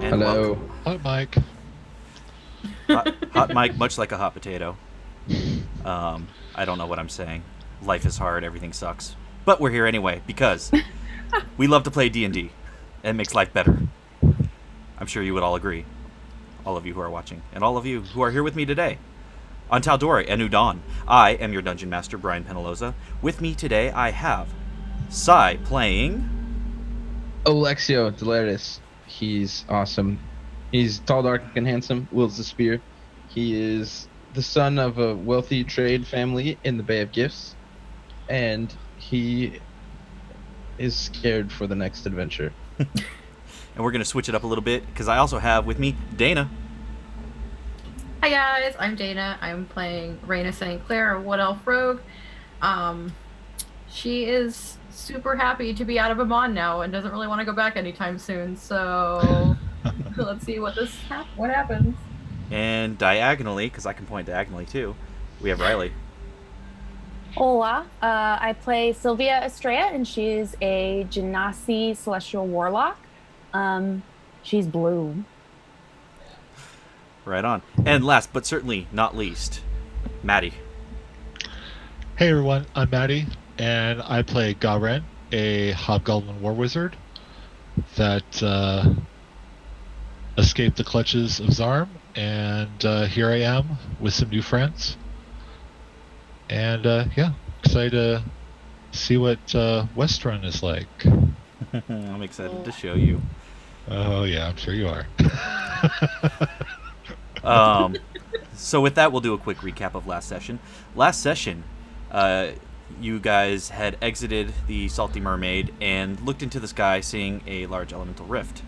And Hello. welcome. Hi, Mike. Hot mic, much like a hot potato. I don't know what I'm saying. Life is hard. Everything sucks. But we're here anyway because we love to play D&D. And it makes life better. I'm sure you would all agree. All of you who are watching. And all of you who are here with me today. On Tal'Dorei and Udon, I am your Dungeon Master, Brian Penaloza. With me today, I have Sai playing... Alexio Delaris. He's awesome. He's tall, dark, and handsome, wields the spear. He is the son of a wealthy trade family in the Bay of Gifts. And he is scared for the next adventure. And we're going to switch it up a little bit, because I also have with me Dana. Hi guys, I'm Dana. I'm playing Raina St. Clair, a Wood Elf Rogue. She is super happy to be out of Amon now and doesn't really want to go back anytime soon. So let's see what happens. And diagonally, because I can point diagonally too, we have Riley. Hola, I play Sylvia Estrella, and she's a Genasi Celestial Warlock. She's blue. Right on. And last but certainly not least, Maddie. Hey, everyone. I'm Maddie, and I play Garen, a Hobgoblin War Wizard that escaped the clutches of Zarm, and here I am with some new friends. And yeah, excited to see what Westruun is like. I'm excited to show you. Oh yeah, I'm sure you are. So with that, we'll do a quick recap of last session. Last session, you guys had exited the Salty Mermaid and looked into the sky, seeing a large elemental rift.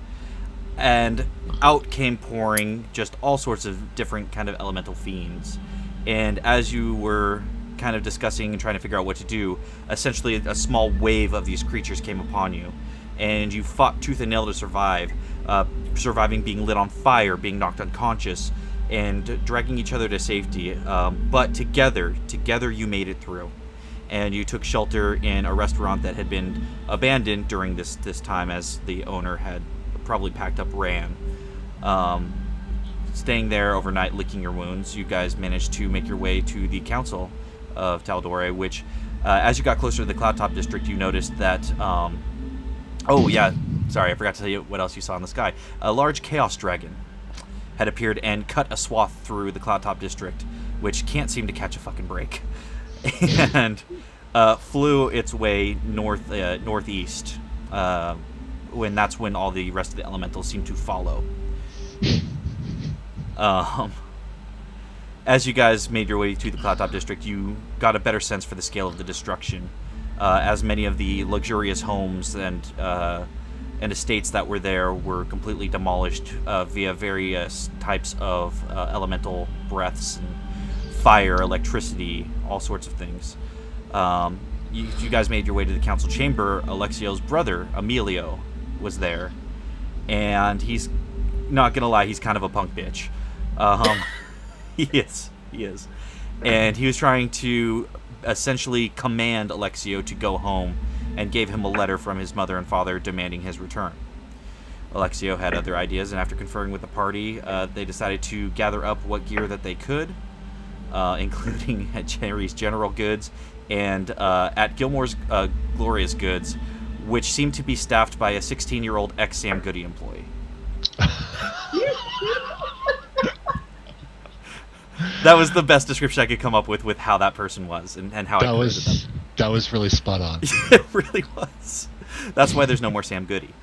And out came pouring just all sorts of different kind of elemental fiends. And as you were kind of discussing and trying to figure out what to do, essentially a small wave of these creatures came upon you. And you fought tooth and nail to survive, surviving being lit on fire, being knocked unconscious, and dragging each other to safety. But together you made it through. And you took shelter in a restaurant that had been abandoned during this time, as the owner had probably packed up ran. Staying there overnight, licking your wounds, you guys managed to make your way to the council of Tal'Dorei, which, as you got closer to the Cloudtop District, you noticed that... oh, yeah, sorry, I forgot to tell you what else you saw in the sky. A large Chaos Dragon had appeared and cut a swath through the Cloudtop District, which can't seem to catch a fucking break. And flew its way northeast, when that's when all the rest of the elementals seem to follow. As you guys made your way to the Cloudtop District, you got a better sense for the scale of the destruction, as many of the luxurious homes and estates that were there were completely demolished via various types of elemental breaths and fire, electricity, all sorts of things. You guys made your way to the council chamber. Alexio's brother, Emilio, was there. And he's, not gonna lie, he's kind of a punk bitch. He is. And he was trying to essentially command Alexio to go home, and gave him a letter from his mother and father demanding his return. Alexio had other ideas, and after conferring with the party, they decided to gather up what gear that they could, including at Jerry's General Goods and at Gilmore's Glorious Goods, which seemed to be staffed by a 16-year-old ex-Sam Goody employee. That was the best description I could come up with how that person was and how That I was that was really spot on. It really was. That's why there's no more Sam Goody.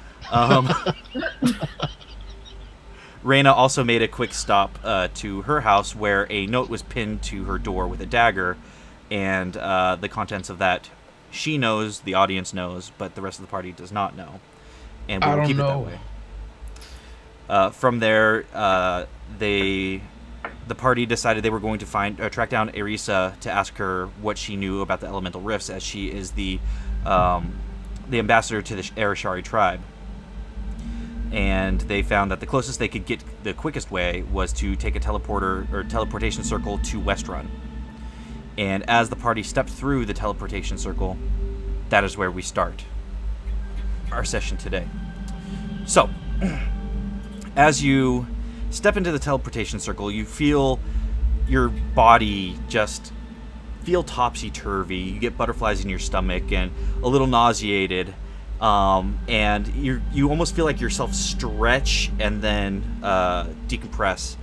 Raina also made a quick stop to her house, where a note was pinned to her door with a dagger, and the contents of that she knows, the audience knows, but the rest of the party does not know. And we will keep it that way. From there, the party decided they were going to track down Erisa to ask her what she knew about the elemental rifts, as she is the ambassador to the Arashari tribe. And they found that the closest they could get, the quickest way, was to take a teleportation circle to Westruun. And as the party stepped through the teleportation circle, that is where we start our session today. So, As you step into the teleportation circle, you feel your body just feel topsy-turvy. You get butterflies in your stomach and a little nauseated. And you almost feel like yourself stretch and then decompress.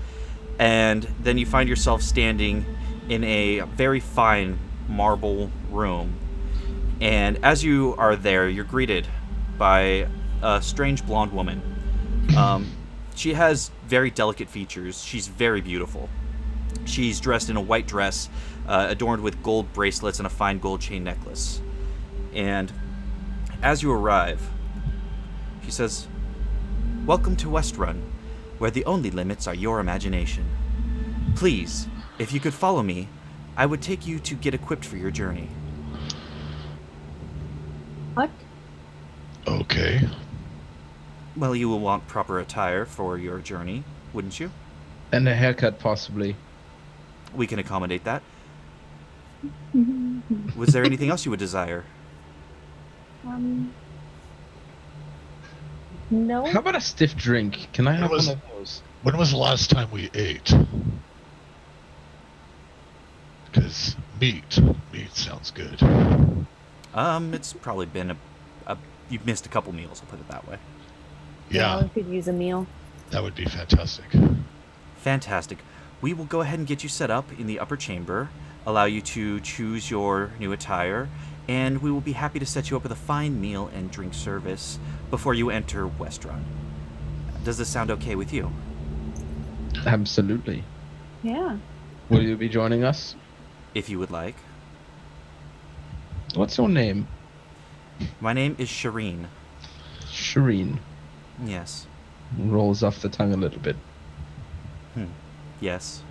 And then you find yourself standing in a very fine marble room. And as you are there, you're greeted by a strange blonde woman. She has very delicate features. She's very beautiful. She's dressed in a white dress, adorned with gold bracelets and a fine gold chain necklace. And as you arrive, she says, "Welcome to Westruun, where the only limits are your imagination. Please, if you could follow me, I would take you to get equipped for your journey." What? Okay. Well, you will want proper attire for your journey, wouldn't you? And a haircut, possibly. We can accommodate that. Was there anything else you would desire? No. How about a stiff drink? Can I have was- one of those? When was the last time we ate? Because meat sounds good. It's probably been you've missed a couple meals, I'll put it that way. Yeah, we could use a meal. that would be fantastic. Fantastic. We will go ahead and get you set up in the upper chamber, allow you to choose your new attire, and we will be happy to set you up with a fine meal and drink service before you enter Westruun. Does this sound okay with you? Absolutely. Yeah. Will you be joining us? If you would like. What's your name? My name is Shireen. Shireen. Yes. Rolls off the tongue a little bit. Yes.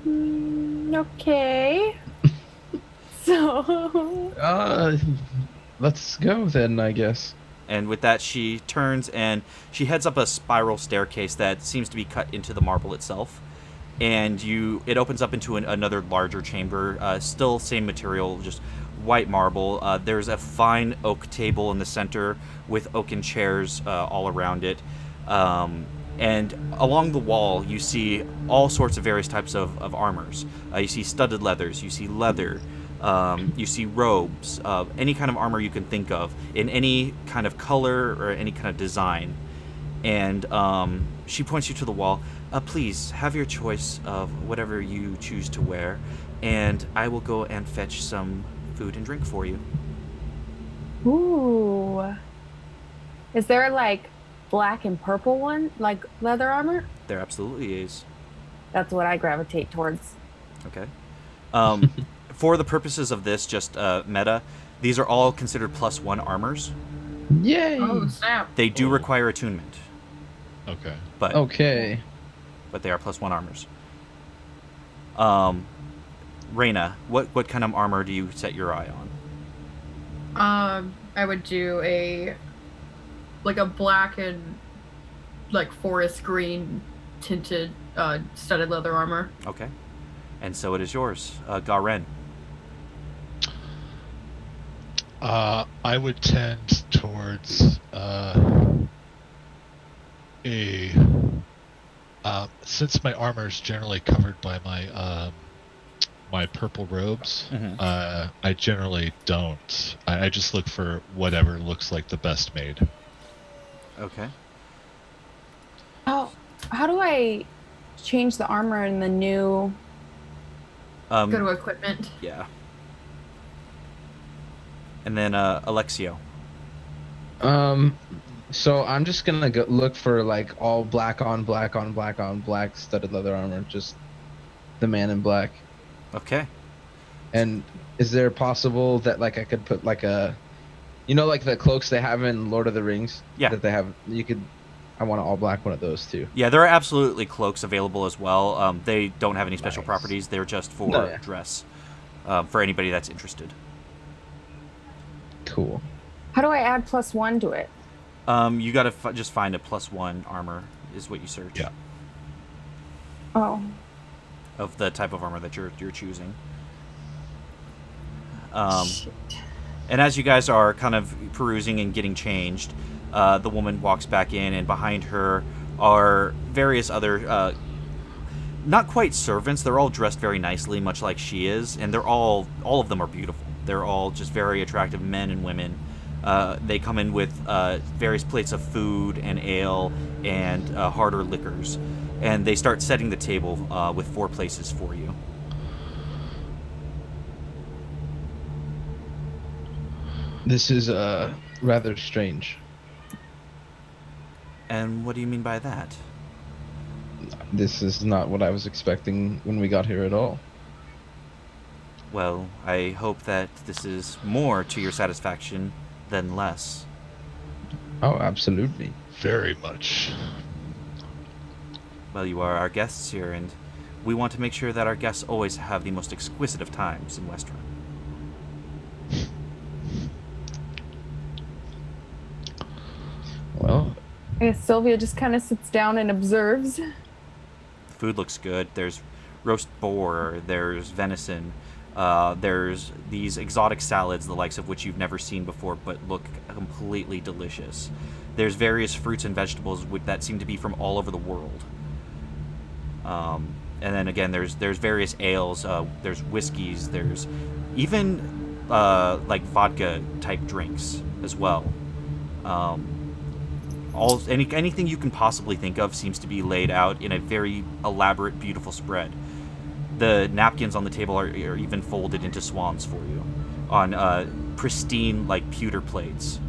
Okay. So. Let's go then, I guess. And with that, she turns and she heads up a spiral staircase that seems to be cut into the marble itself. And it opens up into another larger chamber, still same material, just white marble. There's a fine oak table in the center with oaken chairs all around it. And along the wall, you see all sorts of various types of armors. You see studded leathers, you see leather, you see robes, any kind of armor you can think of, in any kind of color or any kind of design. And she points you to the wall. Please, have your choice of whatever you choose to wear, and I will go and fetch some food and drink for you. Ooh. Is there like black and purple one, like leather armor? There absolutely is. That's what I gravitate towards. Okay. For the purposes of this, just meta, these are all considered +1 armors. Yay! Oh, snap. They do require attunement, Okay. but Okay. they are +1 armors. Reyna, what kind of armor do you set your eye on? I would do a black and forest green tinted studded leather armor. Okay. And so it is yours, Garen. I would tend towards since my armor is generally covered by my purple robes, I generally don't. I just look for whatever looks like the best made. Okay. Oh, how do I change the armor in the new? Go to equipment. Yeah. And then Alexio. So I'm just gonna go look for like all black on black on black on black studded leather armor, just the man in black. Okay. And is there possible that like I could put like a, like the cloaks they have in Lord of the Rings? Yeah. That they have. I want an all black one of those too. Yeah, there are absolutely cloaks available as well. They don't have any special Nice. properties. They're just for No, yeah. dress, for anybody that's interested. Cool. How do I add +1 to it? You gotta just find a +1 armor is what you search. Yeah. Oh. Of the type of armor that you're choosing. Shit. And as you guys are kind of perusing and getting changed, the woman walks back in, and behind her are various other, not quite servants. They're all dressed very nicely, much like she is, and all of them are beautiful. They're all just very attractive men and women. They come in with various plates of food and ale and harder liquors, and they start setting the table with 4 places for you. This is rather strange. And what do you mean by that? This is not what I was expecting when we got here at all. Well, I hope that this is more to your satisfaction than less. Oh, absolutely. Very much. Well, you are our guests here, and we want to make sure that our guests always have the most exquisite of times in Westruun. Well, I guess Sylvia just kind of sits down and observes. Food looks good. There's roast boar, there's venison, there's these exotic salads, the likes of which you've never seen before, but look completely delicious. There's various fruits and vegetables that seem to be from all over the world. And then again, there's various ales, there's whiskeys, there's even like vodka type drinks as well. Anything you can possibly think of seems to be laid out in a very elaborate, beautiful spread. The napkins on the table are even folded into swans for you on pristine, like, pewter plates.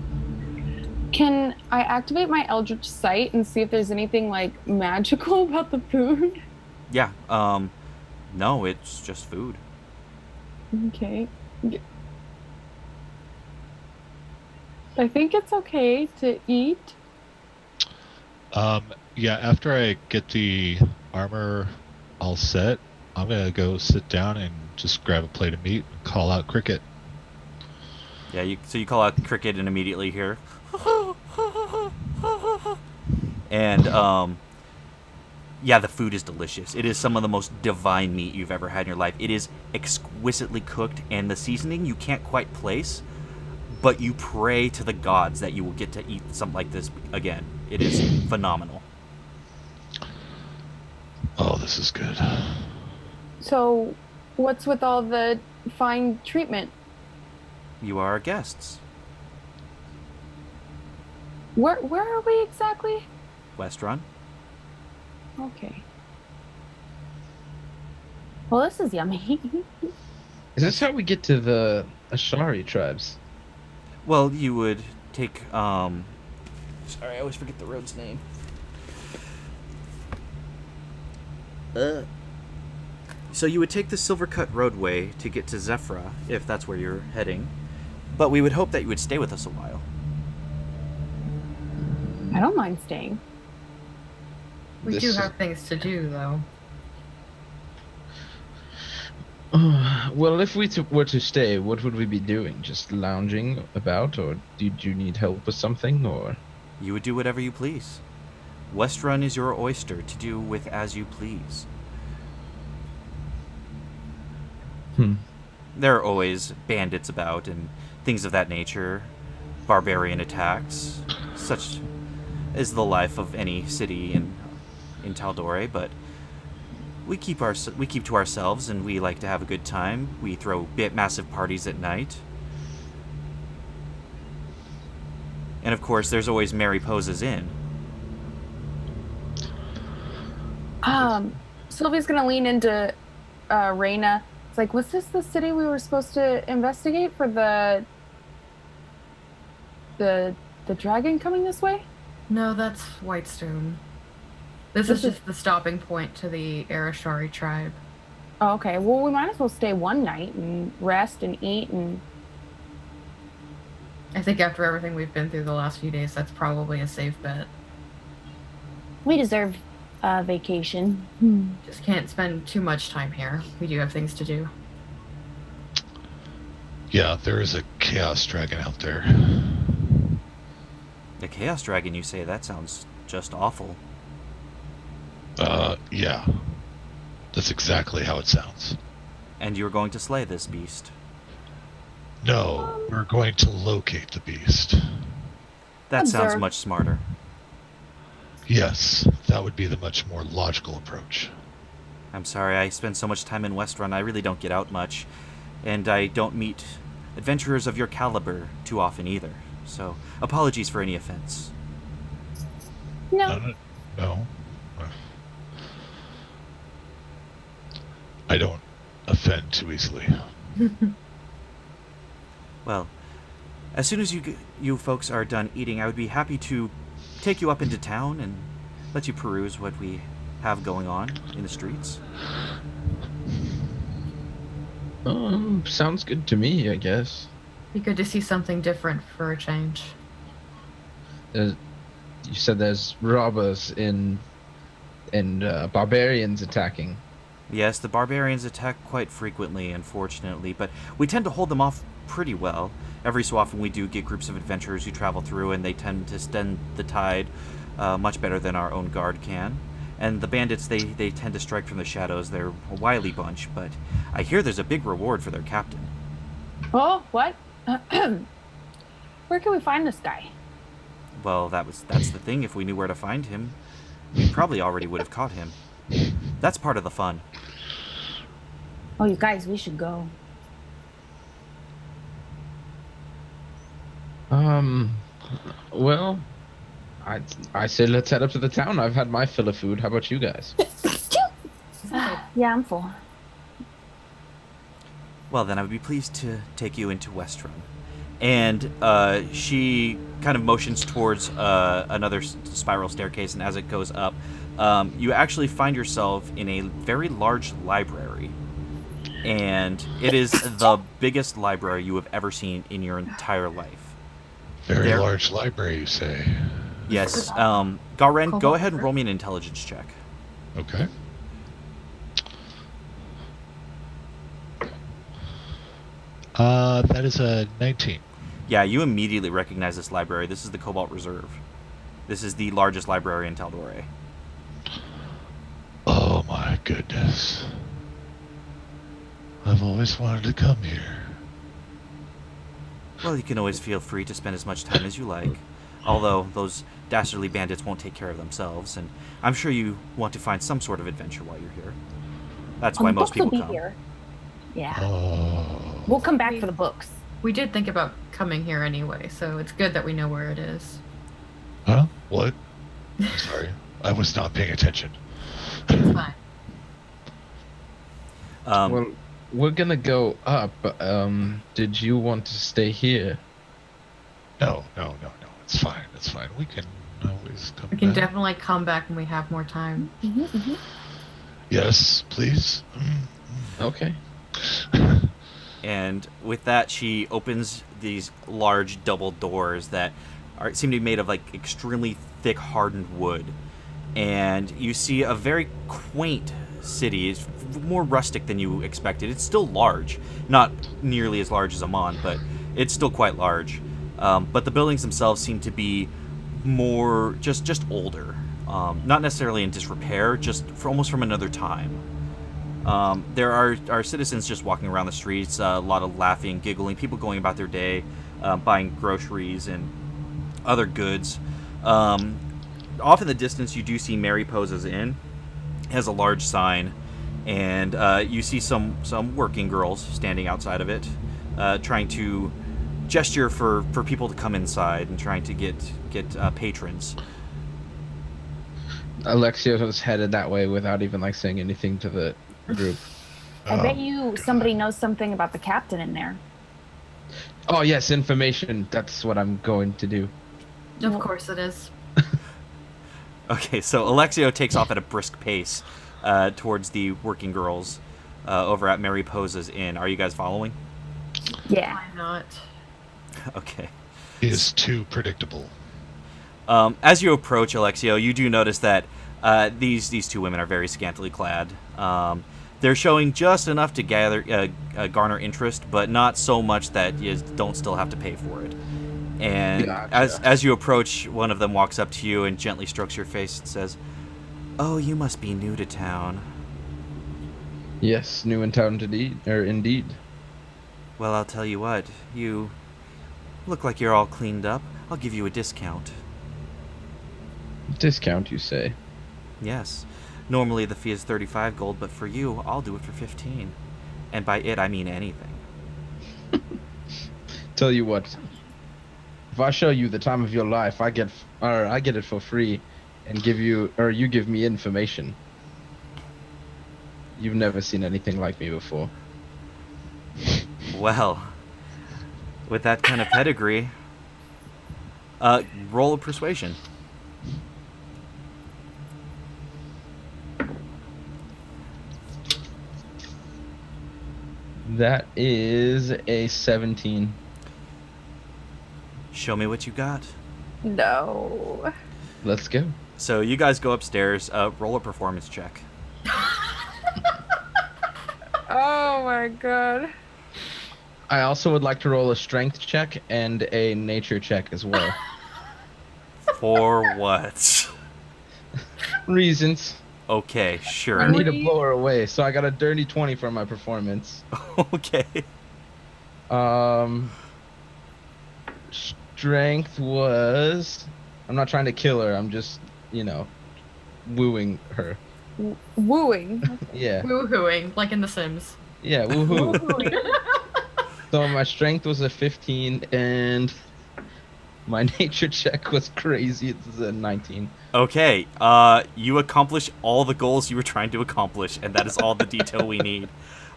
Can I activate my Eldritch Sight and see if there's anything, like, magical about the food? Yeah, no, it's just food. Okay. I think it's okay to eat. Yeah, after I get the armor all set, I'm gonna go sit down and just grab a plate of meat and call out Cricket. Yeah, so you call out Cricket and immediately hear... And, yeah, the food is delicious. It is some of the most divine meat you've ever had in your life. It is exquisitely cooked, and the seasoning you can't quite place, but you pray to the gods that you will get to eat something like this again. It is phenomenal. Oh, this is good. So, what's with all the fine treatment? You are our guests. Where are we exactly? Westruun. Okay. Well, this is yummy. is this how we get to the Ashari tribes? Well, you would take, sorry, I always forget the road's name. So you would take the Silvercut roadway to get to Zephyra, if that's where you're heading. But we would hope that you would stay with us a while. I don't mind staying. We do have things to do, though. Well, if we were to stay, what would we be doing? Just lounging about, or did you need help with something, or? You would do whatever you please. Westruun is your oyster to do with as you please. There are always bandits about and things of that nature, barbarian attacks, such is the life of any city in Tal'Dorei, but we keep to ourselves, and we like to have a good time. We throw massive parties at night. And of course, there's always Mary Pose's Inn. Sylvia's gonna lean into Reyna. It's like, was this the city we were supposed to investigate for the dragon coming this way? No, that's Westruun. This is just the stopping point to the Arashari tribe. Oh, okay. Well, we might as well stay one night and rest and eat and... I think after everything we've been through the last few days, that's probably a safe bet. We deserve a vacation. Just can't spend too much time here. We do have things to do. Yeah, there is a chaos dragon out there. The Chaos Dragon, you say? That sounds just awful. Yeah. That's exactly how it sounds. And you're going to slay this beast. No, we're going to locate the beast. That sounds Observe. much smarter. Yes, That would be the much more logical approach. I'm sorry, I spend so much time in Westruun, I really don't get out much. And I don't meet adventurers of your caliber too often either. So, apologies for any offense. No. No. I don't offend too easily. Well, as soon as you folks are done eating, I would be happy to take you up into town and let you peruse what we have going on in the streets. Sounds good to me, I guess. Be good to see something different for a change. You said there's robbers and barbarians attacking. Yes, the barbarians attack quite frequently, unfortunately, but we tend to hold them off pretty well. Every so often we do get groups of adventurers who travel through, and they tend to stem the tide much better than our own guard can. And the bandits, they tend to strike from the shadows. They're a wily bunch, but I hear there's a big reward for their captain. Oh, what? Where can we find this guy? Well, that's the thing. If we knew where to find him, we probably already would have caught him. That's part of the fun. Oh, you guys, we should go. Well, I say let's head up to the town. I've had my fill of food. How about you guys? Yeah, I'm full. Well, then I would be pleased to take you into Westruun. And she kind of motions towards another spiral staircase, and as it goes up, you actually find yourself in a very large library. And it is the biggest library you have ever seen in your entire life. Very large library, you say? Yes. Garen, go ahead and roll me an intelligence check. Okay. That is a 19. Yeah, you immediately recognize this library. This is the Cobalt Reserve. This is the largest library in Tal'Dorei. Oh my goodness. I've always wanted to come here. Well, you can always feel free to spend as much time as you like. Although those dastardly bandits won't take care of themselves, and I'm sure you want to find some sort of adventure while you're here. That's why most people come. Here. Yeah. Oh. We'll come back for the books. We did think about coming here anyway, so it's good that we know where it is. Huh? What? I'm sorry. I was not paying attention. It's fine. Well, we're gonna go up. Did you want to stay here? No. It's fine. It's fine. We can always come We can back. definitely come back when we have more time. Yes, please. Okay. And with that, she opens these large double doors that seem to be made of like extremely thick hardened wood. And you see a very quaint city. It's more rustic than you expected. It's still large, not nearly as large as Amon, but it's still quite large. But the buildings themselves seem to be more just older, not necessarily in disrepair, just almost from another time. There are citizens just walking around the streets, a lot of laughing, giggling, people going about their day, buying groceries and other goods. Off in the distance, you do see Mary Poses Inn. It has a large sign, and you see some working girls standing outside of it, trying to gesture for people to come inside and trying to get patrons. Alexia was headed that way without even saying anything to the group. I bet you somebody knows something about the captain in there. Oh yes, information. That's what I'm going to do. Of course it is. Okay, so Alexio takes off at a brisk pace towards the working girls over at Mary Poses Inn. Are you guys following? Yeah. Why not? Okay. He is too predictable. As you approach Alexio, you do notice that these two women are very scantily clad. They're showing just enough to garner interest, but not so much that you don't still have to pay for it. And Gotcha. as you approach, one of them walks up to you and gently strokes your face and says, "Oh, you must be new to town." Yes, new in town indeed. Well, I'll tell you what, you look like you're all cleaned up. I'll give you a discount. Discount, you say? Yes. Normally the fee is 35 gold, but for you, I'll do it for 15. And by it, I mean anything. Tell you what, if I show you the time of your life, I get it for free, and you give me information. You've never seen anything like me before. Well, with that kind of pedigree, roll a persuasion. That is a 17. Show me what you got. No. Let's go. So you guys go upstairs, roll a performance check. Oh my god. I also would like to roll a strength check and a nature check as well. For what? Reasons. Okay, I sure. need to blow her away, so I got a dirty 20 for my performance. Okay. Strength was... I'm not trying to kill her, I'm just, wooing her. Wooing. Yeah. Woohooing, like in The Sims. Yeah, woohoo. So my strength was a 15, and my nature check was crazy. It's a 19. Okay, you accomplish all the goals you were trying to accomplish, and that is all the detail we need.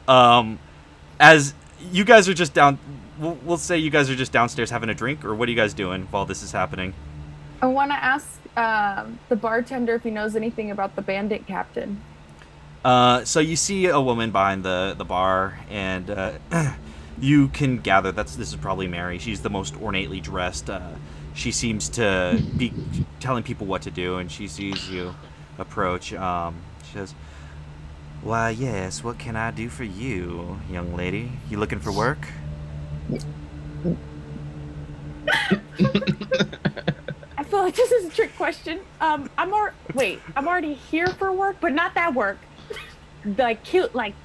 As you guys are just down, we'll say you guys are just downstairs having a drink, or what are you guys doing while this is happening? I want to ask the bartender if he knows anything about the bandit captain. So you see a woman behind the bar, and you can gather this is probably Mary. She's the most ornately dressed. She seems to be telling people what to do, and she sees you approach. She says, "Why, yes, what can I do for you, young lady? You looking for work?" I feel like this is a trick question. I'm already here for work, but not that work. Like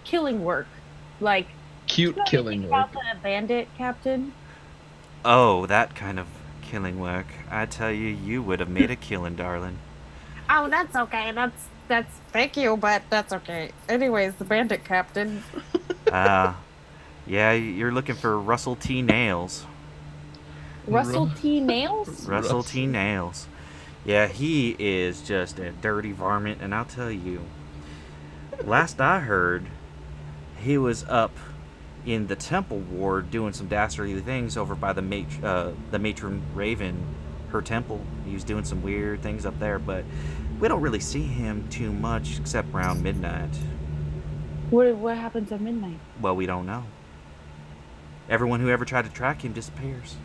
killing work. Like Cute killing work. about the bandit captain. Oh, that kind of killing work. I tell you, you would have made a killing, darling. Oh, that's okay. That's thank you, but that's okay. Anyways, the bandit captain. Yeah, you're looking for Russell T. Nails. Russell T. Nails? Russell T. Nails. Yeah, he is just a dirty varmint, and I'll tell you, last I heard, he was up in the Temple Ward doing some dastardly things over by the matron Raven, her temple. He was doing some weird things up there, but we don't really see him too much except around midnight. What happens at midnight? Well, we don't know. Everyone who ever tried to track him disappears.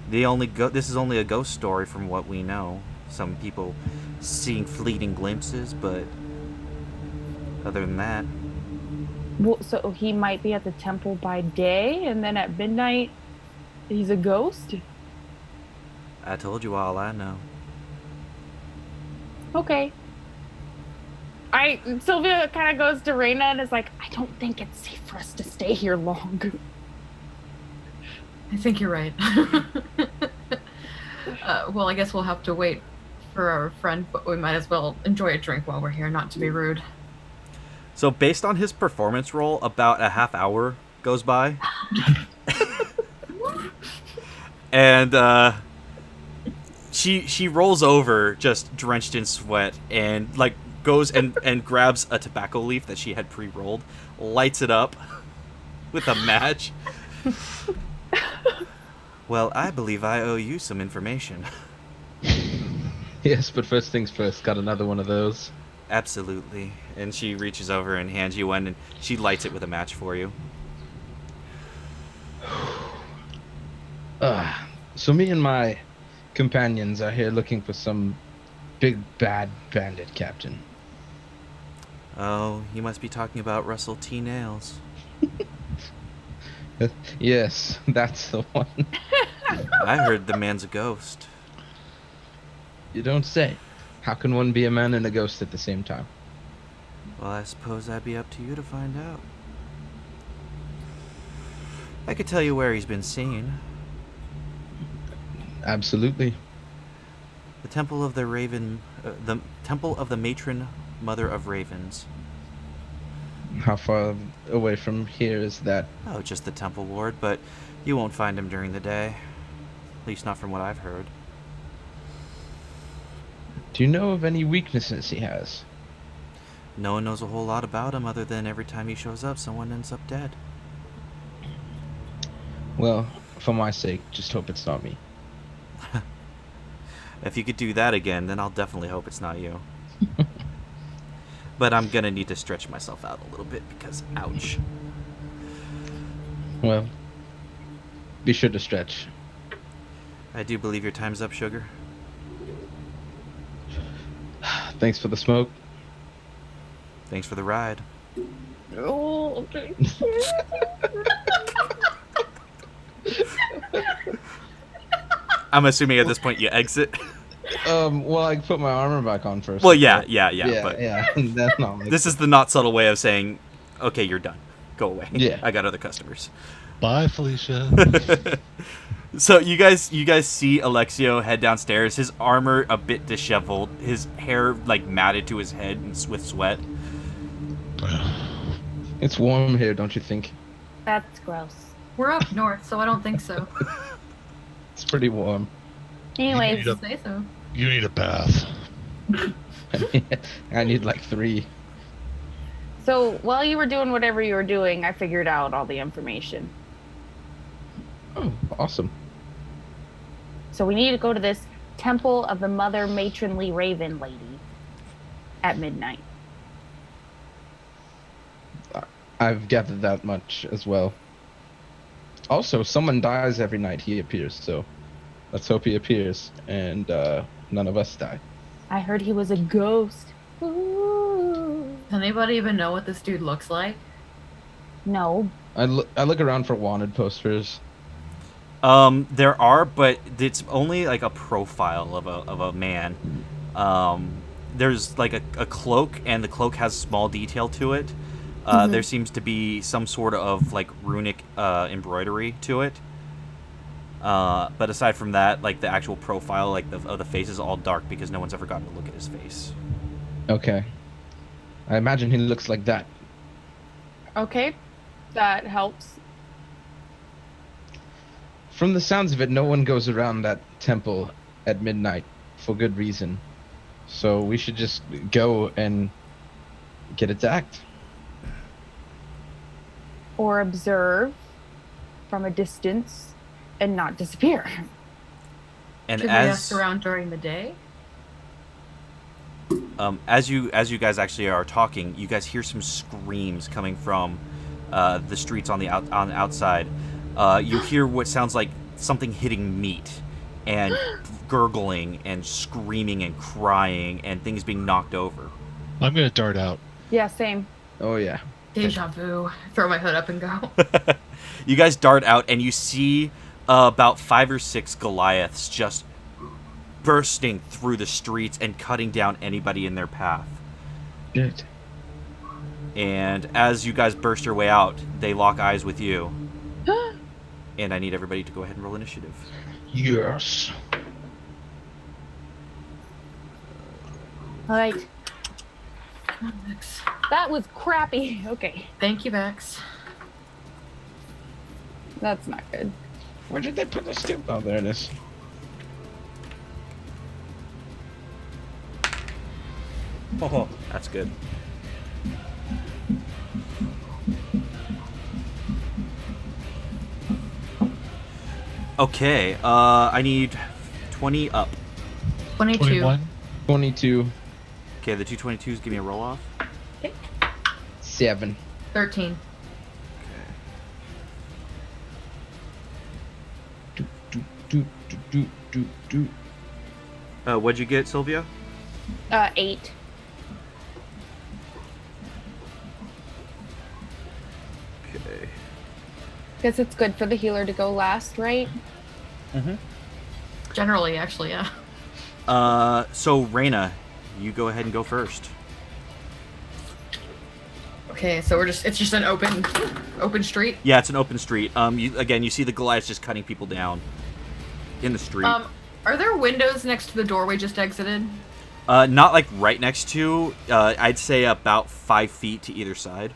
This is only a ghost story from what we know. Some people seeing fleeting glimpses, but other than that, Well, so he might be at the temple by day, and then at midnight, he's a ghost? I told you all I know. Okay. Sylvia kind of goes to Raina and is like, I don't think it's safe for us to stay here long. I think you're right. Well, I guess we'll have to wait for our friend, but we might as well enjoy a drink while we're here, not to be rude. So based on his performance roll, about a half hour goes by. And she rolls over, just drenched in sweat, and like goes and grabs a tobacco leaf that she had pre-rolled, lights it up with a match. Well, I believe I owe you some information. Yes, but first things first, got another one of those. Absolutely. And she reaches over and hands you one, and she lights it with a match for you. So me and my companions are here looking for some big bad bandit captain. Oh, you must be talking about Russell T. Nails. Yes, that's the one. I heard the man's a ghost. You don't say. How can one be a man and a ghost at the same time? Well, I suppose that'd be up to you to find out. I could tell you where he's been seen. Absolutely. The Temple of the Raven The Temple of the Matron Mother of Ravens. How far away from here is that? Oh, just the temple ward, but you won't find him during the day. At least not from what I've heard. Do you know of any weaknesses he has? No one knows a whole lot about him other than every time he shows up, someone ends up dead. Well, for my sake, just hope it's not me. If you could do that again, then I'll definitely hope it's not you. But I'm gonna need to stretch myself out a little bit because, ouch. Well, be sure to stretch. I do believe your time's up, Sugar. Thanks for the smoke. Thanks for the ride. Oh, okay. I'm assuming at this point you exit. Well, I put my armor back on first. Well, yeah, but yeah. That's not like this is the not subtle way of saying, okay, you're done. Go away. Yeah. I got other customers. Bye, Felicia. So you guys see Alexio head downstairs. His armor a bit disheveled, his hair like matted to his head with sweat. It's warm here, don't you think? That's gross. We're up north, so I don't think so. It's pretty warm. Anyways, Yep. Say so. You need a bath. I need like 3. so while you were doing whatever you were doing, I figured out all the information. Oh, awesome. So we need to go to this Temple of the Mother Matronly Raven Lady at midnight. I've gathered that much as well. Also, someone dies every night he appears, so let's hope he appears and none of us die. I heard he was a ghost. Ooh. Does anybody even know what this dude looks like? No. I look around for wanted posters. There are, but it's only like a profile of a man. There's like a cloak, and the cloak has small detail to it. There seems to be some sort of like runic embroidery to it. But aside from that, like the actual profile, like of the face is all dark because no one's ever gotten to look at his face. Okay. I imagine he looks like that. Okay. That helps. From the sounds of it, no one goes around that temple at midnight for good reason. So we should just go and get attacked. Or observe from a distance and not disappear. And Should we as ask around during the day? as you guys actually are talking, you guys hear some screams coming from the streets on the outside. You hear what sounds like something hitting meat, and gurgling and screaming and crying and things being knocked over. I'm gonna dart out. Yeah, same. Oh yeah. Deja vu. Throw my hood up and go. You guys dart out and you see about 5 or 6 Goliaths just bursting through the streets and cutting down anybody in their path. Good. And as you guys burst your way out, they lock eyes with you. And I need everybody to go ahead and roll initiative. Yes. All right. Come on, Vex. That was crappy. Okay. Thank you, Vex. That's not good. Where did they put the steel? Oh, there it is. Oh, that's good. Okay, I need 20 up. 22. 21. 22. Okay, the 222s give me a roll off. 7. 13. Do, do, do, do, do, do. What'd you get, Sylvia? 8. Okay. Guess it's good for the healer to go last, right? Mm-hmm. Generally, actually, yeah. So Reyna, you go ahead and go first. Okay, so it's just an open street. Yeah, it's an open street. You see the Goliaths just cutting people down in the street. Are there windows next to the door we just exited? Not like right next to. I'd say about 5 feet to either side.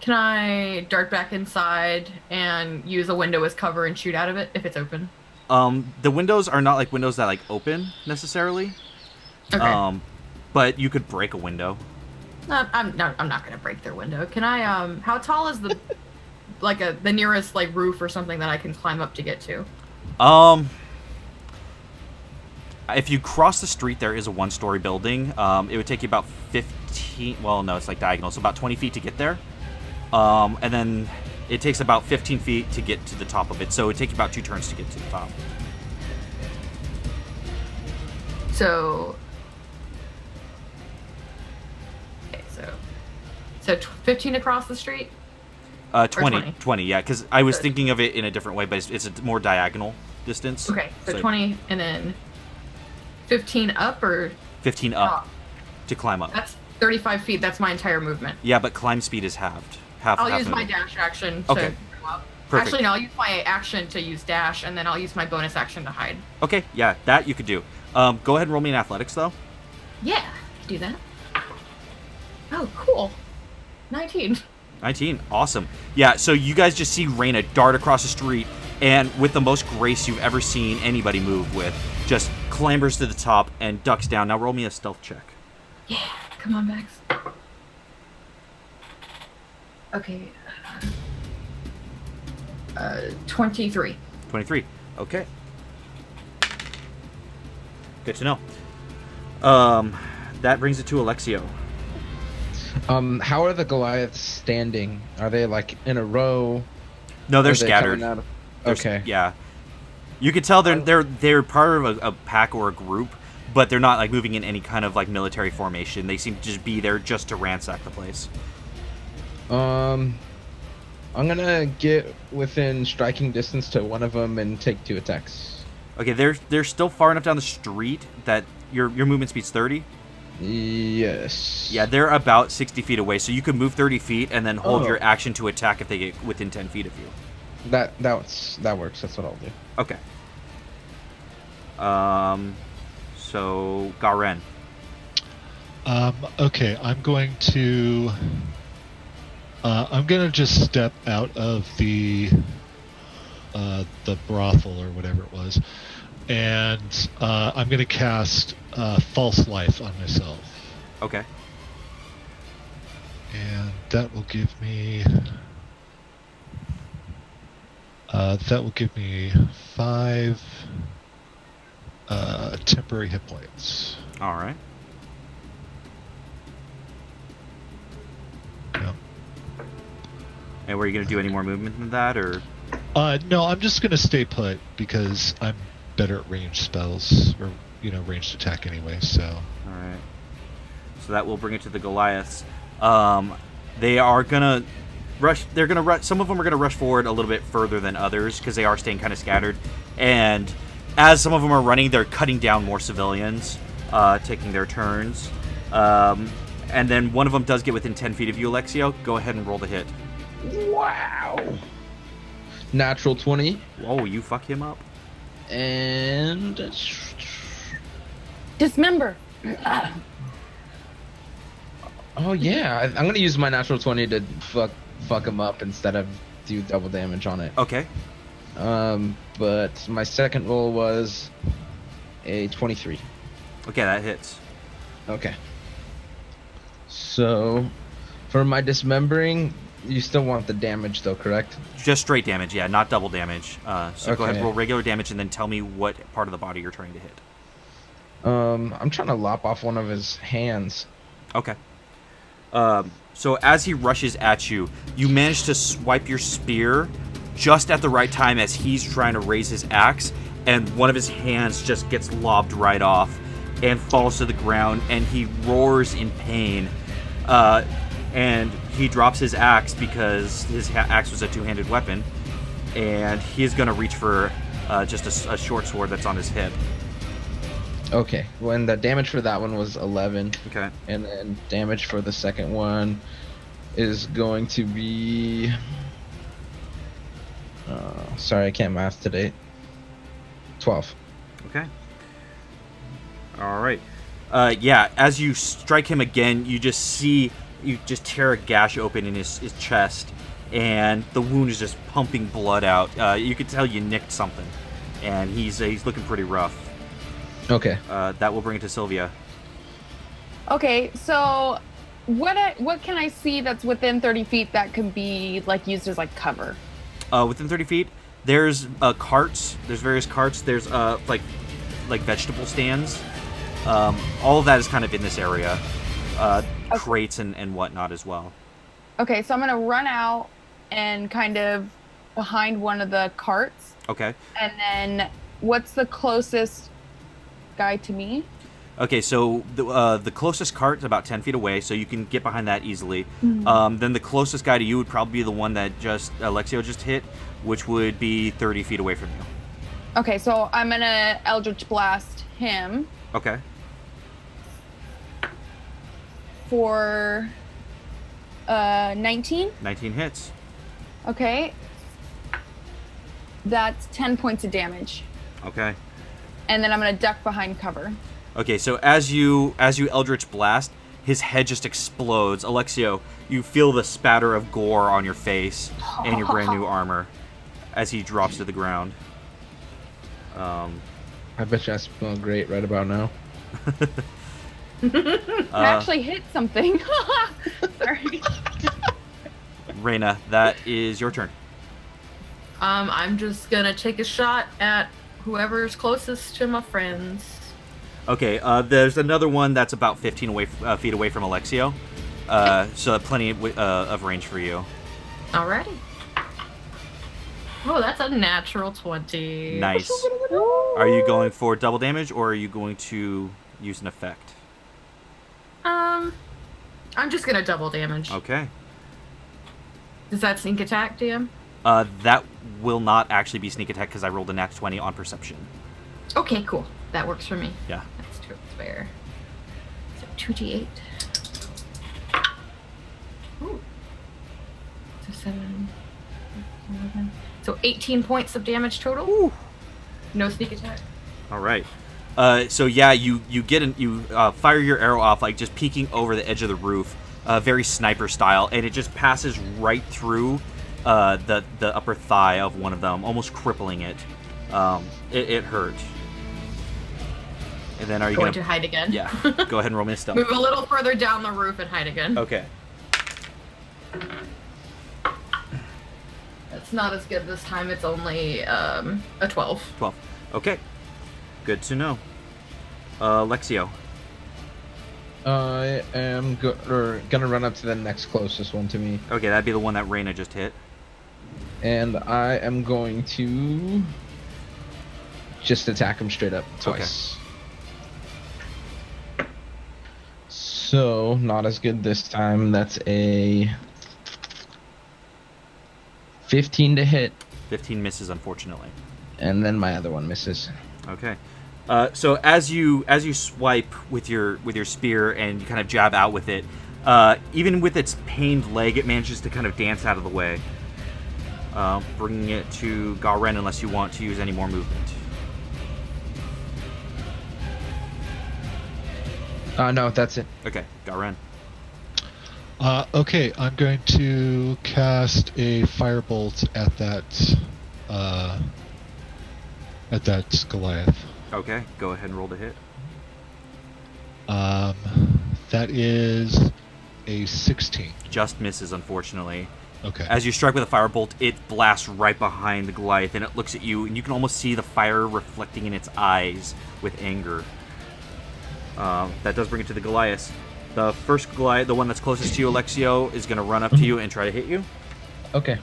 Can I dart back inside and use a window as cover and shoot out of it if it's open? The windows are not like windows that like open necessarily. Okay. But you could break a window. I'm not gonna break their window. Can I? How tall is the the nearest like roof or something that I can climb up to get to? If you cross the street, there is a 1-story building. It would take you about 15. Well, no, it's like diagonal, so about 20 feet to get there. And then it takes about 15 feet to get to the top of it. So it would take you about 2 turns to get to the top. So. Okay, so 15 across the street. 20, yeah, because I was thinking of it in a different way, but it's a more diagonal distance. Okay, so 20 and then 15 up or 15 up top? to climb up. That's 35 feet. That's my entire movement. Yeah, but climb speed is halved. I'll half use my movement. dash action to Okay. go up. Perfect. Actually, no, I'll use my action to use dash, and then I'll use my bonus action to hide. Okay, yeah, that you could do. Go ahead and roll me in athletics, though. Yeah, I can do that. Oh, cool. 19. 19, awesome. Yeah, so you guys just see Reyna dart across the street, and with the most grace you've ever seen anybody move with, just clambers to the top and ducks down. Now roll me a stealth check. Yeah, come on, Max. Okay. 23. 23. Okay. Good to know. That brings it to Alexio. How are the Goliaths standing? Are they like in a row? No, they're Are they scattered. coming out of- They're Okay. Yeah. You could tell they're part of a pack or a group, but they're not like moving in any kind of like military formation. They seem to just be there just to ransack the place. I'm gonna get within striking distance to one of them and take 2 attacks. Okay, they're still far enough down the street that your movement speed's 30. Yes. Yeah, they're about 60 feet away, so you could move 30 feet and then hold Oh. your action to attack if they get within 10 feet of you. That works. That's what I'll do. Okay. So Garen. Okay, I'm gonna just step out of the brothel or whatever it was, and I'm gonna cast False Life on myself, Okay. and that will give me 5 temporary hit points. All right. Yep. And were you going to do any more movement than that, or? No, I'm just gonna stay put because I'm better at ranged spells or ranged attack anyway. So. All right. So that will bring it to the Goliaths. They are gonna rush. They're gonna rush. Some of them are gonna rush forward a little bit further than others because they are staying kind of scattered. And as some of them are running, they're cutting down more civilians, taking their turns. And then one of them does get within 10 feet of you, Alexio. Go ahead and roll the hit. Wow. Natural 20 Oh, you fuck him up. and Dismember. oh yeah, I'm gonna use my natural 20 to fuck him up instead of do double damage on it. Okay. But my second roll was a 23. Okay, that hits. Okay. So, for my dismembering, you still want the damage though, correct? Just straight damage, yeah, not double damage. So go ahead, Okay. roll regular damage, and then tell me what part of the body you're trying to hit. I'm trying to lop off one of his hands. Okay. So as he rushes at you, you manage to swipe your spear just at the right time as he's trying to raise his axe, and one of his hands just gets lobbed right off and falls to the ground, and he roars in pain. And he drops his axe because his axe was a two-handed weapon, and he's going to reach for just a short sword that's on his hip. Okay, when the damage for that one was 11, Okay. and then damage for the second one is going to be... sorry, I can't math today. 12. Okay. All right. Yeah, as you strike him again, you just tear a gash open in his chest, and the wound is just pumping blood out. You can tell you nicked something, and he's looking pretty rough. Okay. That will bring it to Sylvia. Okay, so what can I see that's within 30 feet that can be like used as like cover? Within 30 feet, there's carts. There's various carts. There's like vegetable stands. All of that is kind of in this area. Crates and whatnot as well. Okay, so I'm gonna run out and kind of behind one of the carts. Okay. And then what's the closest guy to me? Okay, so the closest cart is about 10 feet away, so you can get behind that easily. Then the closest guy to you would probably be the one that Alexio just hit, which would be 30 feet away from you. Okay, so I'm gonna Eldritch Blast him Okay. for 19. 19 hits. Okay. That's 10 points of damage. Okay. And then I'm gonna duck behind cover. Okay, so as you Eldritch Blast, his head just explodes. Alexio, you feel the spatter of gore on your face and your brand new armor as he drops to the ground. I bet you I smell great right about now. I actually hit something. Sorry. Reyna, that is your turn. I'm just gonna take a shot at whoever's closest to my friends. Okay, there's another one that's about 15 feet away from Alexio. So plenty of range for you. Alrighty. Oh, that's a natural 20. Nice. Are you going for double damage, or are you going to use an effect? I'm just gonna double damage. Okay. Does that sneak attack, DM? That will not actually be sneak attack because I rolled a nat 20 on perception. Okay, cool. That works for me. Yeah. That's fair. So 2d8. Ooh. So 7, 11. So 18 points of damage total. Ooh. No sneak attack. All right. So yeah, you fire your arrow off, like just peeking over the edge of the roof, very sniper style, and it just passes right through the upper thigh of one of them, almost crippling it. It hurt. And then are you going to hide again? Yeah. Go ahead and roll me a stealth. Move a little further down the roof and hide again. Okay. It's not as good this time. It's only a 12. 12. Okay. Good to know. Lexio. I am gonna run up to the next closest one to me, Okay, that'd be the one that Reyna just hit. and I am going to just attack him straight up twice. So, not as good this time. That's a 15 to hit, 15 misses, unfortunately. and then my other one misses. Okay. So as you swipe with your spear and you kind of jab out with it, even with its pained leg, it manages to kind of dance out of the way, bringing it to Garen unless you want to use any more movement. No, that's it. Okay, Garen. Okay, I'm going to cast a firebolt at that Goliath. Okay, go ahead and roll to hit. That is a 16. Just misses, unfortunately. Okay. As you strike with a firebolt, it blasts right behind the Goliath, and it looks at you, and you can almost see the fire reflecting in its eyes with anger. That does bring it to the Goliath. The first Goliath, the one that's closest to you, Alexio, is going to run up to you and try to hit you. Okay.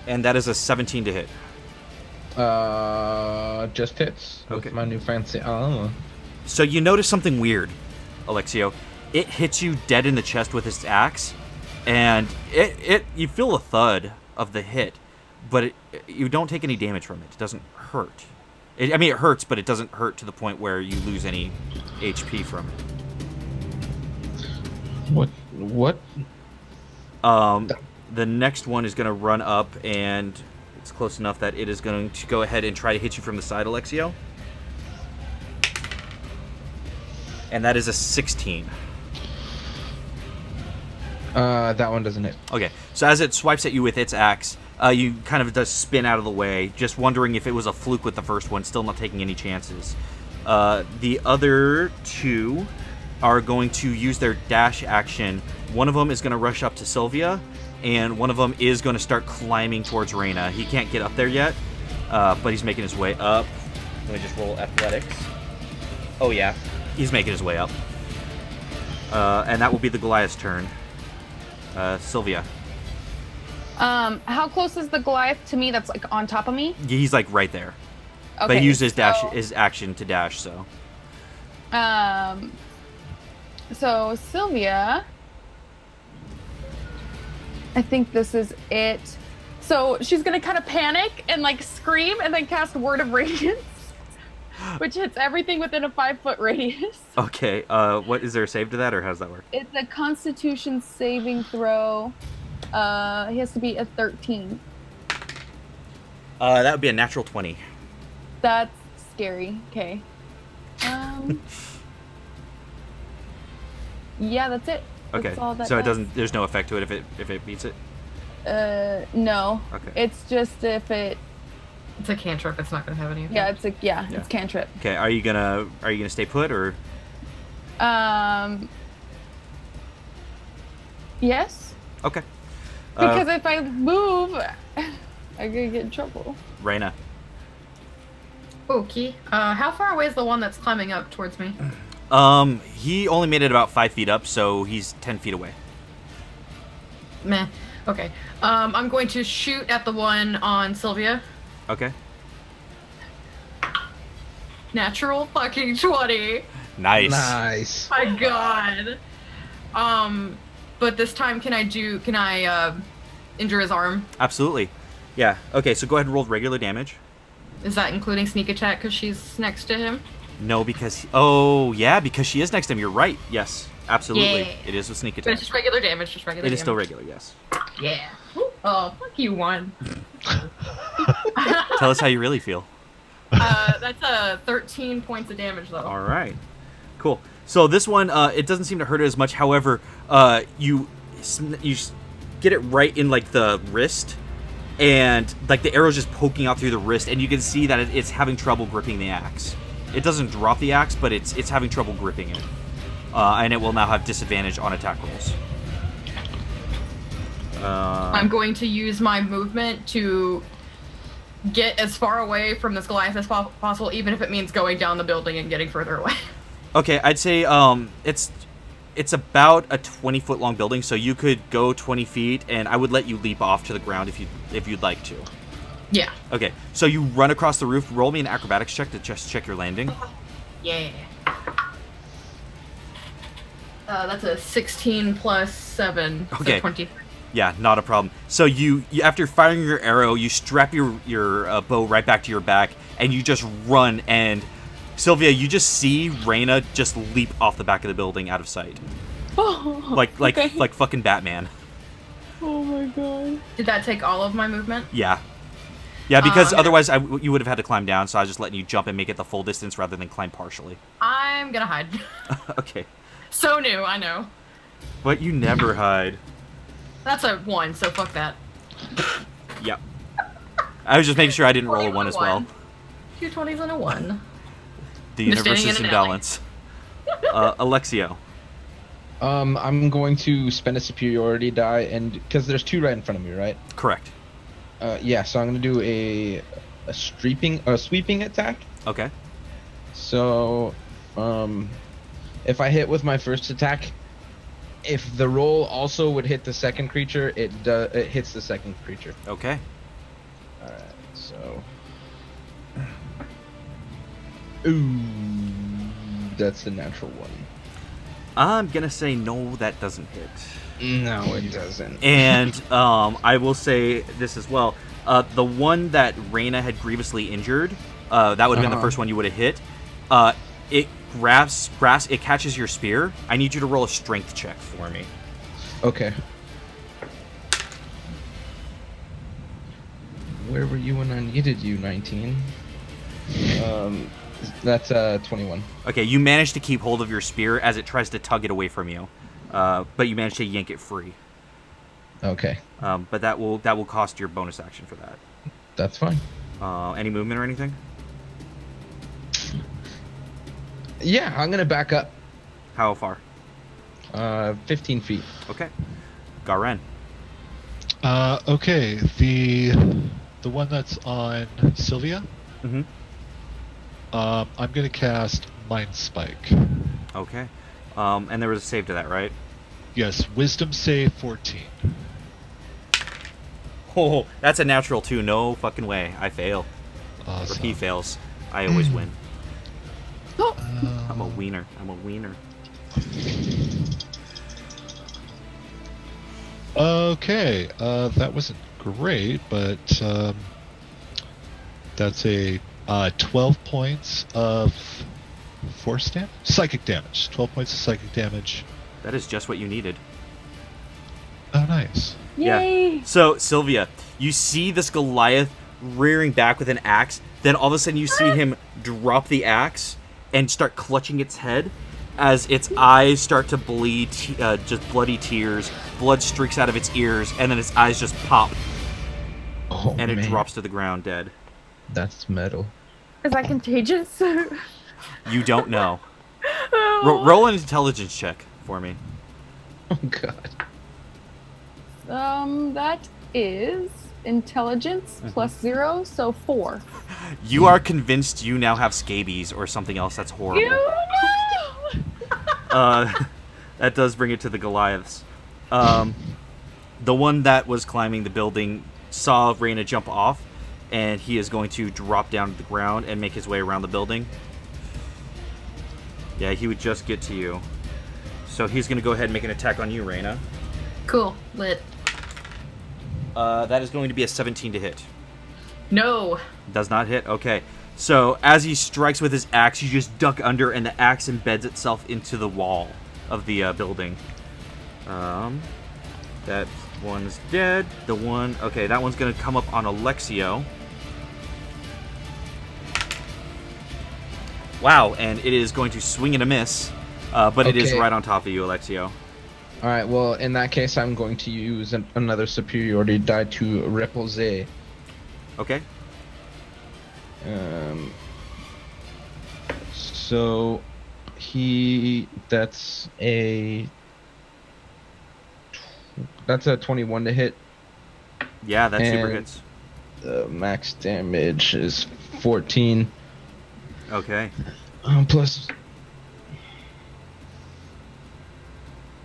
And that is a 17 to hit. Just hits with Okay. my new fancy. Oh. So you notice something weird, Alexio. It hits you dead in the chest with its axe, and you feel a thud of the hit, but you don't take any damage from it. It doesn't hurt. It hurts, but it doesn't hurt to the point where you lose any HP from it. What? The next one is going to run up, and it's close enough that it is going to go ahead and try to hit you from the side, Alexio. And that is a 16. That one doesn't hit. Okay, so as it swipes at you with its axe, you kind of does spin out of the way, just wondering if it was a fluke with the first one, still not taking any chances. The other two are going to use their dash action. One of them is going to rush up to Sylvia, and one of them is going to start climbing towards Reyna. He can't get up there yet, but he's making his way up. Let me just roll athletics. Oh yeah, he's making his way up. And that will be the Goliath's turn. Sylvia. How close is the Goliath to me? That's like on top of me. He's like right there. Okay. But he used his action to dash, so. So Sylvia, I think this is it. So she's gonna kind of panic and like scream and then cast Word of Radiance, which hits everything within a 5-foot radius. Okay, what is there a save to that, or how does that work? It's a Constitution saving throw. He has to be a 13. That would be a natural 20. That's scary. Okay. Yeah, that's it. Okay, That's all that so it does. doesn't. There's no effect to it if it beats it. No. Okay. It's just if it. It's a cantrip. It's not going to have any effect. Yeah, it's Yeah. it's cantrip. Okay, are you gonna stay put or? Yes. Okay. Because if I move, I'm gonna get in trouble. Reyna. Okay. How far away is the one that's climbing up towards me? He only made it about 5 feet up, so he's 10 feet away. Meh. Okay. I'm going to shoot at the one on Sylvia. Okay. Natural fucking 20. Nice. Nice. My god. But this time can I injure his arm? Absolutely. Yeah. Okay, so go ahead and roll regular damage. Is that including sneak attack because she's next to him? No, because because she is next to him. You're right. Yes, absolutely. Yeah. It is with sneak But attack. it's just regular damage, It is still regular. Yes. Yeah. Oh, fuck you, one. Tell us how you really feel. That's 13 points of damage, though. All right. Cool. So this one, it doesn't seem to hurt it as much. However, you get it right in like the wrist, and like the arrow's just poking out through the wrist, and you can see that it's having trouble gripping the axe. It doesn't drop the axe, but it's having trouble gripping it, and it will now have disadvantage on attack rolls. I'm going to use my movement to get as far away from this Goliath as possible, even if it means going down the building and getting further away. Okay, I'd say it's about a 20-foot long building, so you could go 20 feet, and I would let you leap off to the ground if you'd like to. Yeah. Okay, so you run across the roof. Roll me an acrobatics check to just check your landing. Yeah. That's a 16 plus 7. Okay. So 23. Yeah, not a problem. So you after firing your arrow, you strap your bow right back to your back, and you just run. And Sylvia, you just see Reyna just leap off the back of the building out of sight, like Okay. like fucking Batman. Oh my god. Did that take all of my movement? Yeah, because I'm gonna- otherwise you would have had to climb down. So I was just letting you jump and make it the full distance rather than climb partially. I'm gonna hide. Okay, So new, I know. but you never hide. That's a 1, so fuck that. Yep. I was just making sure I didn't roll a 20 1 and as well. 2 20s and a 1. The Just universe standing is in in an alley. balance. Alexio. I'm going to spend a superiority die, and because there's 2 right in front of me, right? Correct. Yeah. So I'm gonna do a sweeping attack. Okay. So, if I hit with my first attack, if the roll also would hit the second creature, it hits the second creature. Okay. All right. So, ooh, that's a natural 1. I'm gonna say no, that doesn't hit. No, it doesn't. And I will say this as well. The one that Reyna had grievously injured, that would have been the first one you would have hit. It it catches your spear. I need you to roll a strength check for me. Okay. Where were you when I needed you, 19? That's 21. Okay, you manage to keep hold of your spear as it tries to tug it away from you, but you manage to yank it free. Okay, But that will cost your bonus action for that. that's fine. Any movement or anything? Yeah, I'm gonna back up. How far? 15 feet. Okay. Garen. Okay, the one that's on Sylvia. Mm-hmm. I'm gonna cast Mind Spike. Okay. And there was a save to that, right? Yes, Wisdom save 14. Oh, that's a natural 2. No fucking way. I fail. Or he Awesome. fails. I always win. Oh, I'm a wiener. I'm a wiener. Okay, that wasn't great, but that's a 12 points of force damage, psychic damage. 12 points of psychic damage. That is just what you needed. Oh, nice. yay! Yeah. So, Sylvia, you see this Goliath rearing back with an axe. Then all of a sudden you see him drop the axe and start clutching its head as its eyes start to bleed, just bloody tears. Blood streaks out of its ears, and then its eyes just pop, Oh, and it man. drops to the ground dead. That's metal. Is that contagious? You don't know. Oh. Roll an intelligence check for me. Oh, God. That is intelligence plus 0, so 4. You are convinced you now have scabies or something else that's horrible. That does bring it to the Goliaths. The one that was climbing the building saw Reyna jump off, and he is going to drop down to the ground and make his way around the building. Yeah, he would just get to you. So he's going to go ahead and make an attack on you, Reyna. Cool. Lit. That is going to be a 17 to hit. No. Does not hit? Okay. So as he strikes with his axe, you just duck under, and the axe embeds itself into the wall of the building. That one's dead. The one... Okay, that one's going to come up on Alexio. Wow, and it is going to swing and a miss, but it is Okay. right on top of you, Alexio. All right, well, in that case, I'm going to use another superiority die to repulse. Okay. So that's a 21 to hit. Yeah, that super And- hits. The max damage is 14. Okay. Plus.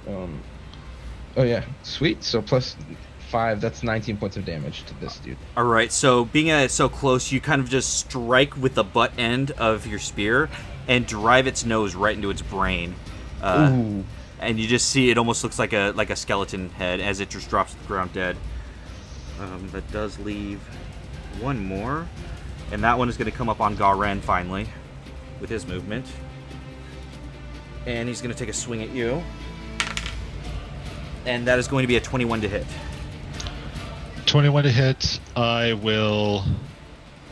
Oh yeah, sweet. So plus 5. That's 19 points of damage to this dude. All right, so being at it so close, you kind of just strike with the butt end of your spear and drive its nose right into its brain. Ooh. And you just see it almost looks like a skeleton head as it just drops to the ground dead. That does leave one more, and that one is going to come up on Garen finally with his movement, and he's going to take a swing at you, and that is going to be a 21 to hit. 21 to hit. I will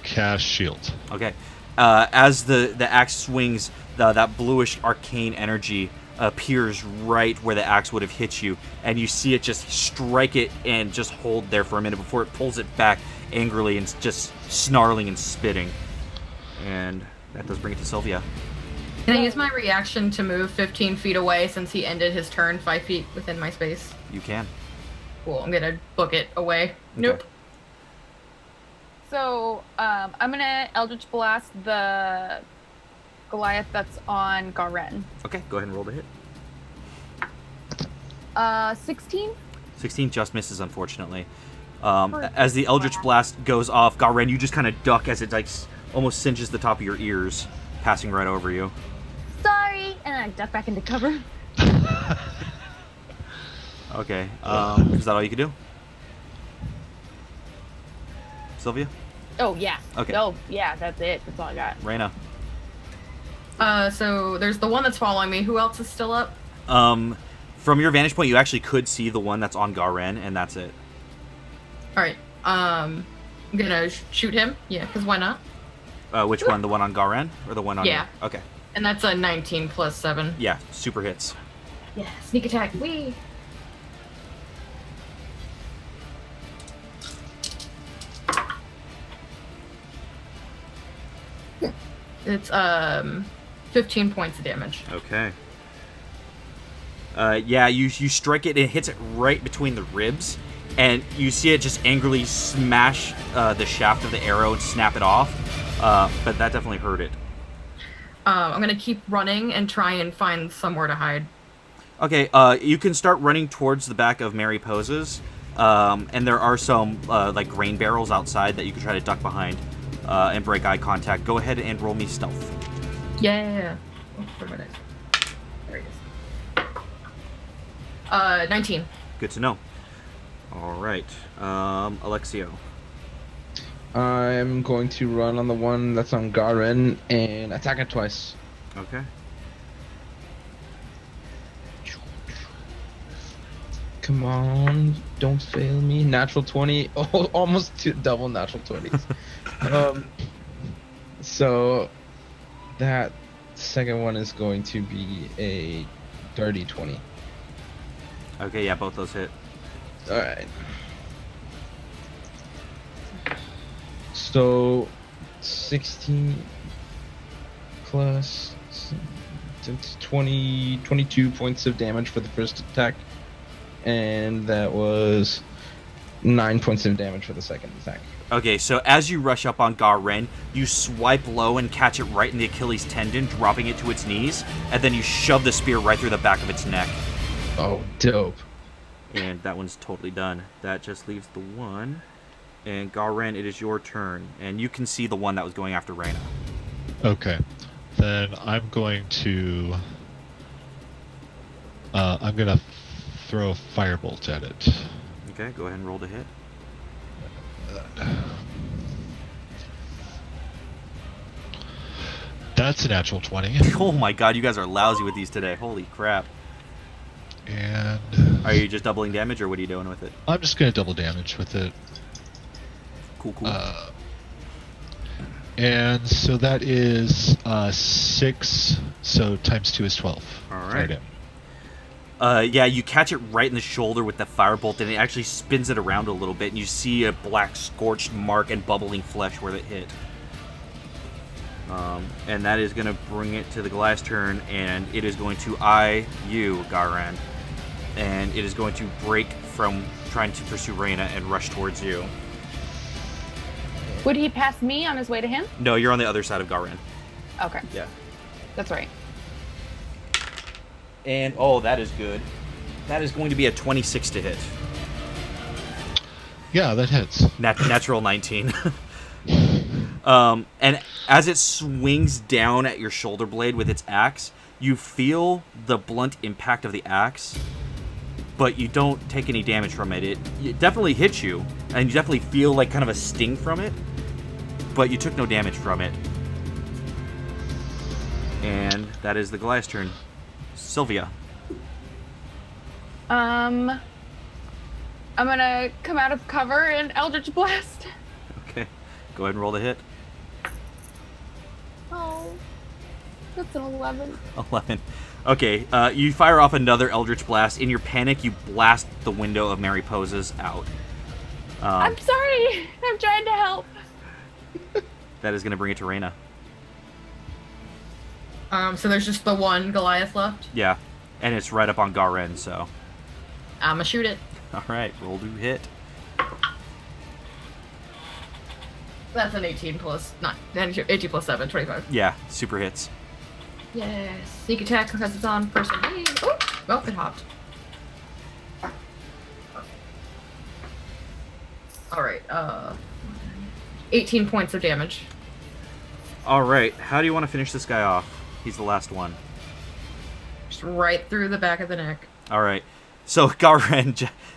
cast shield. Okay. As the axe swings, that bluish arcane energy appears right where the axe would have hit you, and you see it just strike it and just hold there for a minute before it pulls it back angrily and just snarling and spitting. And that does bring it to Sylvia. Can I use my reaction to move 15 feet away since he ended his turn 5 feet within my space? You can. Cool. I'm gonna book it away. Nope. So, I'm gonna Eldritch Blast the Goliath that's on Garen. Okay, go ahead and roll the hit. 16? 16 just misses, unfortunately. As the Eldritch Blast goes off, Garen, you just kind of duck as it like almost cinches the top of your ears, passing right over you. Sorry! And I duck back into cover. Okay, is that all you can do? Sylvia? Oh, yeah. Okay. Oh, yeah, that's it. That's all I got. Reyna? So there's the one that's following me. Who else is still up? From your vantage point, you actually could see the one that's on Garen, and that's it. All right. I'm gonna shoot him. Yeah, because why not? Which one? The one on Garen or the one on? Yeah. Okay. And that's a 19 plus 7. Yeah, super hits. Yeah, sneak attack. Wee. It's 15 points of damage. Okay. Yeah, you strike it, it hits it right between the ribs, and you see it just angrily smash the shaft of the arrow and snap it off, but that definitely hurt it. I'm gonna keep running and try and find somewhere to hide. Okay, you can start running towards the back of Mary Pose's, and there are some like grain barrels outside that you can try to duck behind and break eye contact. Go ahead and roll me stealth. Yeah. Oh, where's my dice? There it is. 19. Good to know. All right, Alexio. I'm going to run on the one that's on Garen and attack it twice. Okay. Come on, don't fail me. Natural 20. Oh, almost double natural 20s. So that second one is going to be a dirty 20. Okay, yeah, both those hit. All right. So 16 plus 20, 22 points of damage for the first attack. And that was 9 points of damage for the second attack. Okay, so as you rush up on Garen, you swipe low and catch it right in the Achilles tendon, dropping it to its knees, and then you shove the spear right through the back of its neck. Oh, dope. And that one's totally done. That just leaves the one. And Garen, it is your turn. And you can see the one that was going after Reyna. Okay. Then I'm going to... I'm going to throw a firebolt at it. Okay, go ahead and roll to hit. That's a natural 20. Oh my god, you guys are lousy with these today. Holy crap. And... Are you just doubling damage, or what are you doing with it? I'm just going to double damage with it. Cool. And so that is 6, so times 2 is 12. All right. Fire damage. Yeah, you catch it right in the shoulder with the firebolt, and it actually spins it around a little bit, and you see a black scorched mark and bubbling flesh where it hit. And that is going to bring it to the Goliath's turn, and it is going to eye you, Garen. And it is going to break from trying to pursue Reyna and rush towards you. Would he pass me on his way to him? No, you're on the other side of Garen. Okay, Yeah. that's right. And, oh, that is good. That is going to be a 26 to hit. Yeah, that hits. Natural 19. And as it swings down at your shoulder blade with its axe, you feel the blunt impact of the axe, but you don't take any damage from it. It definitely hits you, and you definitely feel like kind of a sting from it, but you took no damage from it. And that is the Goliath's turn. Sylvia. I'm gonna come out of cover and Eldritch Blast. Okay. Go ahead and roll the hit. Oh, that's an 11. 11. Okay, you fire off another Eldritch Blast. In your panic, you blast the window of Mary Pose's out. I'm sorry. I'm trying to help. That is going to bring it to Reyna. So there's just the one Goliath left. Yeah, and it's right up on Garen, so... I'ma shoot it. Alright, roll to hit. That's an 18 plus 7, 25. Yeah, super hits. Yes. Sneak attack because it's on person. Oh, well, it hopped. Alright, 18 points of damage. Alright, how do you want to finish this guy off? He's the last one. Just right through the back of the neck. Alright, so Garen,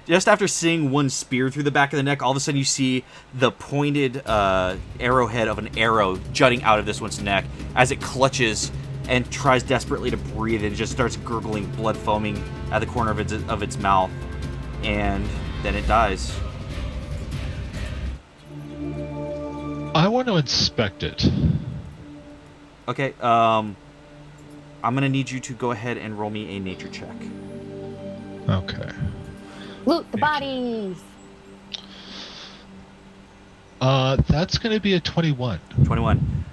just after seeing one spear through the back of the neck, all of a sudden you see the pointed arrowhead of an arrow jutting out of this one's neck as it clutches and tries desperately to breathe and just starts gurgling, blood foaming at the corner of its mouth. And then it dies. I want to inspect it. Okay, I'm gonna need you to go ahead and roll me a nature check. Okay. Loot the Thank you. bodies. That's going to be a 21. 21.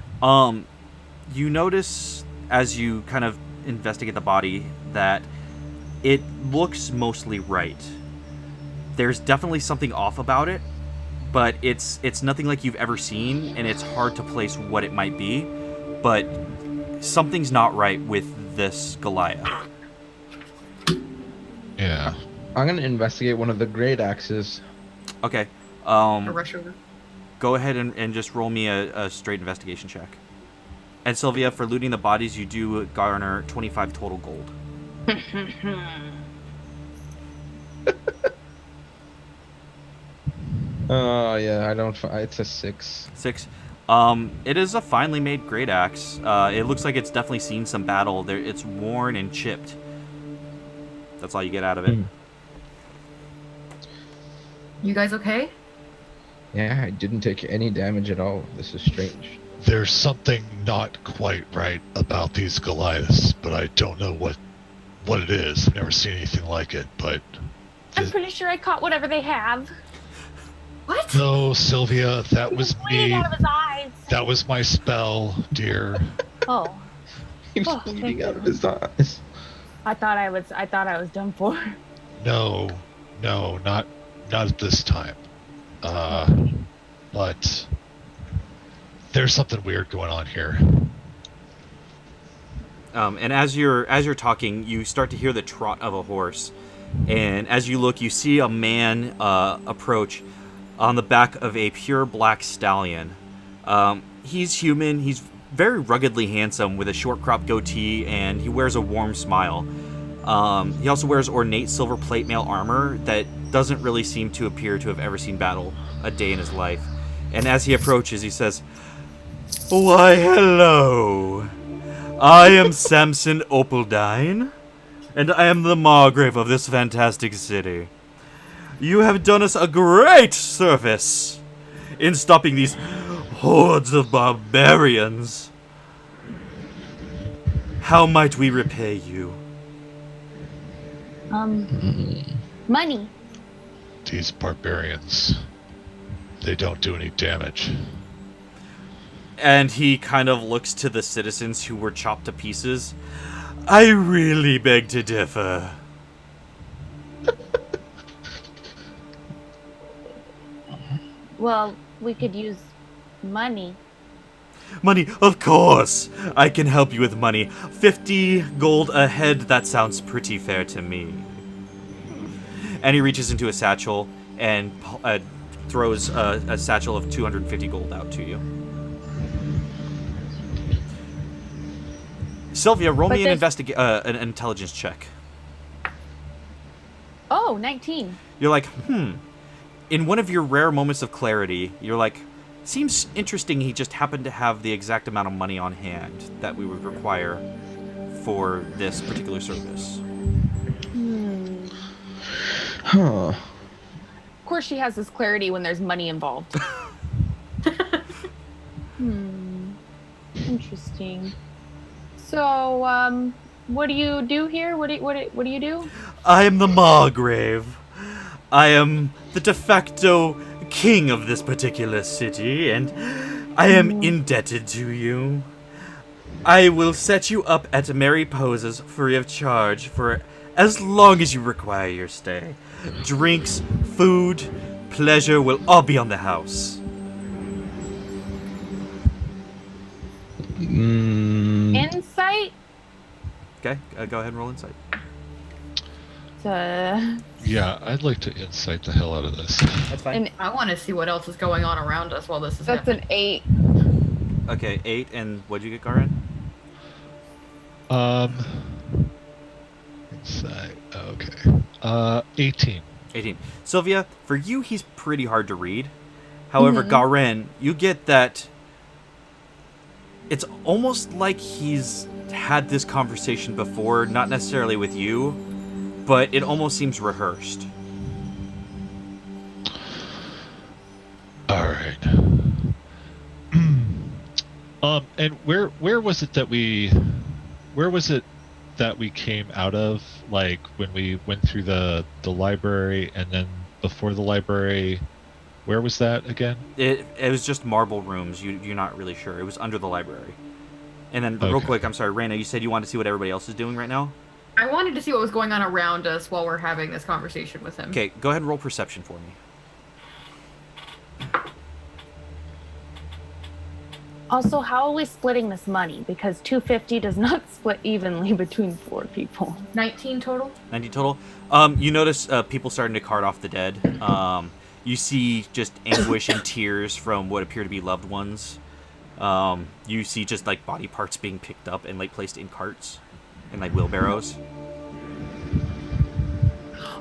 You notice as you kind of investigate the body that it looks mostly right. There's definitely something off about it, but it's nothing like you've ever seen, and it's hard to place what it might be, but something's not right with this Goliath. Yeah. I'm gonna investigate one of the great axes. Okay. A rush over. Go ahead and just roll me a straight investigation check. And Sylvia, for looting the bodies, you do garner 25 total gold. Oh yeah, I don't. It's a 6. 6. It is a finely made great axe. It looks like it's definitely seen some battle. It's worn and chipped. That's all you get out of it. You guys okay? Yeah, I didn't take any damage at all. This is strange. There's something not quite right about these Goliaths, but I don't know what it is. I've never seen anything like it, but... I'm pretty sure I caught whatever they have. What? No, Sylvia, that was Bleeding me. out of his eyes. That was my spell, dear. Oh, He was Oh, bleeding thank out of his eyes. I thought I was done for. No, not at this time. But there's something weird going on here. And as you're talking, you start to hear the trot of a horse. And as you look, you see a man approach on the back of a pure black stallion. He's human. He's very ruggedly handsome with a short crop goatee, and he wears a warm smile. He also wears ornate silver plate mail armor that doesn't really seem to appear to have ever seen battle a day in his life. And as he approaches, he says, "Why, hello. I am Samson Opaldine, and I am the Margrave of this fantastic city. You have done us a great service in stopping these hordes of barbarians. How might we repay you?" Money. These barbarians, they don't do any damage. And he kind of looks to the citizens who were chopped to pieces. "I really beg to differ." Well, we could use money. Money, of course. I can help you with money. 50 gold a head, that sounds pretty fair to me. And he reaches into a satchel and throws a satchel of 250 gold out to you. Sylvia, roll me an intelligence check. Oh, 19. You're like, In one of your rare moments of clarity, you're like, seems interesting he just happened to have the exact amount of money on hand that we would require for this particular service. Huh. Of course, she has this clarity when there's money involved. Interesting. So, what do you do here? What do you do? I am the Margrave. I am the de facto king of this particular city, and I am indebted to you. I will set you up at Mary Pose's free of charge for as long as you require your stay. Drinks, food, pleasure will all be on the house. Insight? Okay, go ahead and roll insight. Yeah, I'd like to insight the hell out of this. That's fine. I want to see what else is going on around us while this is That's happening. an 8. Okay, 8, and what'd you get, Garin? Insight, okay. 18. 18. Sylvia, for you, he's pretty hard to read. However, Garin, you get that it's almost like he's had this conversation before, not necessarily with you, but it almost seems rehearsed. Alright. And where was it that we came out of? Like when we went through the library, and then before the library, where was that again? It was just marble rooms. You're not really sure. It was under the library. And then real Okay. quick, I'm sorry, Raina, you said you wanted to see what everybody else is doing right now? I wanted to see what was going on around us while we're having this conversation with him. Okay, go ahead and roll perception for me. Also, how are we splitting this money? Because 250 does not split evenly between 4 people. 19 total? 90 total. You notice people starting to cart off the dead. You see just anguish and tears from what appear to be loved ones. You see just like body parts being picked up and like placed in carts and like wheelbarrows.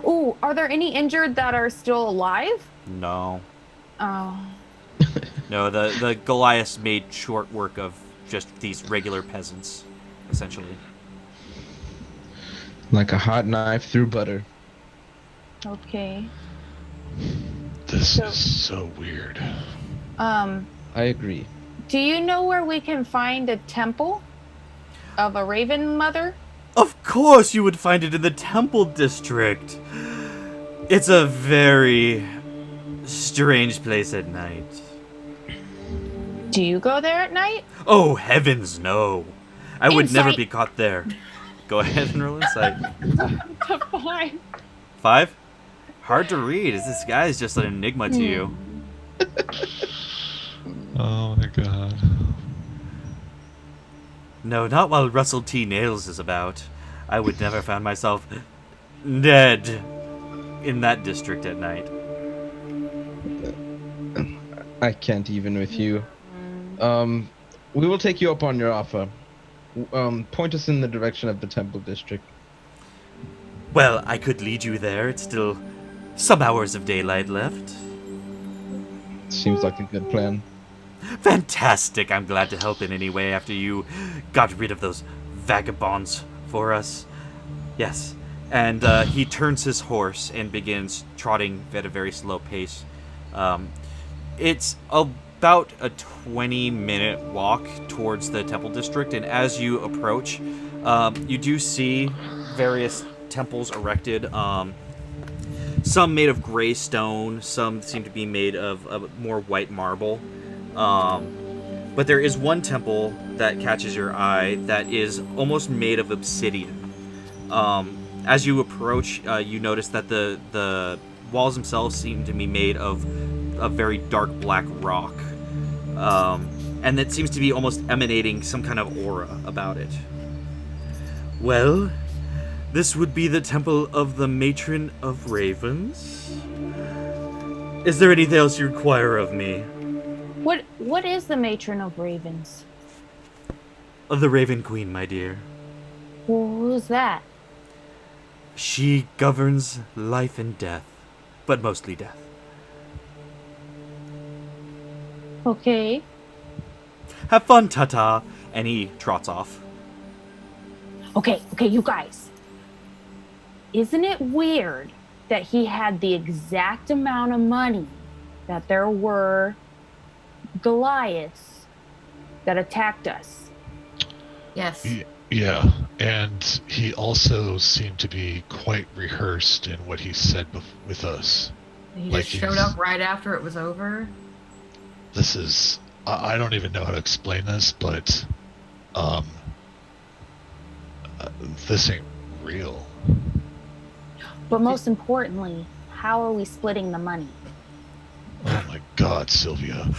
Ooh, are there any injured that are still alive? No. Oh. No, the Goliaths made short work of just these regular peasants, essentially. Like a hot knife through butter. Okay. This is so weird. I agree. Do you know where we can find a temple of a Raven Mother? Of course you would find it in the Temple District. It's a very strange place at night. Do you go there at night? Oh, heavens, no. I would never Insight. be caught there. Go ahead and roll insight. Fine. 5? Hard to read. This guy is just an enigma to you. Oh my god. No, not while Russell T. Nails is about. I would never find myself dead in that district at night. I can't even with you. We will take you up on your offer. Point us in the direction of the Temple District. Well, I could lead you there. It's still some hours of daylight left. Seems like a good plan. Fantastic. I'm glad to help in any way after you got rid of those vagabonds for us. Yes. And he turns his horse and begins trotting at a very slow pace. It's about a 20-minute walk towards the Temple District, and as you approach, you do see various temples erected. Some made of gray stone, some seem to be made of more white marble. But there is one temple that catches your eye that is almost made of obsidian. As you approach, you notice that the walls themselves seem to be made of a very dark black rock. And it seems to be almost emanating some kind of aura about it. Well, this would be the Temple of the Matron of Ravens. Is there anything else you require of me? What is the Matron of Ravens? Of the Raven Queen, my dear. Who's that? She governs life and death, but mostly death. Okay. Have fun, ta-ta. And he trots off. Okay, you guys. Isn't it weird that he had the exact amount of money that there were Goliaths that attacked us? Yes. Yeah, and he also seemed to be quite rehearsed in what he said with us. He Like just showed up right after it was over. This is... I don't even know how to explain this, but... this ain't real. But most importantly, how are we splitting the money? Oh my god, Sylvia.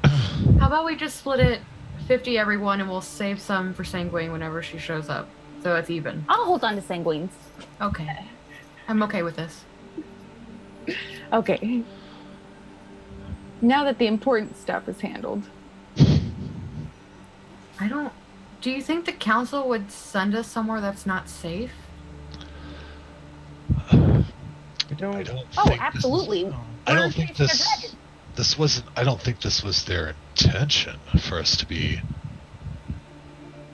How about we just split it 50 everyone and we'll save some for Sanguine whenever she shows up. So it's even. I'll hold on to Sanguines. Okay. I'm okay with this. Okay. Now that the important stuff is handled. Do you think the council would send us somewhere that's not safe? I I don't. don't Oh, think absolutely. I don't think this wasn't. I don't think this was their intention for us to be.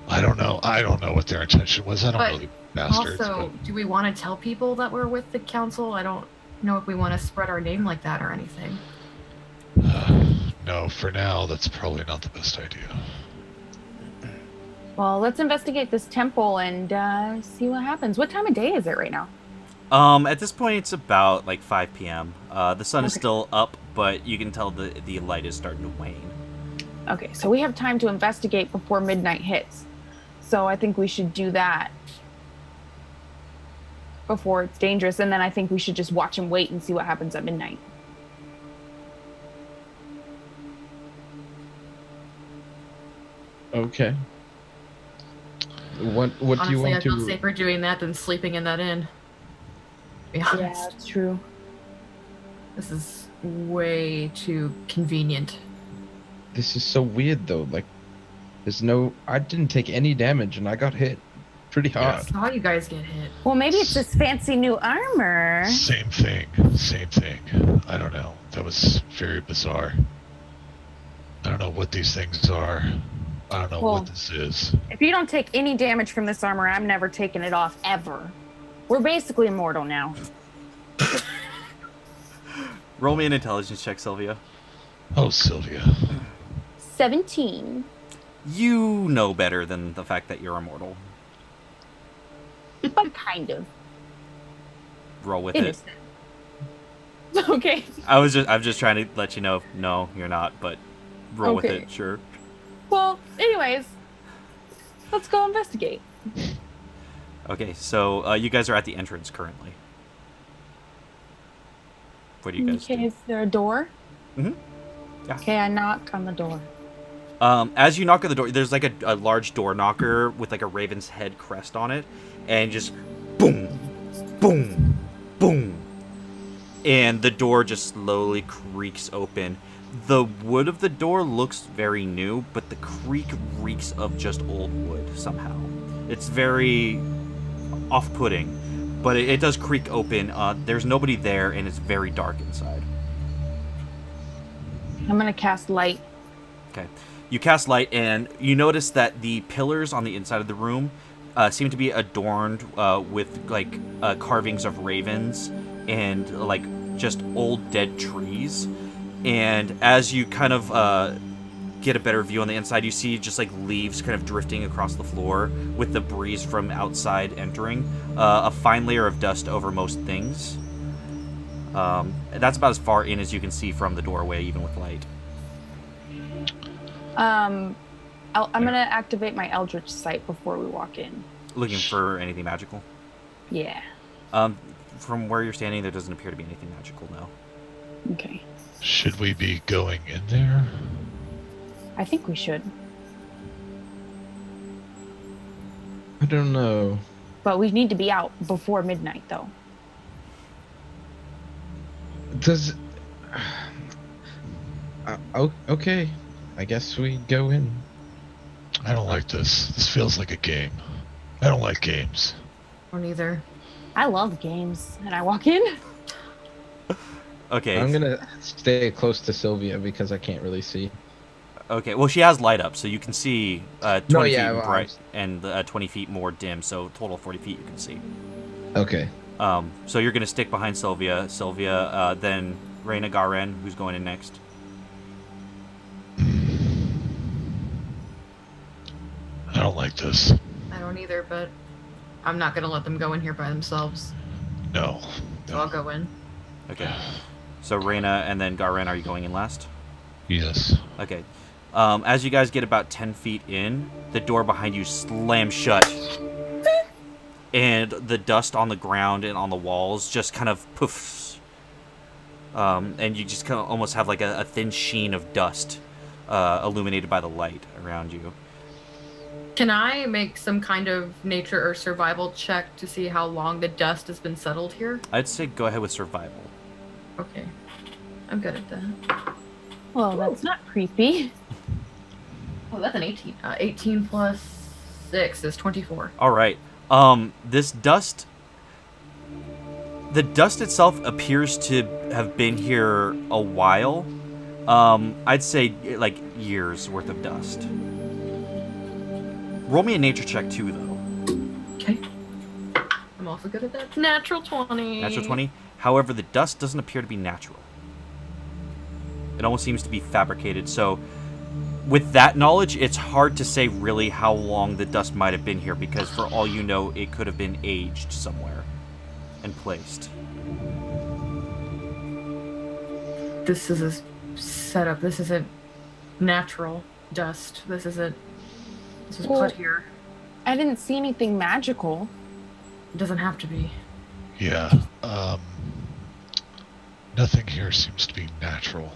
I don't know. I don't know what their intention was. I don't But know, you bastards. Also, do we want to tell people that we're with the council? I don't know if we want to spread our name like that or anything. No, for now, that's probably not the best idea. Well, let's investigate this temple and see what happens. What time of day is it right now? At this point, it's about like 5 p.m. The sun is Okay. still up, but you can tell the light is starting to wane. Okay, so we have time to investigate before midnight hits. So I think we should do that before it's dangerous, and then I think we should just watch and wait and see what happens at midnight. Okay. What do you Honestly, I want feel to? safer doing that than sleeping in that inn. To be Yeah, honest, that's true. this is way too convenient. This is so weird though. Like, there's no. I didn't take any damage, and I got hit pretty Yeah. hard. Saw you guys get hit. Well, maybe it's this fancy new armor. Same thing. I don't know. That was very bizarre. I don't know what these things are. I don't know Well, what this is. If you don't take any damage from this armor, I'm never taking it off ever. We're basically immortal now. Roll me an intelligence check, Sylvia. Oh, Sylvia. 17. You know better than the fact that you're immortal. But kind of. Roll with it. Innocent. Okay. I'm just trying to let you know. No, you're not. But roll with Okay. it. Sure. Well, anyways, let's go investigate. Okay. So you guys are at the entrance currently. What do you guys Okay, do? is there a door? Mhm. Yeah. Okay, I knock on the door. As you knock on the door, there's like a large door knocker with like a raven's head crest on it, and just boom, boom, boom, and the door just slowly creaks open. The wood of the door looks very new, but the creak reeks of just old wood somehow. It's very off-putting, but it does creak open. There's nobody there, and it's very dark inside. I'm gonna cast light. Okay. You cast light, and you notice that the pillars on the inside of the room seem to be adorned with like carvings of ravens and like just old dead trees. And as you kind of get a better view on the inside, you see just like leaves kind of drifting across the floor with the breeze from outside entering. A fine layer of dust over most things. That's about as far in as you can see from the doorway, even with light. I'm gonna activate my Eldritch Sight before we walk in. Looking for anything magical? Yeah. From where you're standing, there doesn't appear to be anything magical, no. Okay. Should we be going in there? I think we should. I don't know. But we need to be out before midnight, though. Does. Okay. I guess we go in. I don't like this. This feels like a game. I don't like games. Or neither. I love games. And I walk in. Okay. I'm gonna stay close to Sylvia because I can't really see. Okay. Well, she has light up, so you can see 20 yeah, feet well, bright and 20 feet more dim. So total 40 feet you can see. Okay. So you're gonna stick behind Sylvia. Sylvia, then Reyna Garen, who's going in next. I don't like this. I don't either, but I'm not gonna let them go in here by themselves. No. So I'll go in. Okay. So Reyna and then Garen, are you going in last? Yes. Okay. As you guys get about 10 feet in, the door behind you slams shut. And the dust on the ground and on the walls just kind of poofs. And you just kind of almost have like a thin sheen of dust illuminated by the light around you. Can I make some kind of nature or survival check to see how long the dust has been settled here? I'd say go ahead with survival. Okay. I'm good at that. Well, that's not creepy. Oh, that's an 18. 18 plus 6 is 24. All right. This dust... The dust itself appears to have been here a while. I'd say like years worth of dust. Roll me a nature check too, though. Okay. I'm also good at that. Natural 20. Natural 20. However, the dust doesn't appear to be natural. It almost seems to be fabricated. So with that knowledge, it's hard to say really how long the dust might have been here, because for all you know, it could have been aged somewhere and placed. This is a setup. This isn't natural dust. This was Well- put here. I didn't see anything magical. It doesn't have to be. Yeah. Nothing here seems to be natural.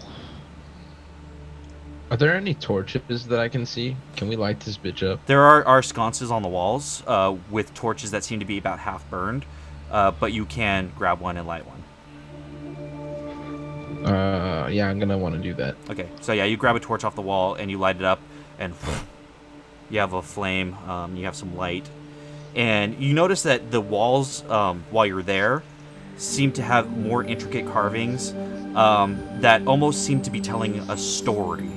Are there any torches that I can see? Can we light this bitch up? There are sconces on the walls with torches that seem to be about half burned, but you can grab one and light one. Yeah, I'm gonna want to do that. Okay, so yeah, you grab a torch off the wall and you light it up, and you have a flame. You have some light, and you notice that the walls, while you're there, seem to have more intricate carvings that almost seem to be telling a story.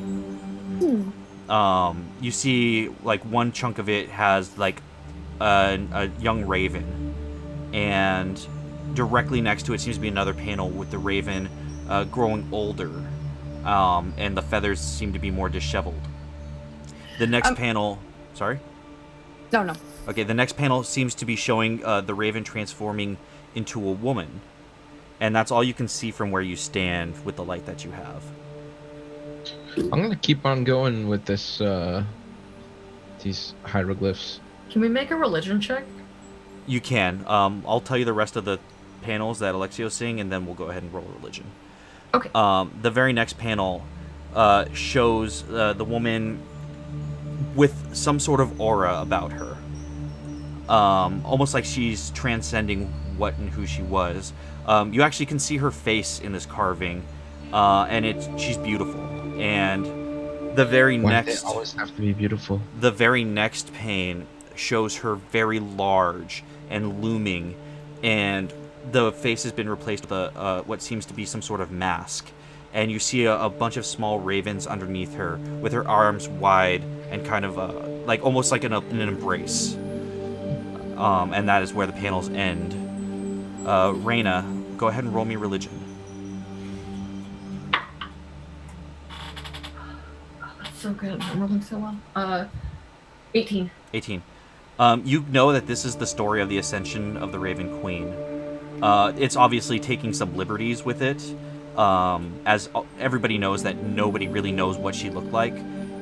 You see, like, one chunk of it has like a young raven, and directly next to it seems to be another panel with the raven growing older, and the feathers seem to be more disheveled. The next panel, sorry? No. Okay, the next panel seems to be showing the raven transforming into a woman, and that's all you can see from where you stand with the light that you have. I'm gonna keep on going with this, these hieroglyphs. Can we make a religion check? You can. I'll tell you the rest of the panels that Alexio's seeing, and then we'll go ahead and roll religion. Okay. The very next panel shows the woman with some sort of aura about her. Almost like she's transcending what and who she was. You actually can see her face in this carving, and she's beautiful. And the very Why next, they always have to be beautiful? the very next pane shows her very large and looming, and the face has been replaced with what seems to be some sort of mask. And you see a bunch of small ravens underneath her, with her arms wide and kind of like almost like in an embrace. And that is where the panels end. Reyna, go ahead and roll me religion. Oh, that's so good. I'm rolling so well. 18. 18. You know that this is the story of the ascension of the Raven Queen. It's obviously taking some liberties with it, as everybody knows that nobody really knows what she looked like,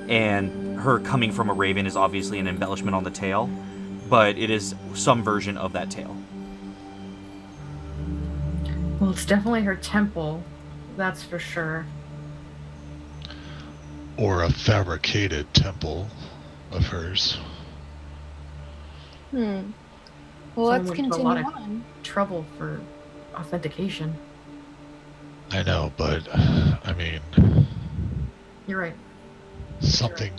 and her coming from a raven is obviously an embellishment on the tale, but it is some version of that tale. Well, it's definitely her temple. That's for sure. Or a fabricated temple of hers. Well, let's Someone with a continue lot of- on. Trouble for authentication. I know, but I mean, You're right. something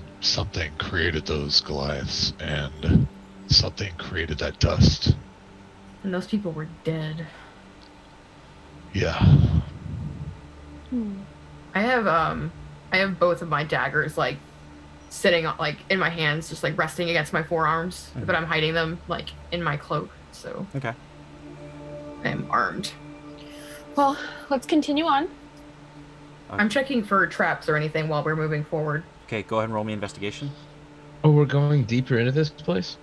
created those Goliaths, and something created that dust. And those people were dead. Yeah. I have both of my daggers like sitting like in my hands, just like resting against my forearms, but I'm hiding them like in my cloak, so Okay. I'm armed. Well, let's continue on. I'm checking for traps or anything while we're moving forward. Okay, go ahead and roll me investigation. Oh, we're going deeper into this place?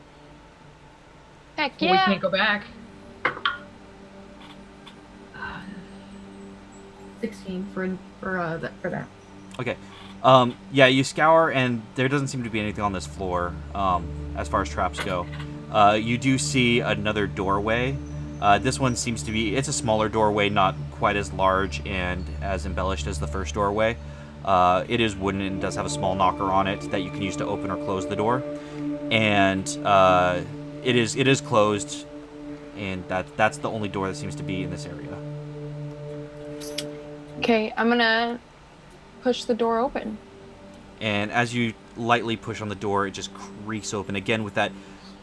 Heck We yeah. can't go back. 16 for that. Okay. Yeah, you scour, and there doesn't seem to be anything on this floor, as far as traps go. You do see another doorway. This one seems to be, it's a smaller doorway, not quite as large and as embellished as the first doorway. It is wooden and does have a small knocker on it that you can use to open or close the door. And it is closed, and that's the only door that seems to be in this area. Okay, I'm gonna push the door open. And as you lightly push on the door, it just creaks open again with that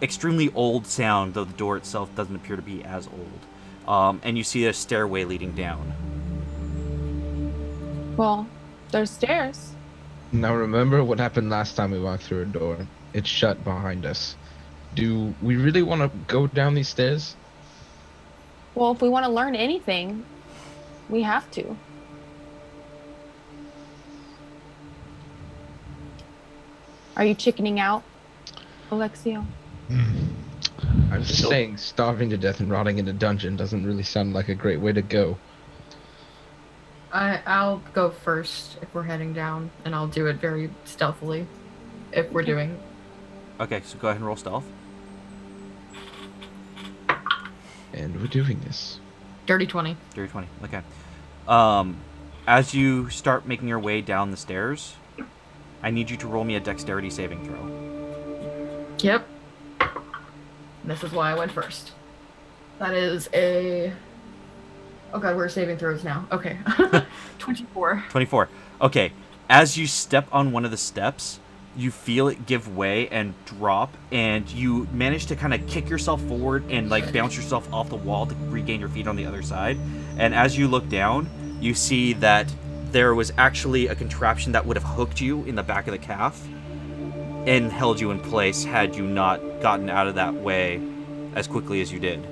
extremely old sound, though the door itself doesn't appear to be as old. And you see a stairway leading down. Well, there's stairs. Now remember what happened last time we walked through a door. It's shut behind us. Do we really want to go down these stairs? Well, if we want to learn anything, we have to. Are you chickening out, Alexio? I was just saying, starving to death and rotting in a dungeon doesn't really sound like a great way to go. I'll go first if we're heading down, and I'll do it very stealthily if we're doing. Okay, so go ahead and roll stealth. And we're doing this. Dirty 20. Dirty 20. Okay. As you start making your way down the stairs, I need you to roll me a dexterity saving throw. Yep. This is why I went first. That is a... Oh god, we're saving throws now. Okay. 24. 24. Okay. As you step on one of the steps, you feel it give way and drop, and you manage to kind of kick yourself forward and like bounce yourself off the wall to regain your feet on the other side. And as you look down, you see that there was actually a contraption that would have hooked you in the back of the calf and held you in place had you not gotten out of that way as quickly as you did.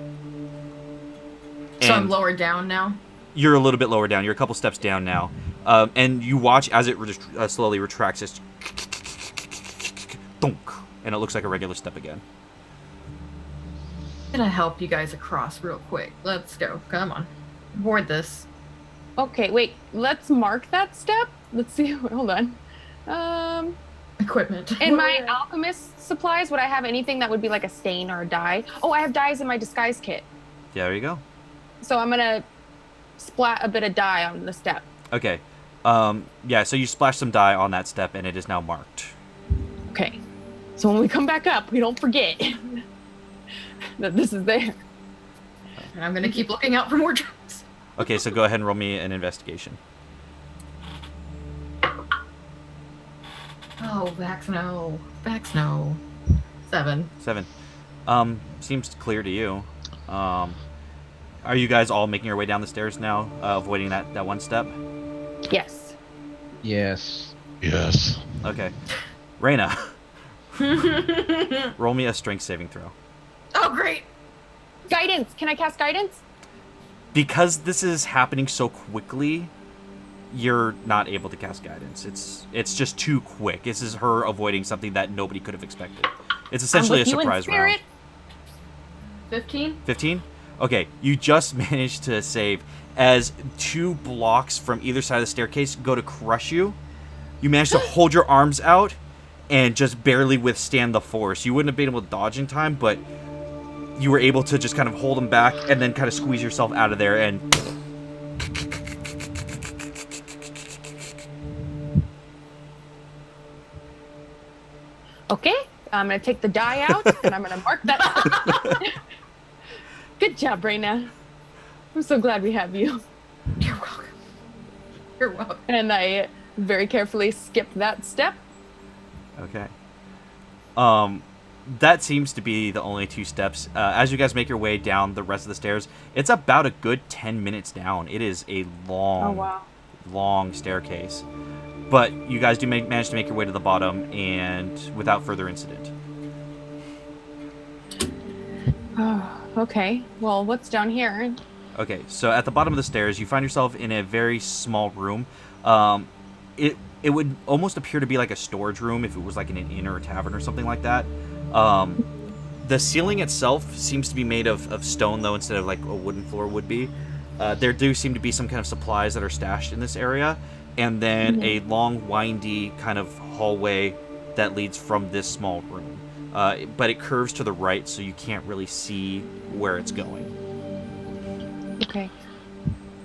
So I'm lower down now? You're a little bit lower down. You're a couple steps down now. And you watch as it slowly retracts. It's thunk, and it looks like a regular step again. I'm gonna help you guys across real quick. Let's go. Come on. Board this. Okay, wait. Let's mark that step. Let's see. Hold on. Equipment. In my alchemist supplies, would I have anything that would be like a stain or a dye? Oh, I have dyes in my disguise kit. Yeah, there you go. So I'm gonna splat a bit of dye on the step. Okay. Yeah, so you splash some dye on that step, and it is now marked. Okay. So when we come back up, we don't forget that this is there. And I'm gonna keep looking out for more traps. Okay, so go ahead and roll me an investigation. Oh, Vax no. Vax no. 7. 7. Seems clear to you. Are you guys all making your way down the stairs now, avoiding that one step? Yes. Yes. Yes. Okay. Reyna, roll me a strength saving throw. Oh, great. Guidance. Can I cast guidance? Because this is happening so quickly, you're not able to cast guidance. It's just too quick. This is her avoiding something that nobody could have expected. It's essentially a surprise round. 15? 15? Okay, you just managed to save as 2 blocks from either side of the staircase go to crush you. You managed to hold your arms out and just barely withstand the force. You wouldn't have been able to dodge in time, but you were able to just kind of hold them back and then kind of squeeze yourself out of there and... Okay. I'm gonna take the dye out and I'm gonna mark that. Good job, Reyna. I'm so glad we have you. You're welcome. You're welcome. And I very carefully skip that step. Okay. That seems to be the only 2 steps. As you guys make your way down the rest of the stairs, it's about a good 10 minutes down. It is a long staircase. But you guys do manage to make your way to the bottom, and without further incident. Oh, okay. Well, what's down here? Okay, so at the bottom of the stairs, you find yourself in a very small room. It would almost appear to be like a storage room if it was like in an inn or a tavern or something like that. The ceiling itself seems to be made of stone, though, instead of like a wooden floor would be. There do seem to be some kind of supplies that are stashed in this area, and then a long, windy kind of hallway that leads from this small room. But it curves to the right, so you can't really see where it's going. Okay.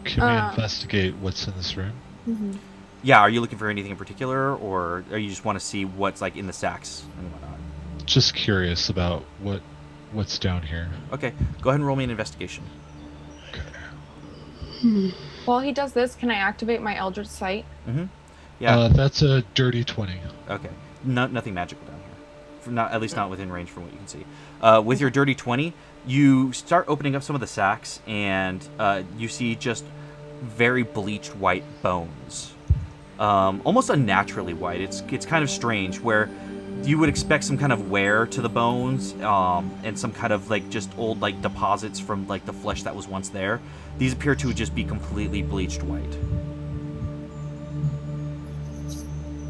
Can we investigate what's in this room? Mm-hmm. Yeah, are you looking for anything in particular, or you just want to see what's like in the sacks and whatnot? Just curious about what's down here. Okay, go ahead and roll me an investigation. While he does this, can I activate my Eldritch Sight? Mm-hmm. Yeah. That's a dirty 20. Okay. Nothing magical down here. At least not within range from what you can see. With your dirty 20, you start opening up some of the sacks, and you see just very bleached white bones. Almost unnaturally white. It's kind of strange, where you would expect some kind of wear to the bones, and some kind of like just old like deposits from like the flesh that was once there. These appear to just be completely bleached white.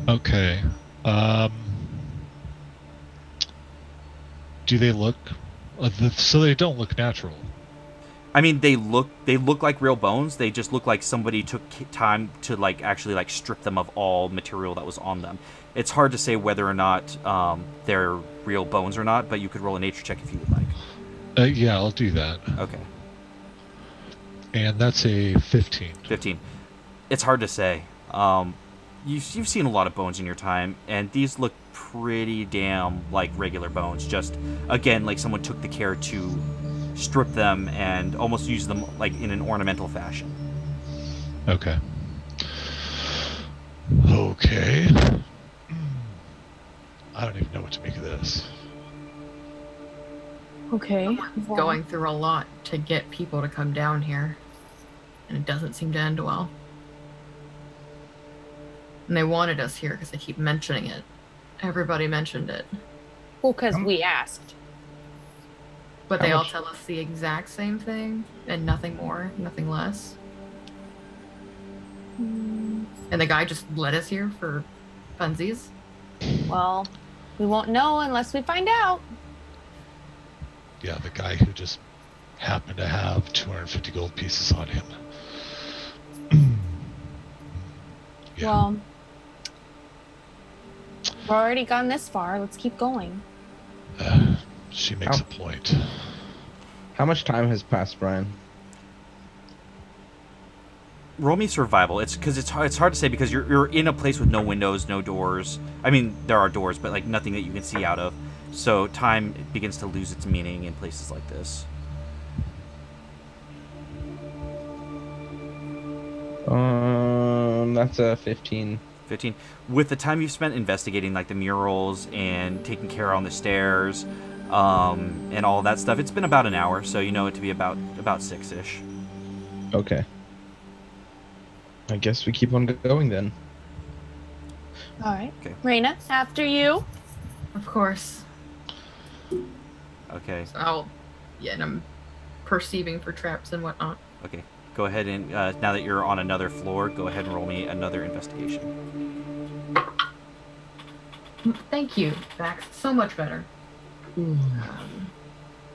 Okay. do they look? So they don't look natural. I mean, they look like real bones. They just look like somebody took time to like actually like strip them of all material that was on them. It's hard to say whether or not they're real bones or not, but you could roll a nature check if you would like. Yeah, I'll do that. Okay. And that's a 15. 15. It's hard to say. You've seen a lot of bones in your time, and these look pretty damn like regular bones. Just, again, like someone took the care to strip them and almost use them like in an ornamental fashion. Okay. Okay. I don't even know what to make of this. Okay. well, Going through a lot to get people to come down here, and it doesn't seem to end well. And they wanted us here because they keep mentioning it. Everybody mentioned it. Well, because we asked. But How they all much- tell us the exact same thing and nothing more, nothing less. Hmm, And the guy just led us here for funsies. Well, we won't know unless we find out. Yeah, the guy who just happened to have 250 gold pieces on him. Yeah. Well, we've already gone this far. Let's keep going. She makes Ow. a point. How much time has passed, Brian? Roll me survival. It's because it's hard to say because you're in a place with no windows, no doors. I mean, there are doors, but like nothing that you can see out of. So time begins to lose its meaning in places like this. That's a 15. 15. With the time you've spent investigating like the murals and taking care on the stairs, and all that stuff, it's been about an hour. So you know it to be about 6-ish. Okay. I guess we keep on going then. All right. Okay. Raina, after you. Of course. Okay. So and I'm perceiving for traps and whatnot. Okay. Go ahead and now that you're on another floor, go ahead and roll me another investigation. Thank you, Vax. So much better.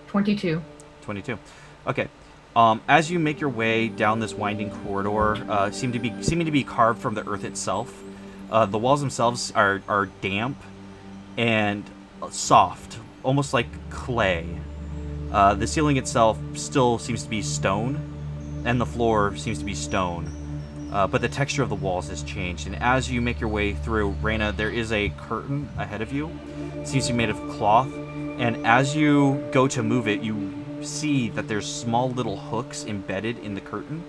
22. 22. Okay. As you make your way down this winding corridor, seeming to be carved from the earth itself. The walls themselves are damp and soft, almost like clay. The ceiling itself still seems to be stone, and the floor seems to be stone. But the texture of the walls has changed. And as you make your way through, Raina, there is a curtain ahead of you. It seems to be made of cloth. And as you go to move it, you see that there's small little hooks embedded in the curtain.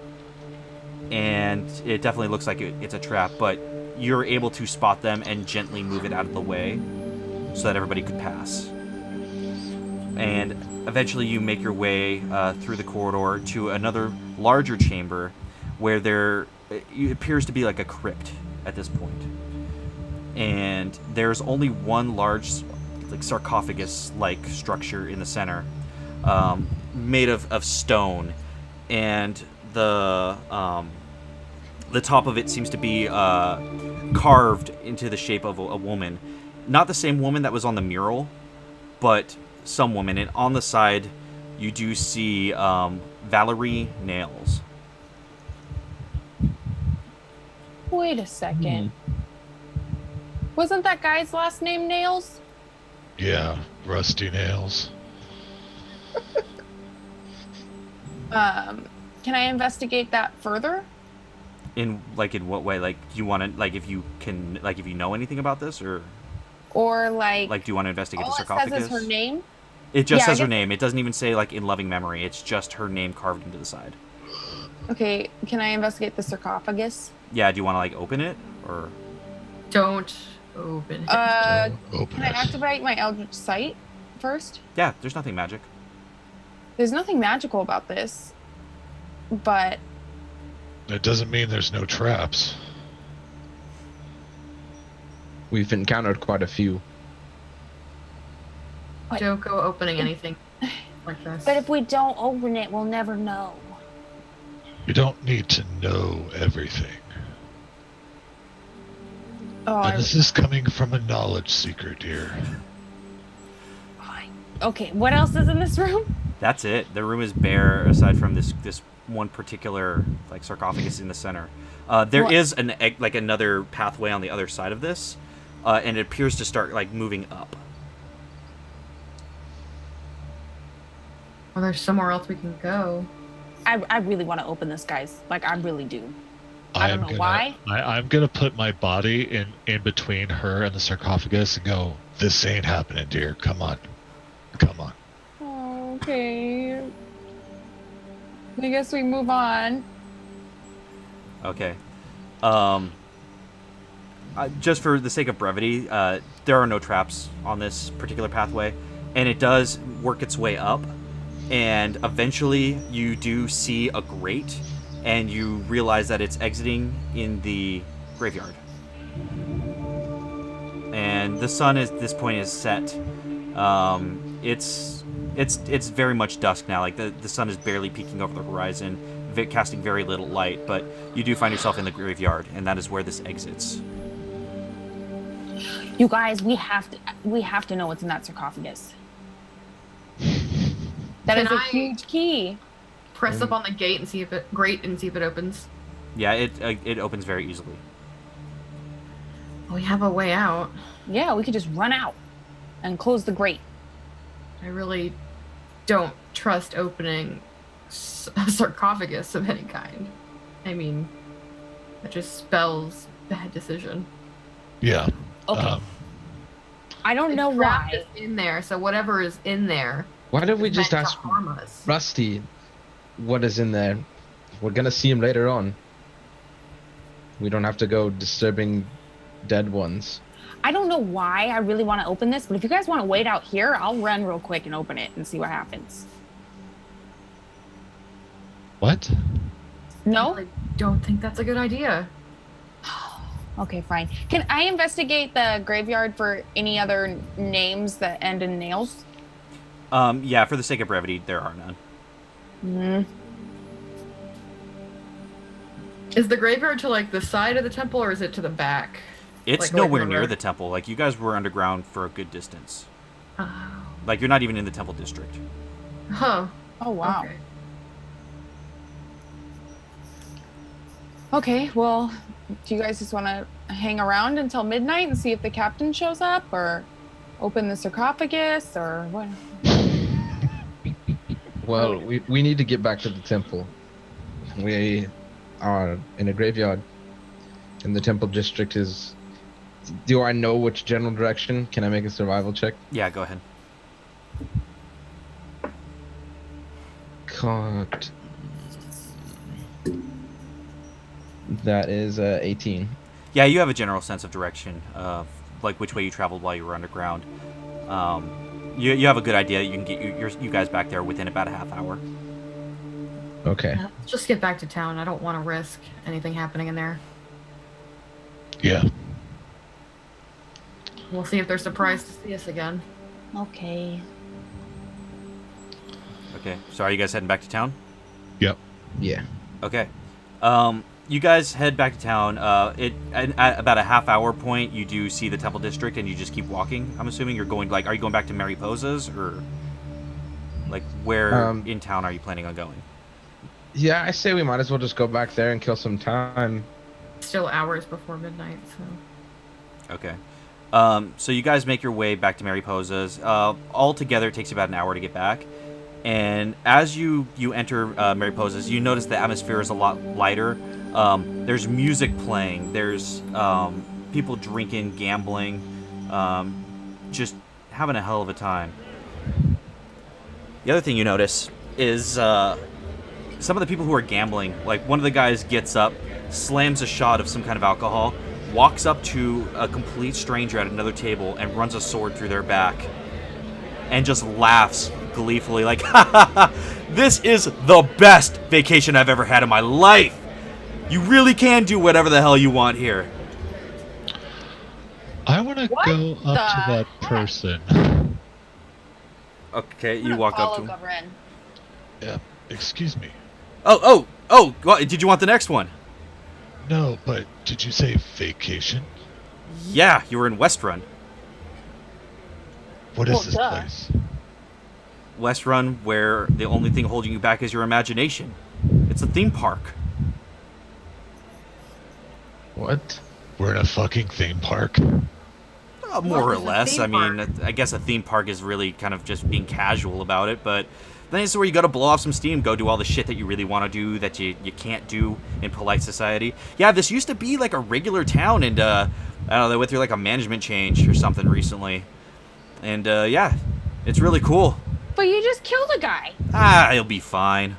And it definitely looks like it's a trap, but you're able to spot them and gently move it out of the way so that everybody could pass. And eventually you make your way through the corridor to another larger chamber where there it appears to be like a crypt at this point. And there's only one large like sarcophagus-like structure in the center, made of stone, and the top of it seems to be carved into the shape of a woman. Not the same woman that was on the mural, but some woman. And on the side, you do see Valerie Nails. Wait a second. Wasn't that guy's last name Nails? Yeah, rusty nails. Can I investigate that further? In what way? Like, do you want to, like, if you know anything about this, or Or like do you want to investigate all the it sarcophagus? says is her name? It just Yeah, I says her guess- name. It doesn't even say like in loving memory. It's just her name carved into the side. Okay, can I investigate the sarcophagus? Yeah. Do you want to like open it, or Don't open it. Open Can I it. activate my Eldritch Sight first? yeah? There's nothing magic. There's nothing magical about this, but That doesn't mean there's no traps. We've encountered quite a few. Don't go opening anything like this. if we don't open it, we'll never know. You don't need to know everything. Oh, And this is coming from a knowledge seeker, dear. fine. Okay, what else is in this room? That's it. The room is bare aside from this one particular like sarcophagus in the center. There What? is another pathway on the other side of this, and it appears to start like moving up. Well, there's somewhere else we can go. I really want to open this, guys. Like, I really do. I don't know why. I'm gonna put my body in between her and the sarcophagus and go, "This ain't happening, dear. Come on. Oh, okay. I guess we move on. Okay. Just for the sake of brevity, there are no traps on this particular pathway, and it does work its way up, and eventually you do see a grate, and you realize that it's exiting in the graveyard. And the sun at this point is set. It's very much dusk now. Like the sun is barely peeking over the horizon, casting very little light. But you do find yourself in the graveyard, and that is where this exits. You guys, we have to know what's in that sarcophagus. That Can is a I- huge key. Press up on the gate and see if it opens. Yeah, it opens very easily. We have a way out. Yeah, we could just run out and close the grate. I really don't trust opening a sarcophagus of any kind. I mean, that just spells bad decision. Yeah. Okay. I don't know Crap why. is in there, so whatever is in there Why don't we is just meant to ask harm us. Rusty what is in there? We're gonna see him later on. We don't have to go disturbing dead ones. I don't know why I really want to open this, but if you guys want to wait out here, I'll run real quick and open it and see what happens. What? I No? really don't think that's a good idea. Okay, fine. Can I investigate the graveyard for any other names that end in nails? Yeah, for the sake of brevity, there are none. Hmm. Is the graveyard to like the side of the temple or is it to the back? It's Like, away nowhere from the near road? the temple. Like, you guys were underground for a good distance. Oh. Like, you're not even in the temple district. Huh. Oh, wow. Okay. Okay, well, do you guys just want to hang around until midnight and see if the captain shows up, or open the sarcophagus, or what? Well, we need to get back to the temple. We are in a graveyard, and the temple district is. Do I know which general direction? Can I make a survival check? Yeah, go ahead. God. That is 18. Yeah, you have a general sense of direction of like which way you traveled while you were underground. You have a good idea. You can get you guys back there within about a half hour. Okay. Let's just get back to town. I don't want to risk anything happening in there. Yeah. We'll see if they're surprised to see us again. Okay. Okay. So are you guys heading back to town? Yep. Yeah. Okay. You guys head back to town. At about a half hour point, you do see the temple district, and you just keep walking. I'm assuming you're going are you going back to Mariposa's, or like where in town are you planning on going? Yeah, I say we might as well just go back there and kill some time. Still hours before midnight, so. Okay. So you guys make your way back to Mariposa's. All together, it takes you about an hour to get back. And as you enter Mariposa's, you notice the atmosphere is a lot lighter. There's music playing. There's people drinking, gambling, just having a hell of a time. The other thing you notice is some of the people who are gambling, like one of the guys gets up, slams a shot of some kind of alcohol, walks up to a complete stranger at another table and runs a sword through their back and just laughs gleefully like, ha ha ha, this is the best vacation I've ever had in my life. You really can do whatever the hell you want here. I want to What go up to the that heck? person. Okay, you walk up to him. Yeah. Excuse me. Oh, did you want the next one? No, but did you say vacation? Yeah, you were in Westruun. What is Well, this duh. place? Westruun, where the only thing holding you back is your imagination. It's a theme park. What? We're in a fucking theme park. More What or is a less. theme I mean, park? I guess a theme park is really kind of just being casual about it, but then it's where you go to blow off some steam, go do all the shit that you really want to do that you can't do in polite society. Yeah, this used to be like a regular town, and I don't know, they went through like a management change or something recently. And yeah, it's really cool. But you just killed a guy. He'll be fine.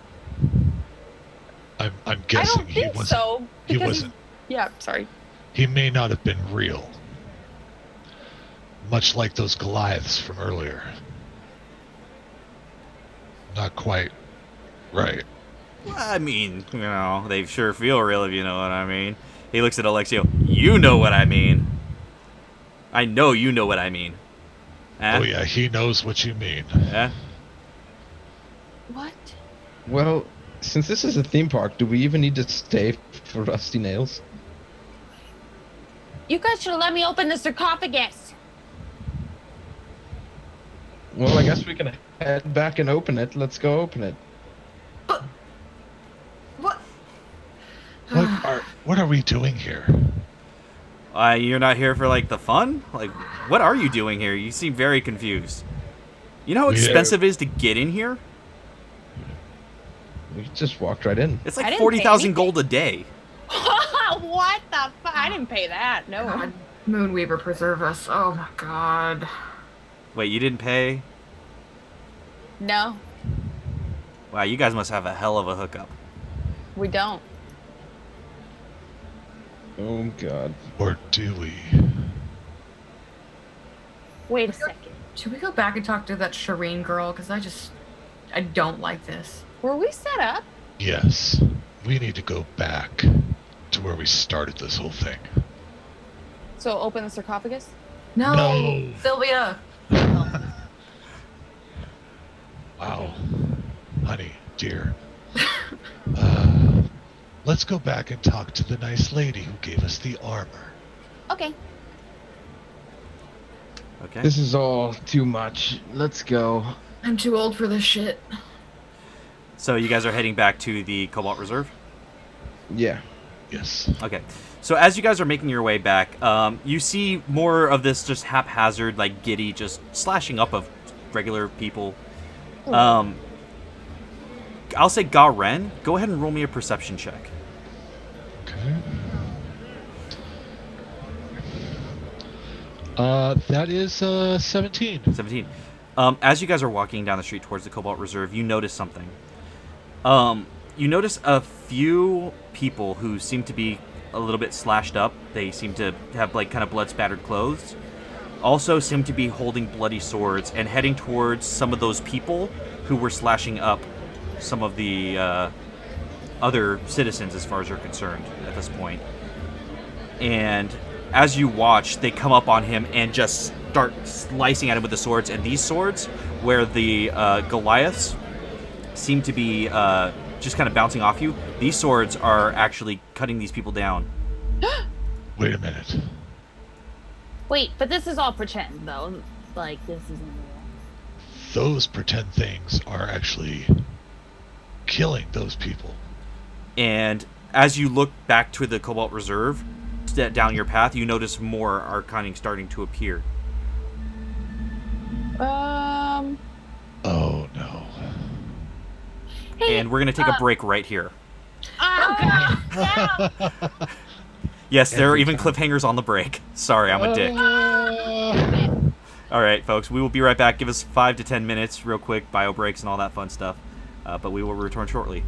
I'm I guessing don't think he wasn't. so. He because wasn't. Yeah, sorry. He may not have been real. Much like those Goliaths from earlier. Not quite right. Well, I mean, you know, they sure feel real, if you know what I mean. He looks at Alexio. You know what I mean. I know you know what I mean. Oh yeah, he knows what you mean. Yeah. What? Well, since this is a theme park, do we even need to stay for Rusty Nails? You guys should have let me open the sarcophagus. Well, I guess we can head back and open it. Let's go open it. What? What are we doing here? You're not here for, like, the fun? Like, what are you doing here? You seem very confused. You know how expensive it is to get in here? We just walked right in. It's I like didn't pay 40,000 anything. gold a day. What the fuck? I didn't pay that. No. God, Moonweaver preserve us. Oh my god. Wait, you didn't pay? No, Wow, you guys must have a hell of a hookup. we don't. Oh God. Or do we? Wait a second. Should we go back and talk to that Shireen girl? Because I don't like this. Were we set up? Yes. We need to go back to where we started this whole thing. So open the sarcophagus? No, No. Sylvia. Wow. Honey, dear. Let's go back and talk to the nice lady who gave us the armor. Okay. Okay. This is all too much. Let's go. I'm too old for this shit. So you guys are heading back to the Cobalt Reserve? Yeah. Yes. Okay. So as you guys are making your way back, you see more of this just haphazard, like, giddy, just slashing up of regular people. I'll say Garen, go ahead and roll me a perception check. Okay. That is 17. 17. As you guys are walking down the street towards the Cobalt Reserve, you notice something. You notice a few people who seem to be a little bit slashed up. They seem to have, like, kind of blood-spattered clothes. Also seem to be holding bloody swords and heading towards some of those people who were slashing up some of the other citizens, as far as you're concerned at this point. And as you watch, they come up on him and just start slicing at him with the swords. And these swords, where the Goliaths seem to be just kind of bouncing off you, these swords are actually cutting these people down. Wait a minute. Wait, but this is all pretend, though. Like, this isn't real. Those pretend things are actually killing those people. And as you look back to the Cobalt Reserve, down your path, you notice more are kind of starting to appear. Oh no. Hey, And we're going to take a break right here. oh, God. No. Yes, there are Every even time. cliffhangers on the break. Sorry, I'm a dick. All right, folks, we will be right back. Give us 5 to 10 minutes, real quick, bio breaks and all that fun stuff. But we will return shortly.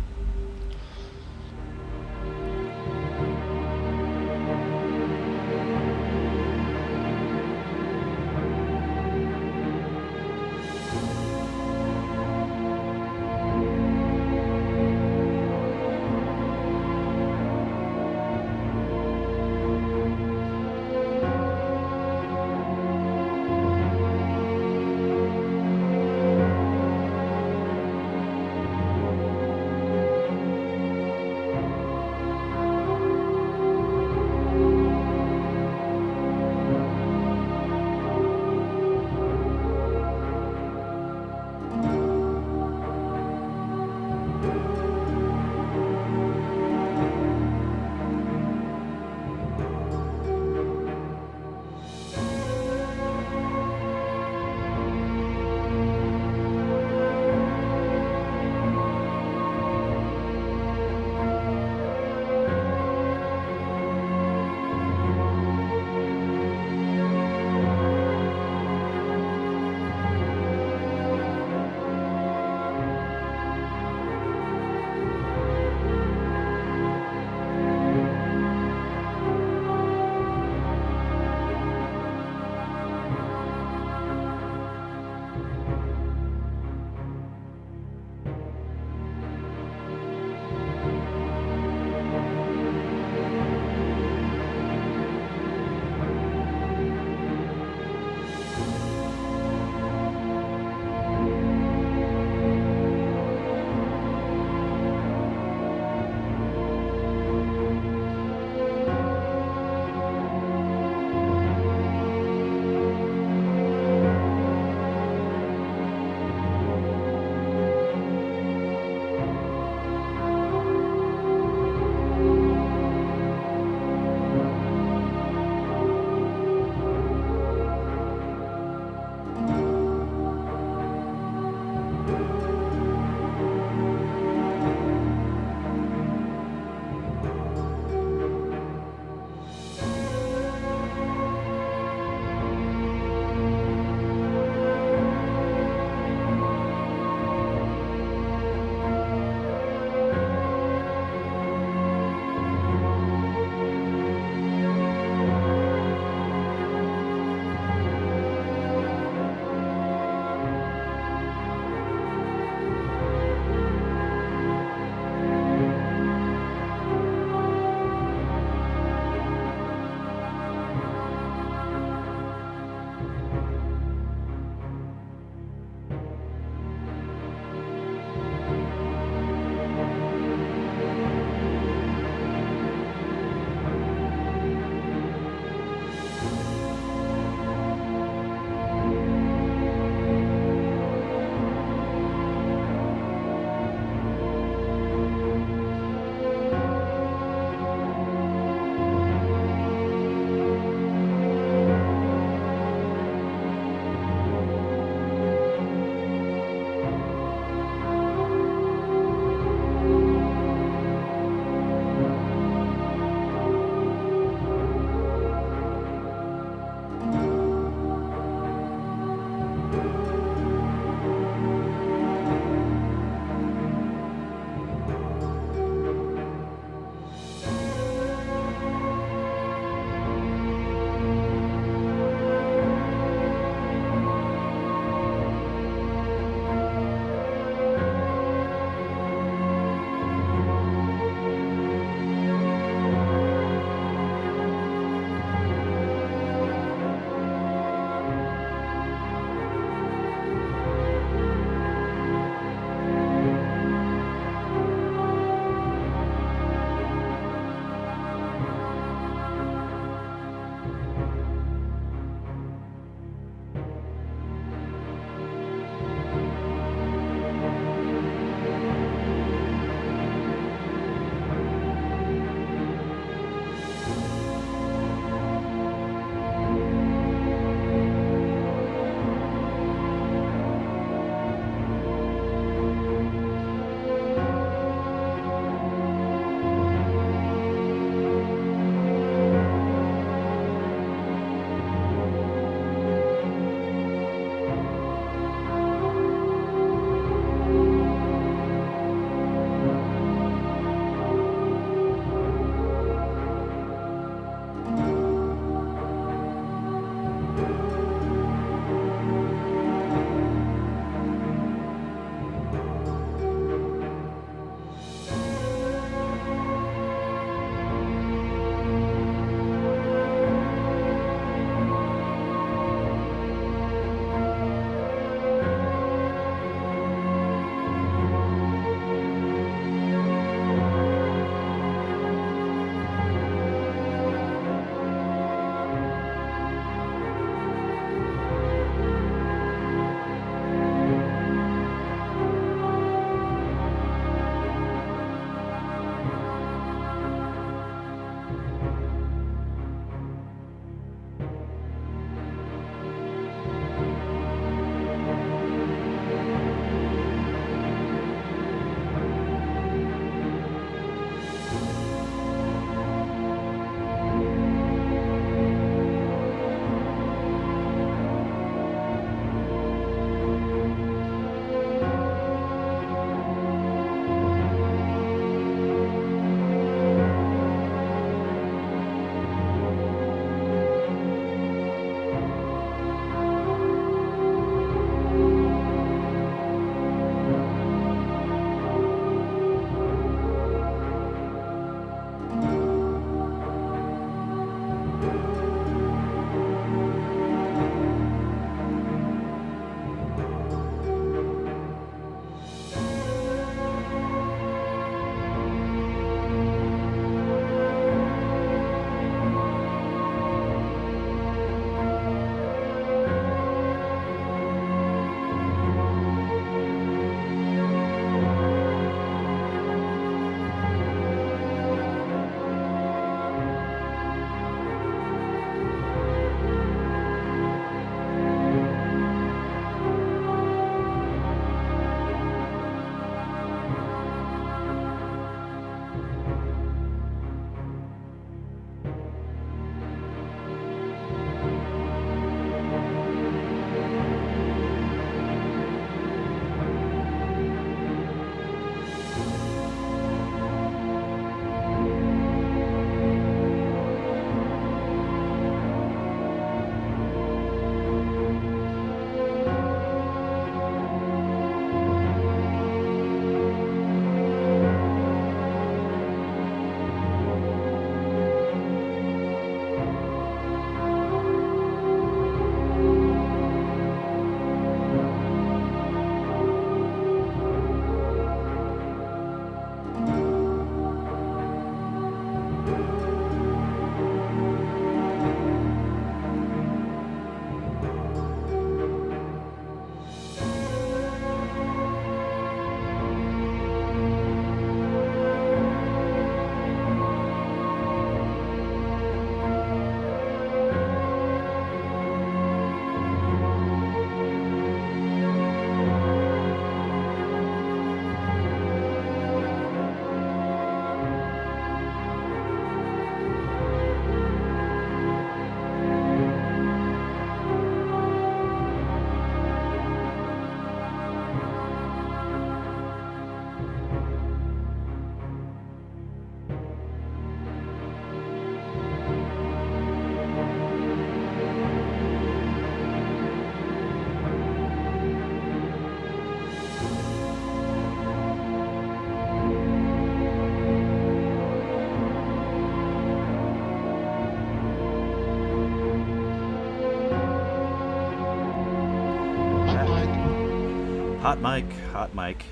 Hot mic, hot mic.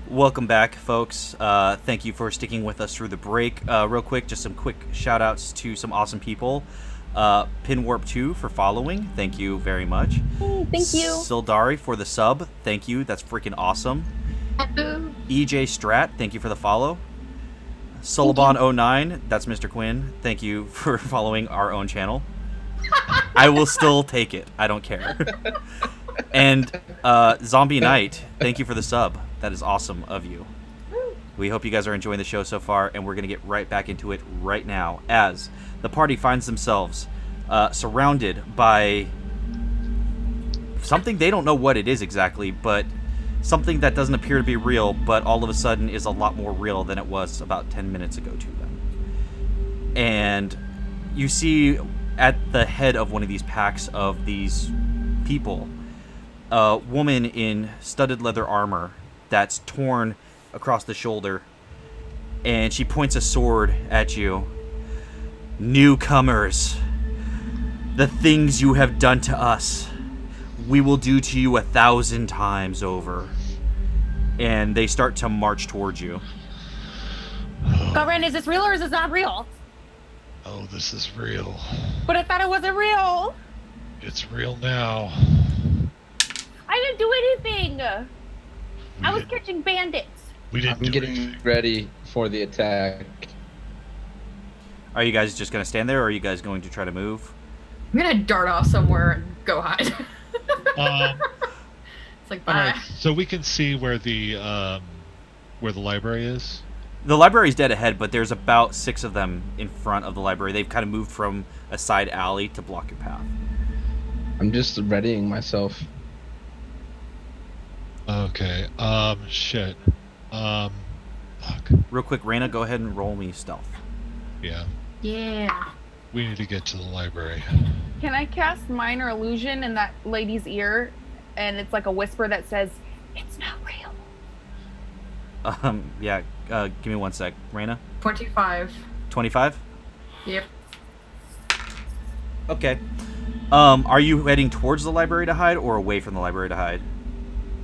Welcome back, folks. Thank you for sticking with us through the break. Real quick, just some quick shout-outs to some awesome people. Pinwarp2 for following. Thank you very much. Thank you. Sildari for the sub. Thank you. That's freaking awesome. EJ Strat, thank you for the follow. Solobon09, that's Mr. Quinn. Thank you for following our own channel. I will still take it. I don't care. And Zombie Knight, thank you for the sub. That is awesome of you. We hope you guys are enjoying the show so far, and we're going to get right back into it right now as the party finds themselves surrounded by something they don't know what it is exactly, but something that doesn't appear to be real, but all of a sudden is a lot more real than it was about 10 minutes ago to them. And you see at the head of one of these packs of these people, a woman in studded leather armor that's torn across the shoulder, and she points a sword at you. Newcomers, the things you have done to us, we will do to you 1,000 times over. And they start to march towards you. Garen, is this real or is this not real? Oh, this is real. But I thought it wasn't real. It's real now. I didn't do anything. I was catching bandits. We didn't I'm do getting anything. ready for the attack. Are you guys just going to stand there, or are you guys going to try to move? I'm gonna dart off somewhere and go hide. It's like, bye. Alright, so we can see where the library is. The library's dead ahead, but there's about 6 of them in front of the library. They've kind of moved from a side alley to block your path. I'm just readying myself. Okay. Shit. Fuck. Real quick, Raina, go ahead and roll me stealth. Yeah. Yeah. We need to get to the library. Can I cast minor illusion in that lady's ear? And it's like a whisper that says, "It's not real." Yeah, give me 1 sec. Raina? 25. 25? Yep. Okay. Are you heading towards the library to hide, or away from the library to hide?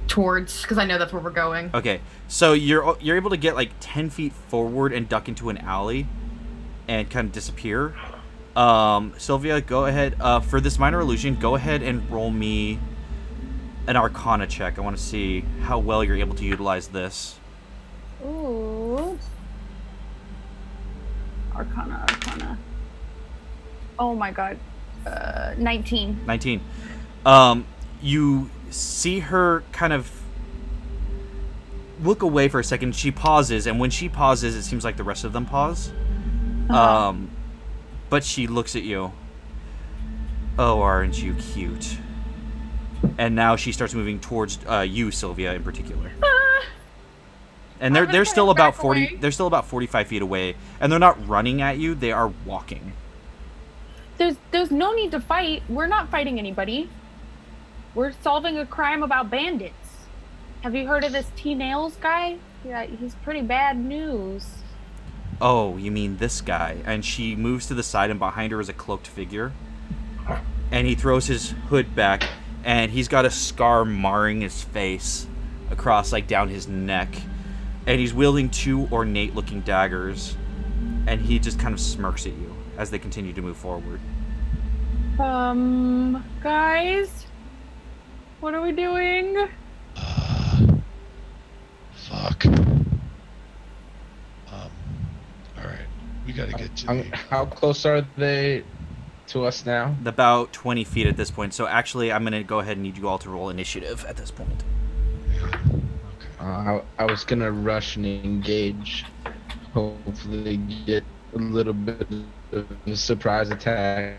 Towards, because I know that's where we're going. Okay, so you're able to get like 10 feet forward and duck into an alley and kind of disappear. Sylvia, go ahead. For this minor illusion, go ahead and roll me an Arcana check. I want to see how well you're able to utilize this. Ooh. Arcana. Oh my god. 19. 19. You see her kind of look away for a second. She pauses, and when she pauses, it seems like the rest of them pause. But she looks at you. Oh, aren't you cute? And now she starts moving towards you, Sylvia, in particular. And they're still about 40. Away. They're still about 45 feet away, and they're not running at you. They are walking. There's no need to fight. We're not fighting anybody. We're solving a crime about bandits. Have you heard of this T-Nails guy? Yeah, he's pretty bad news. Oh, you mean this guy? And she moves to the side, and behind her is a cloaked figure. And he throws his hood back, and he's got a scar marring his face across, like, down his neck. And he's wielding 2 ornate-looking daggers. And he just kind of smirks at you as they continue to move forward. Guys? What are we doing? Fuck. Alright. We gotta get to the... How close are they to us now? About 20 feet at this point. So actually, I'm going to go ahead and need you all to roll initiative at this point. Okay. I was gonna rush and engage. Hopefully get a little bit of a surprise attack.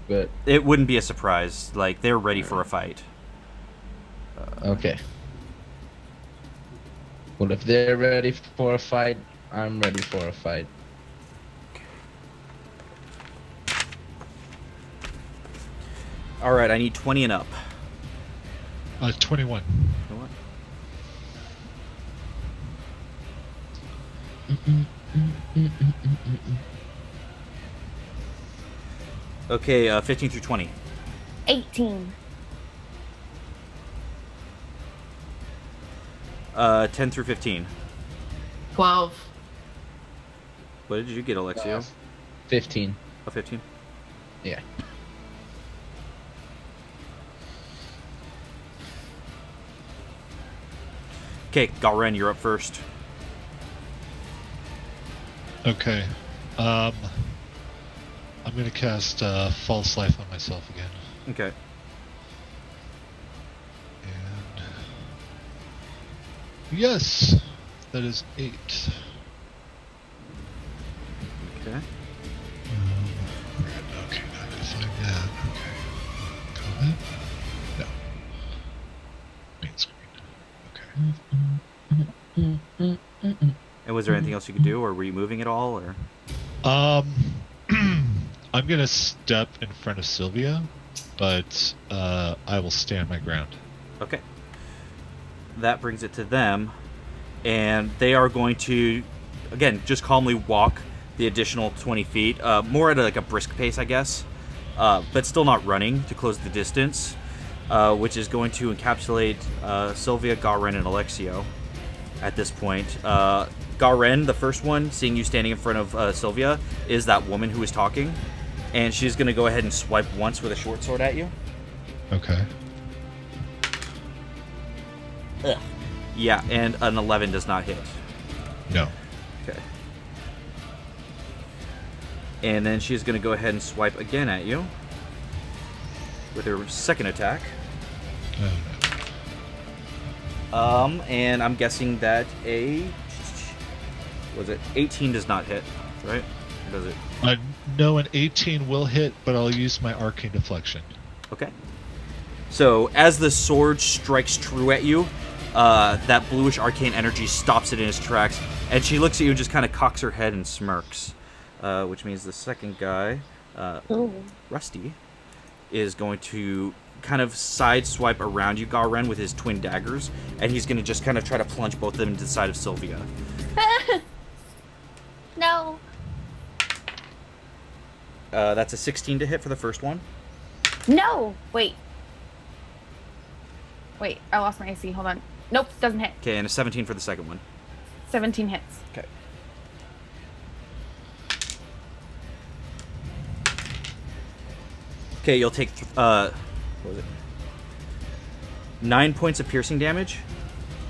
But It wouldn't be a surprise. Like, they're ready for a fight. okay. Well, if they're ready for a fight, I'm ready for a fight. All right, I need 20 and up. 21. You know what? Okay, 15 through 20. 18. 10 through 15. 12. What did you get, Alexio? 15. Oh, 15. Yeah. Okay, Galren, you're up first. Okay. I'm gonna cast False Life on myself again. Okay. And yes, that is 8. Okay. Okay, now I gotta find that. Okay. Comment? No. Main screen. Okay. And was there anything else you could do, or were you moving at all, or? I'm gonna step in front of Sylvia, but I will stand my ground. Okay. That brings it to them, and they are going to, again, just calmly walk the additional 20 feet, more at a brisk pace, I guess, but still not running to close the distance, which is going to encapsulate Sylvia, Garen, and Alexio at this point. Garen, the first one, seeing you standing in front of Sylvia, is that woman who was talking, and she's going to go ahead and swipe once with a short sword at you. Okay. Ugh. Yeah, and an 11 does not hit. No. Okay. And then she's going to go ahead and swipe again at you with her second attack. Oh, no. And I'm guessing that was it 18 does not hit, right? Or does it? No, an 18 will hit, but I'll use my Arcane Deflection. Okay. So as the sword strikes true at you, that bluish arcane energy stops it in its tracks, and she looks at you and just kind of cocks her head and smirks, which means the second guy, Rusty, is going to kind of side swipe around you, Garen, with his twin daggers, and he's going to just kind of try to plunge both of them into the side of Sylvia. No. That's a 16 to hit for the first one. No. Wait, I lost my AC. Hold on. Nope, doesn't hit. Okay, and a 17 for the second one. 17 hits. Okay. Okay, you'll take, what was it? 9 points of piercing damage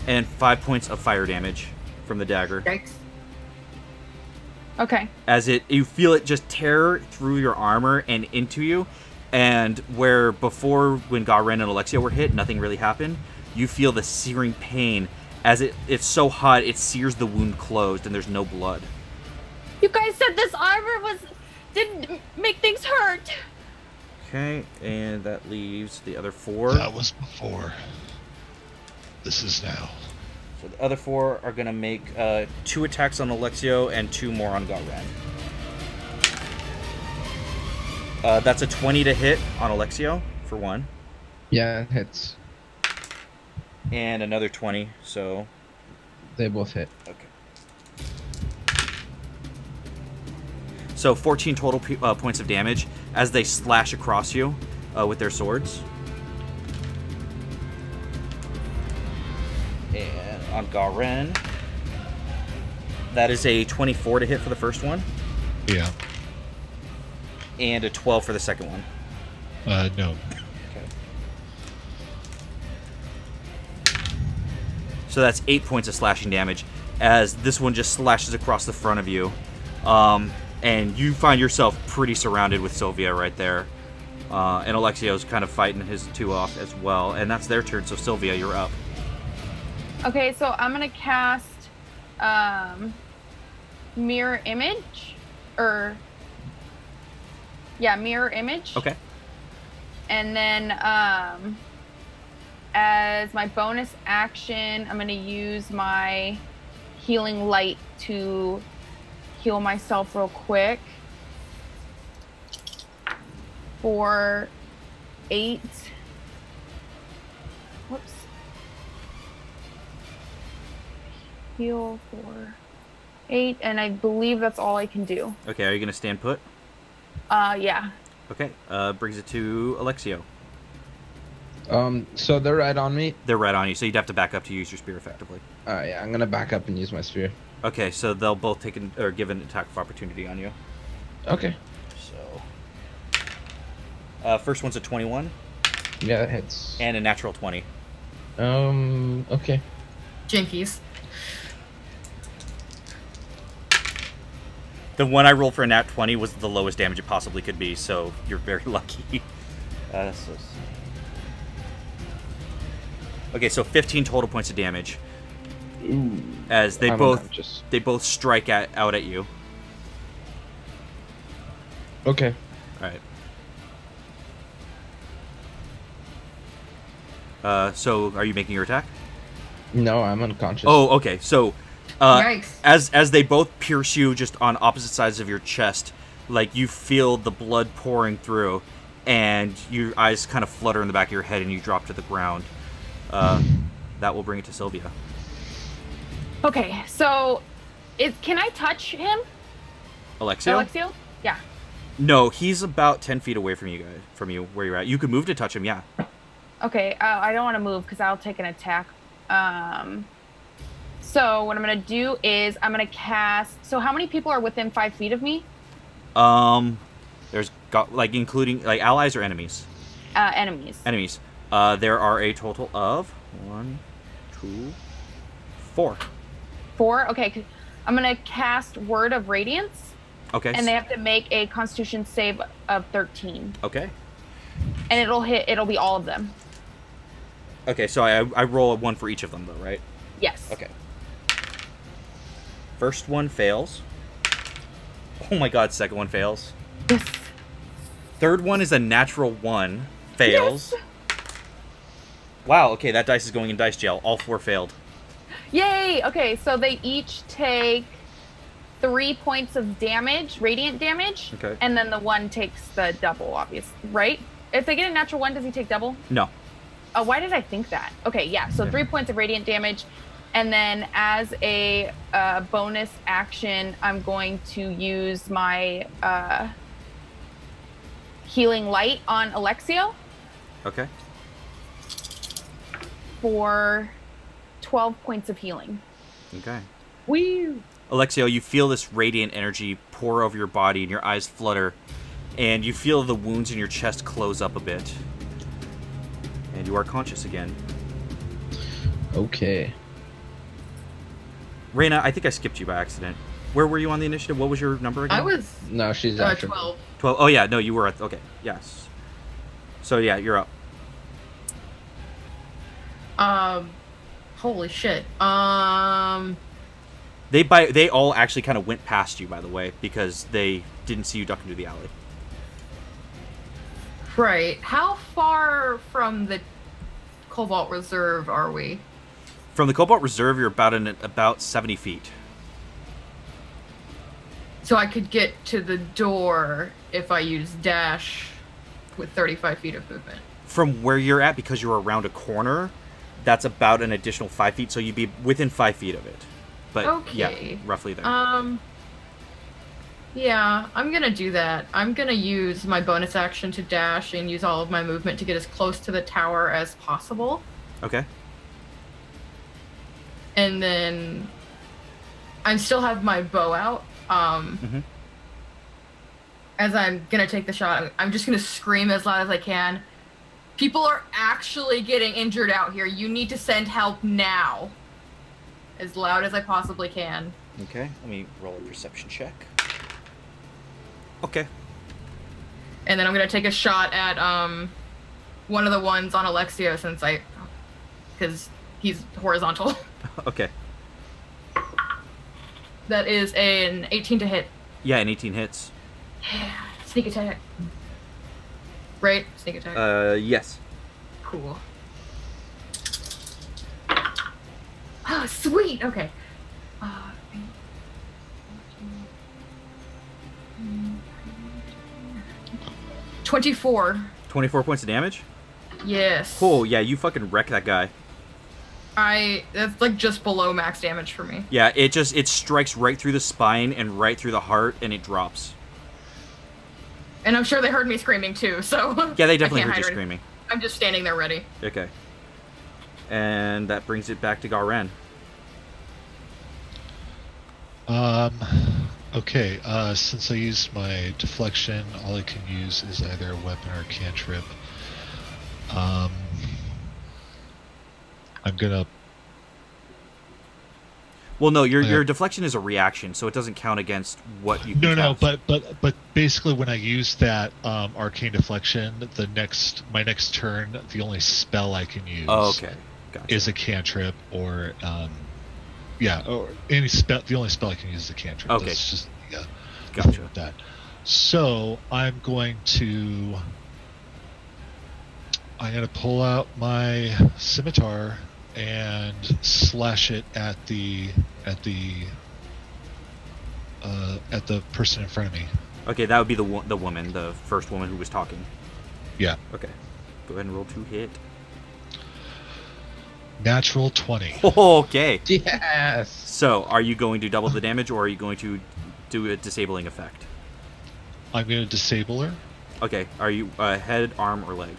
and 5 points of fire damage from the dagger. Yikes. Okay. As you feel it just tear through your armor and into you, and where before when Garen and Alexia were hit, nothing really happened, you feel the searing pain as it's so hot it sears the wound closed and there's no blood. You guys said this armor didn't make things hurt. Okay, and that leaves the other 4. That was before. This is now. So the other 4 are going to make 2 attacks on Alexio and 2 more on Garen. That's a 20 to hit on Alexio for 1. Yeah, it hits. And another 20, so... They both hit. Okay. So 14 total points of damage as they slash across you with their swords. And on Garen, that is a 24 to hit for the first one, Yeah. and a 12 for the second one. No. Okay. So that's 8 points of slashing damage as this one just slashes across the front of you. And you find yourself pretty surrounded with Sylvia right there. And Alexio's kind of fighting his 2 off as well. And that's their turn, so Sylvia, you're up. Okay, so I'm gonna cast mirror image, mirror image. Okay. And then as my bonus action, I'm gonna use my healing light to heal myself real quick for 8. Whoops. Heal for 8, and I believe that's all I can do. Okay, are you going to stand put? Yeah. Okay, brings it to Alexio. So they're right on me. They're right on you, so you'd have to back up to use your spear effectively. Yeah, I'm gonna back up and use my spear. Okay, so they'll both give an attack of opportunity on you. Okay. So, first one's a 21 Yeah, that hits. and a natural 20. Okay. Jinkies. The one I rolled for a nat 20 was the lowest damage it possibly could be, so you're very lucky. Okay, so 15 total points of damage Ooh. as they I'm both unconscious. strike out at you. Okay. All right. So are you making your attack? No, I'm unconscious. Oh, okay. So, Yikes. as they both pierce you just on opposite sides of your chest, like you feel the blood pouring through, and your eyes kind of flutter in the back of your head, and you drop to the ground. That will bring it to Sylvia. Okay, so can I touch him? Alexio? Yeah. No, he's about 10 feet away from you guys, from you where you're at. You could move to touch him, yeah. Okay, I don't want to move because I'll take an attack. So what I'm gonna do is I'm gonna cast. So how many people are within 5 feet of me? There's including allies or enemies. Enemies. Enemies. There are a total of 1, 2, 4. 4. Okay, I'm gonna cast Word of Radiance, Okay. and they have to make a Constitution save of 13, Okay. and it'll be all of them. Okay, so I roll a 1 for each of them, though, right? Yes. Okay. First one fails. Oh my god, second one fails. Yes. Third one is a natural 1. Fails. Yes. Wow, okay, that dice is going in dice jail. All 4 failed. Yay! Okay, so they each take 3 points of damage, radiant damage. Okay. And then the one takes the double, obviously, right? If they get a natural 1, does he take double? No. Oh, why did I think that? Okay, yeah. So 3 points of radiant damage, and then as a bonus action, I'm going to use my healing light on Alexio Okay. for 12 points of healing. Okay. Woo! Alexio, you feel this radiant energy pour over your body, and your eyes flutter, and you feel the wounds in your chest close up a bit. And you are conscious again. Okay. Reyna, I think I skipped you by accident. Where were you on the initiative? What was your number again? I was No, she's after. 12. 12. Oh, yeah. No, you were at... Okay. Yes. So, yeah, you're up. Holy shit. They all actually kind of went past you, by the way, because they didn't see you duck into the alley. Right. How far from the Cobalt Reserve are we? From the Cobalt Reserve, you're about 70 feet. So I could get to the door if I use dash with 35 feet of movement. From where you're at, because you're around a corner, that's about an additional 5 feet, so you'd be within 5 feet of it. But, Okay. yeah, roughly there. Yeah, I'm gonna do that. I'm gonna use my bonus action to dash and use all of my movement to get as close to the tower as possible. Okay. And then I still have my bow out. As I'm gonna take the shot, I'm just gonna scream as loud as I can. People are actually getting injured out here. You need to send help now. As loud as I possibly can. Okay, let me roll a perception check. Okay. And then I'm gonna take a shot at one of the ones on Alexio because he's horizontal. Okay. That is an 18 to hit. Yeah, an 18 hits. Sneak attack. Right? Sneak attack. Yes. Cool. Oh, sweet. Okay. 24. 24 points of damage? Yes. Cool, yeah, you fucking wreck that guy. That's like just below max damage for me. Yeah, it strikes right through the spine and right through the heart, and it drops. And I'm sure they heard me screaming too, so. Yeah, they definitely I can't heard you hide screaming. I'm just standing there ready. Okay. And that brings it back to Garen. Okay, since I used my deflection, all I can use is either a weapon or a cantrip. I'm gonna... Well, no, your deflection is a reaction, so it doesn't count against what you can No, cast. but basically when I use that arcane deflection, my next turn, the only spell I can use Oh, okay. Gotcha. is a cantrip or or any spell. The only spell I can use is a cantrip. Okay. That's just Gotcha. with that. So I'm going to pull out my scimitar and slash it at the person in front of me. Okay, that would be the woman, the first woman who was talking. Yeah. Okay. Go ahead and roll 2 hit. Natural 20. Oh, Okay. yes. So, are you going to double the damage, or are you going to do a disabling effect? I'm going to disable her. Okay. Are you head, arm, or leg?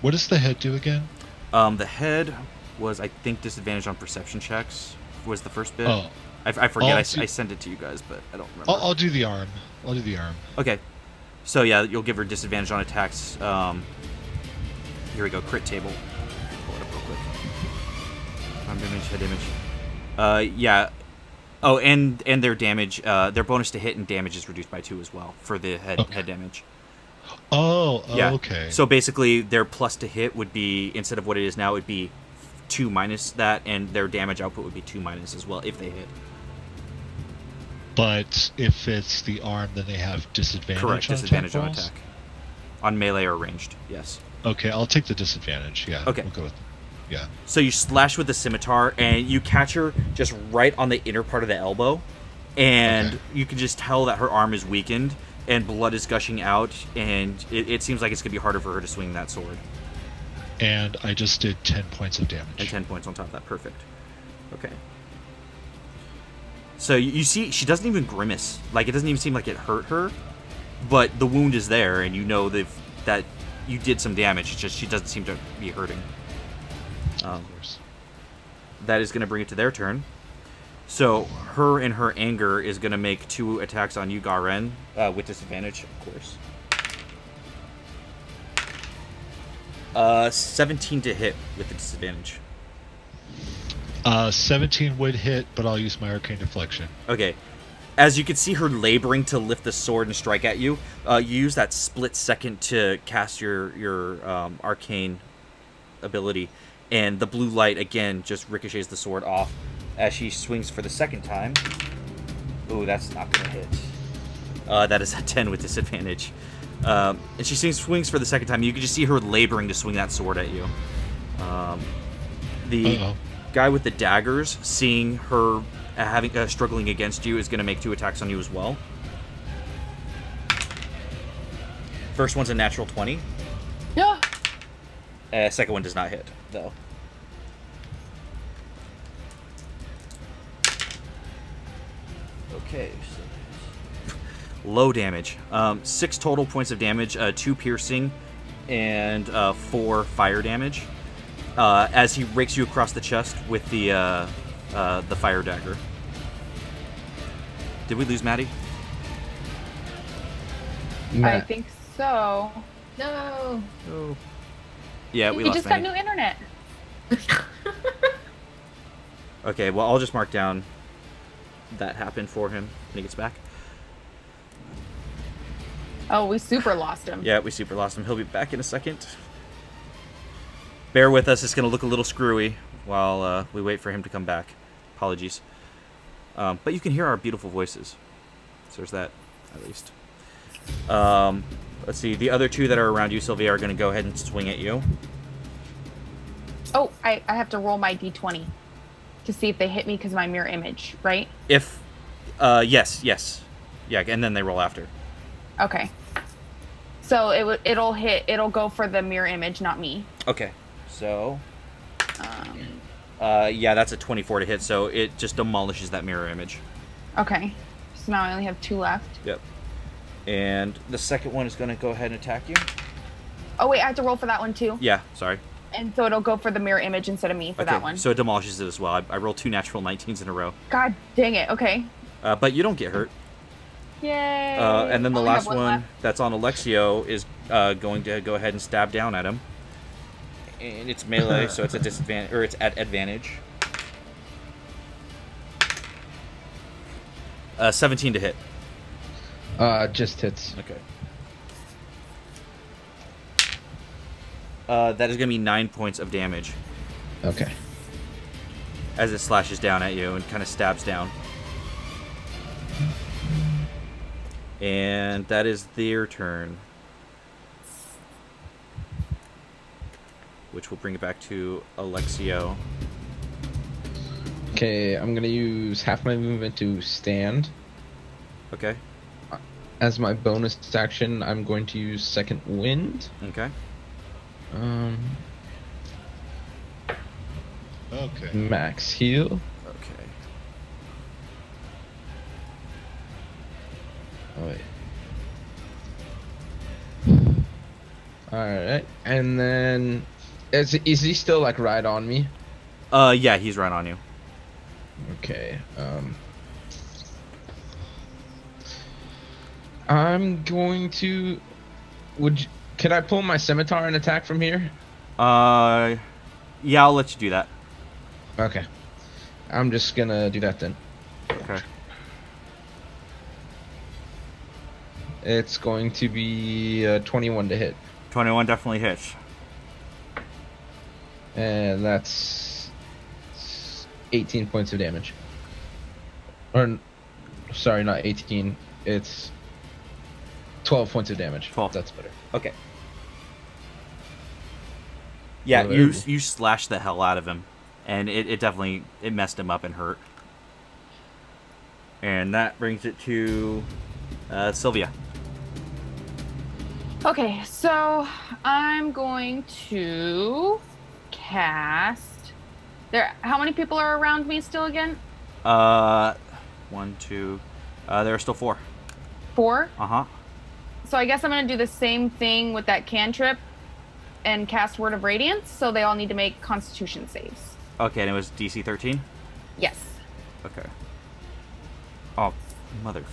What does the head do again? The head was, I think, disadvantage on perception checks. Was the first bit? Oh, I forget. I do- sent it to you guys, but I don't remember. I'll do the arm. Okay. So yeah, you'll give her disadvantage on attacks. Here we go. Crit table. Pull it up real quick. Arm damage, head damage. Yeah. Oh, and their damage. Their bonus to hit and damage is reduced by 2 as well for the head damage. Oh, Yeah. okay. So basically, their plus to hit would be, instead of what it is now, it would be 2 minus that, and their damage output would be 2 minus as well if they hit. But if it's the arm, then they have disadvantage. Correct. on Disadvantage on attack rolls? attack. On melee or ranged. Yes. Okay, I'll take the disadvantage. Yeah. Okay. We'll go with. Yeah. So you slash with the scimitar, and you catch her just right on the inner part of the elbow, and Okay. you can just tell that her arm is weakened, and blood is gushing out, and it seems like it's going to be harder for her to swing that sword. And I just did 10 points of damage. And 10 points on top of that. Perfect. Okay. So you see, she doesn't even grimace. Like, it doesn't even seem like it hurt her, but the wound is there, and you know that you did some damage. It's just she doesn't seem to be hurting. Of course. That is going to bring it to their turn. So her in her anger is going to make 2 attacks on you, Garen, with disadvantage, of course. 17 to hit with the disadvantage. 17 would hit, but I'll use my arcane deflection. Okay. As you can see her laboring to lift the sword and strike at you, you use that split second to cast your arcane ability, and the blue light again just ricochets the sword off as she swings for the second time. Ooh, that's not gonna hit. That is a 10 with disadvantage. And she swings for the second time. You can just see her laboring to swing that sword at you. The Uh-oh. guy with the daggers, seeing her struggling against you, is going to make 2 attacks on you as well. First one's a natural 20. Yeah. Second one does not hit, though. Okay. So low damage. 6 total points of damage, 2 piercing, and 4 fire damage. As he rakes you across the chest with the fire dagger. Did we lose Maddie? I Matt. think so. No. Oh. Yeah, we He lost just Maddie. got new internet. Okay, well, I'll just mark down that happened for him when he gets back. Oh, we super lost him. Yeah, we super lost him. He'll be back in a second. Bear with us. It's going to look a little screwy while we wait for him to come back. Apologies. But you can hear our beautiful voices. So there's that, at least. Let's see. The other 2 that are around you, Sylvia, are going to go ahead and swing at you. Oh, I have to roll my d20 to see if they hit me because of my mirror image, right? If, yes. Yeah, and then they roll after. Okay. So it'll hit. It'll go for the mirror image, not me. Okay. So, Um, yeah, that's a 24 to hit, so it just demolishes that mirror image. okay. So now I only have 2 left. Yep. And the second one is going to go ahead and attack you. Oh wait, I have to roll for that one too. Yeah, sorry. And so it'll go for the mirror image instead of me for that one. So it demolishes it as well. I rolled 2 natural 19s in a row. God dang it. Okay. But you don't get hurt. Yay. And then the Only last have one left. that's on Alexio is going to go ahead and stab down at him. And it's melee, so it's a disadvantage, or it's at advantage. 17 to hit. Just hits. Okay. That is going to be 9 points of damage Okay. as it slashes down at you and kind of stabs down. And that is their turn. Which will bring it back to Alexio. Okay, I'm gonna use half my movement to stand. Okay. As my bonus action, I'm going to use Second Wind. Okay. Okay. Max heal. Okay. Oh wait. Alright, and then is he still like right on me? Yeah, he's right on you. Okay. I'm going to. Could I pull my scimitar and attack from here? Yeah, I'll let you do that. Okay. I'm just gonna do that then. Okay. It's going to be 21 to hit, 21 definitely hits. and that's 18 points of damage. Or, sorry, not 18. It's 12 points of damage. 12. That's better. Okay. Yeah, you slash the hell out of him, and it definitely messed him up and hurt. And that brings it to Sylvia. Okay, so I'm going to cast. There. How many people are around me still again? 1, 2. There are still 4. 4. Uh-huh. So I guess I'm gonna do the same thing with that cantrip and cast Word of Radiance. So they all need to make Constitution saves. Okay, and it was DC 13? Yes. Okay. Oh, mother.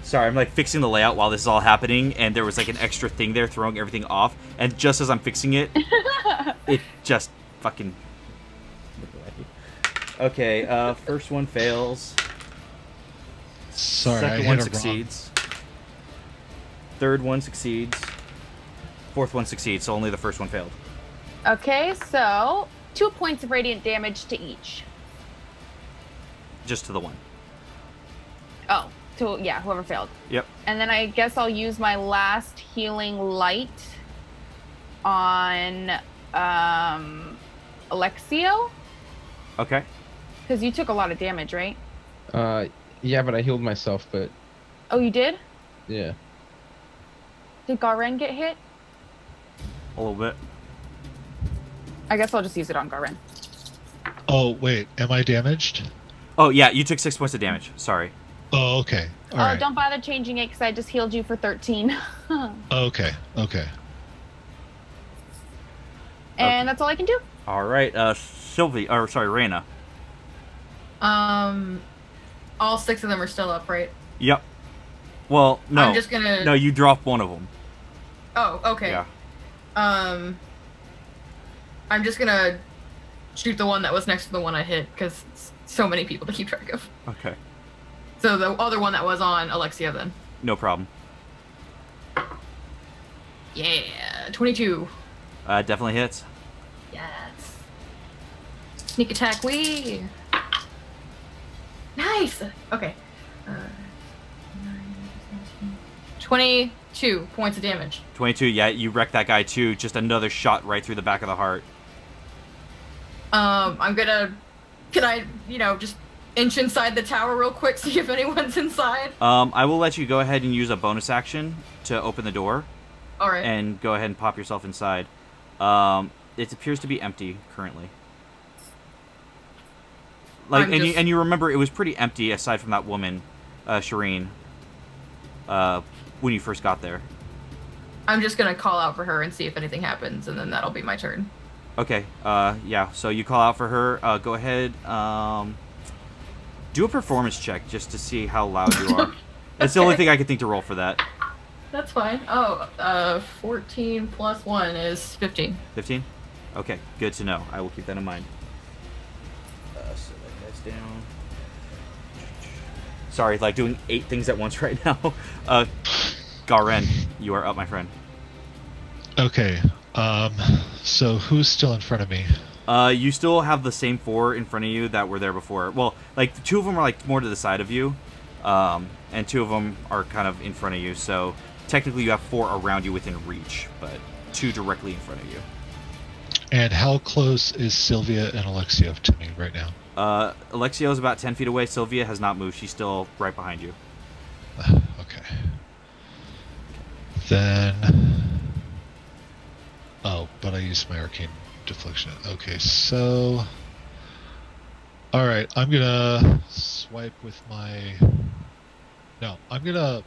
Sorry, I'm like fixing the layout while this is all happening, and there was like an extra thing there throwing everything off, and just as I'm fixing it, it just fucking. Okay, first one fails. Sorry, I Second hit one it succeeds. Third one succeeds. Fourth one succeeds, so only the first one failed. Okay, so 2 points of radiant damage to each. Just to the one. Oh, to yeah, whoever failed. Yep. And then I guess I'll use my last healing light on Alexio, Okay. because you took a lot of damage, right? Yeah, but I healed myself, but Oh, you did? yeah. Did Garen get hit? A little bit. I guess I'll just use it on Garen. wrong. Oh, wait. Am I damaged? Oh, yeah, you took 6 points of damage. Sorry. Oh, okay. All Oh, right. don't bother changing it because I just healed you for 13. Okay. Okay. And that's all I can do. All right, Raina. All 6 of them are still up, right? Yep. Well, no. I'm just gonna. No, you dropped one of them. Oh, okay. Yeah. I'm just gonna shoot the one that was next to the one I hit because so many people to keep track of. Okay. So the other one that was on Alexia then. No problem. Yeah, 22. Definitely hits. Yes. Sneak attack, wee. Nice. Okay. 22 points of damage. 22, yeah, you wrecked that guy too. Just another shot right through the back of the heart. Can I, just inch inside the tower real quick, see if anyone's inside? I will let you go ahead and use a bonus action to open the door. Alright. And go ahead and pop yourself inside. It appears to be empty currently. And you remember it was pretty empty aside from that woman, Shireen, when you first got there. I'm just gonna call out for her and see if anything happens, and then that'll be my turn. Okay. Yeah. So you call out for her. Go ahead. Do a performance check just to see how loud you are. That's the only thing I could think to roll for that. That's fine. 14 plus 1 is 15. 15? Okay, good to know. I will keep that in mind. So that guy's down. Sorry, like doing 8 things at once right now. Garen, you are up, my friend. Okay. So who's still in front of me? You still have the same 4 in front of you that were there before. Well, like 2 of them are like more to the side of you, and 2 of them are kind of in front of you. So technically, you have 4 around you within reach, but 2 directly in front of you. And how close is Sylvia and Alexio to me right now? Alexio is about 10 feet away. Sylvia has not moved. She's still right behind you. Okay. Then... Oh, but I used my arcane deflection. Okay, so... Alright, I'm gonna swipe with my... No, I'm gonna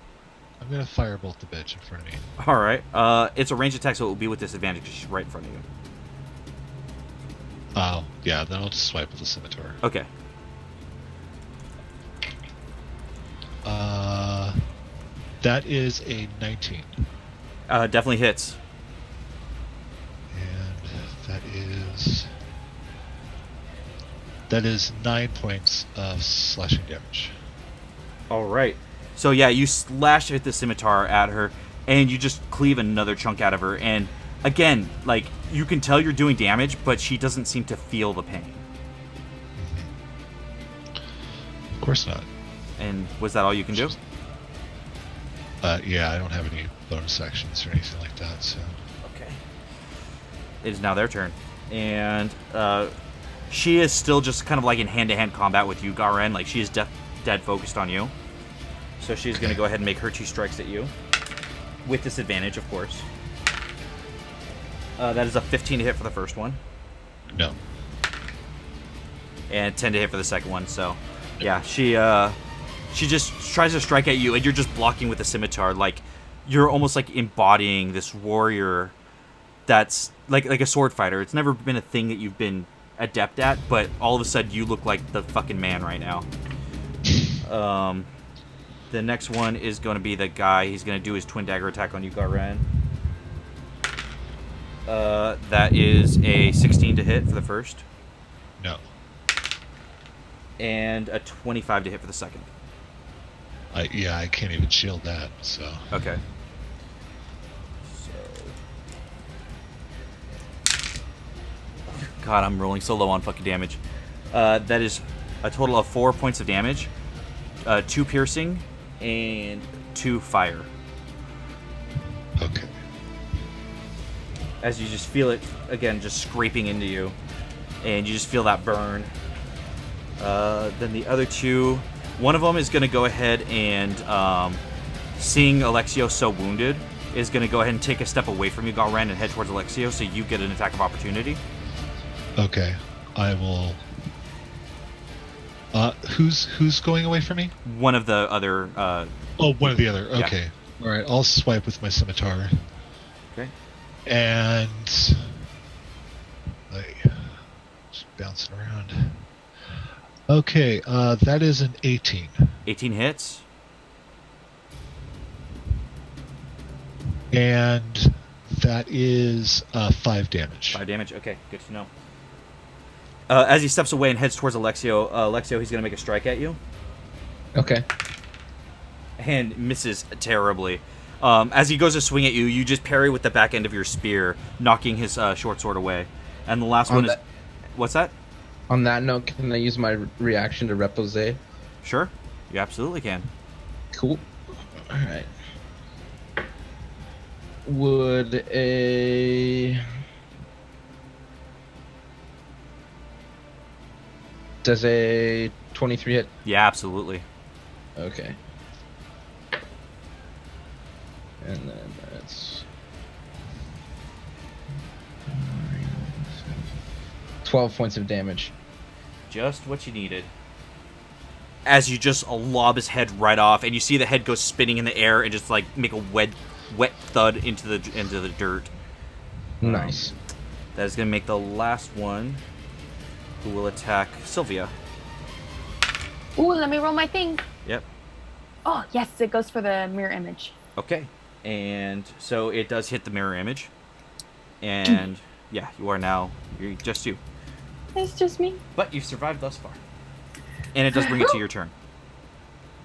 firebolt the bitch in front of me. All right. It's a range attack, so it will be with disadvantage because she's right in front of you. Oh, yeah, then I'll just swipe with the scimitar. Okay. That is a 19. Definitely hits. And that is 9 points of slashing damage. All right. So yeah, you slash with the scimitar at her, and you just cleave another chunk out of her. And again, like you can tell you're doing damage, but she doesn't seem to feel the pain. Of course not. And was that all you can do? Yeah, I don't have any bonus actions or anything like that. So. Okay. It is now their turn, and she is still just kind of like in hand-to-hand combat with you, Garen. Like she is dead focused on you. So she's going to go ahead and make her 2 strikes at you. With disadvantage, of course. That is a 15 to hit for the first one. No. And 10 to hit for the second one. So, yeah, she just tries to strike at you, and you're just blocking with a scimitar. Like, you're almost like embodying this warrior that's like a sword fighter. It's never been a thing that you've been adept at, but all of a sudden you look like the fucking man right now. The next one is going to be the guy. He's going to do his twin dagger attack on you, Garen. That is a 16 to hit for the first. No. And a 25 to hit for the second. Yeah, I can't even shield that, so... Okay. God, I'm rolling so low on fucking damage. That is a total of 4 points of damage. 2 piercing and 2 fire. Okay. As you just feel it, again, just scraping into you. And you just feel that burn. Then the other 2... One of them is going to go ahead and, seeing Alexio so wounded, is going to go ahead and take a step away from you, Garen, and head towards Alexio, so you get an attack of opportunity. Okay. I will... who's going away from me? One of the other... one of the other. Yeah. Okay. All right. I'll swipe with my scimitar. Okay. And... just bouncing around. Okay, that is an 18. 18 hits. And that is 5 damage. 5 damage. Okay, good to know. As he steps away and heads towards Alexio, he's going to make a strike at you. Okay. And misses terribly. As he goes to swing at you, you just parry with the back end of your spear, knocking his short sword away. And the last one is... What's that? On that note, can I use my reaction to repose? Sure. You absolutely can. Cool. Alright. Would a... Does a 23 hit? Yeah, absolutely. Okay. And then that's 12 points of damage. Just what you needed. As you just lob his head right off, and you see the head go spinning in the air and just like make a wet thud into the dirt. Nice. That is going to make the last one, who will attack Sylvia. Ooh, let me roll my thing. Yep. Oh, yes, it goes for the mirror image. Okay. And so it does hit the mirror image. And yeah, you're just you. It's just me. But you've survived thus far. And it does bring it to your turn.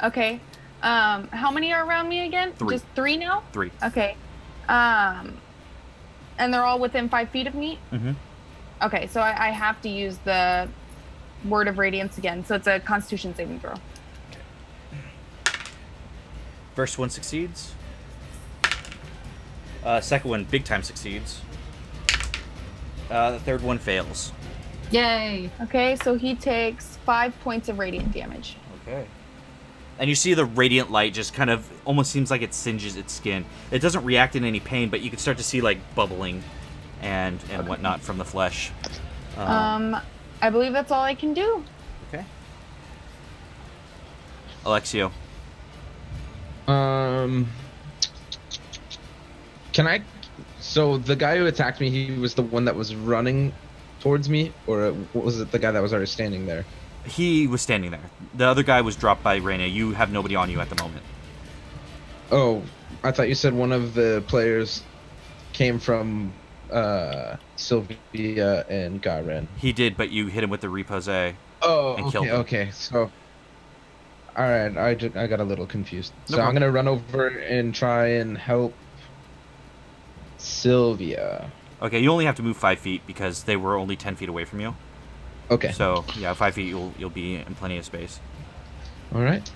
Okay. How many are around me again? 3. Just 3 now? 3. Okay. And they're all within 5 feet of me? Mm-hmm. Okay, so I have to use the Word of Radiance again. So it's a Constitution saving throw. First one succeeds. Second one big time succeeds. The third one fails. Yay! Okay, so he takes 5 points of radiant damage. Okay. And you see the radiant light just kind of almost seems like it singes its skin. It doesn't react in any pain, but you can start to see like bubbling and whatnot from the flesh. I believe that's all I can do. Okay. Alexio. Can I? So the guy who attacked me, he was the one that was running towards me, or was it the guy that was already standing there? He was standing there. The other guy was dropped by Reyna. You have nobody on you at the moment. Oh, I thought you said one of the players came from Sylvia and Garen. He did, but you hit him with the repose. Oh, And killed okay, him. okay. So, all right, I got a little confused. No So I'm problem. gonna run over and try and help Sylvia. Okay, you only have to move 5 feet because they were only 10 feet away from you. Okay. So yeah, 5 feet you'll be in plenty of space. All right.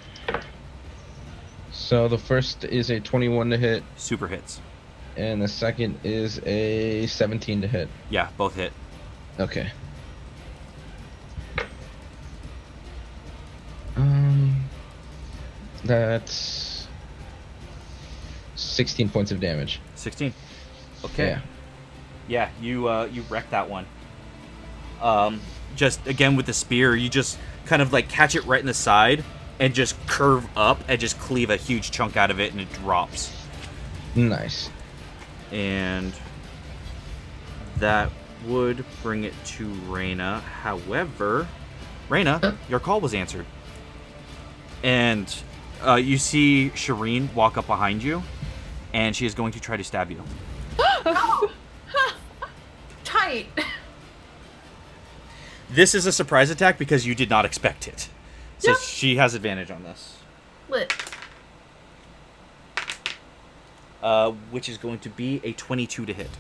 So the first is a 21 to hit, Super hits. and the second is a 17 to hit. Yeah, both hit. Okay. That's 16 points of damage. 16. Okay. Yeah, you wreck that one. Just again with the spear, you just kind of like catch it right in the side and just curve up and just cleave a huge chunk out of it, and it drops. Nice. And that would bring it to Reyna. However, Reyna, your call was answered. And you see Shireen walk up behind you, and she is going to try to stab you. Tight. This is a surprise attack because you did not expect it. So Yep. she has advantage on this. Lit. Which is going to be a 22 to hit.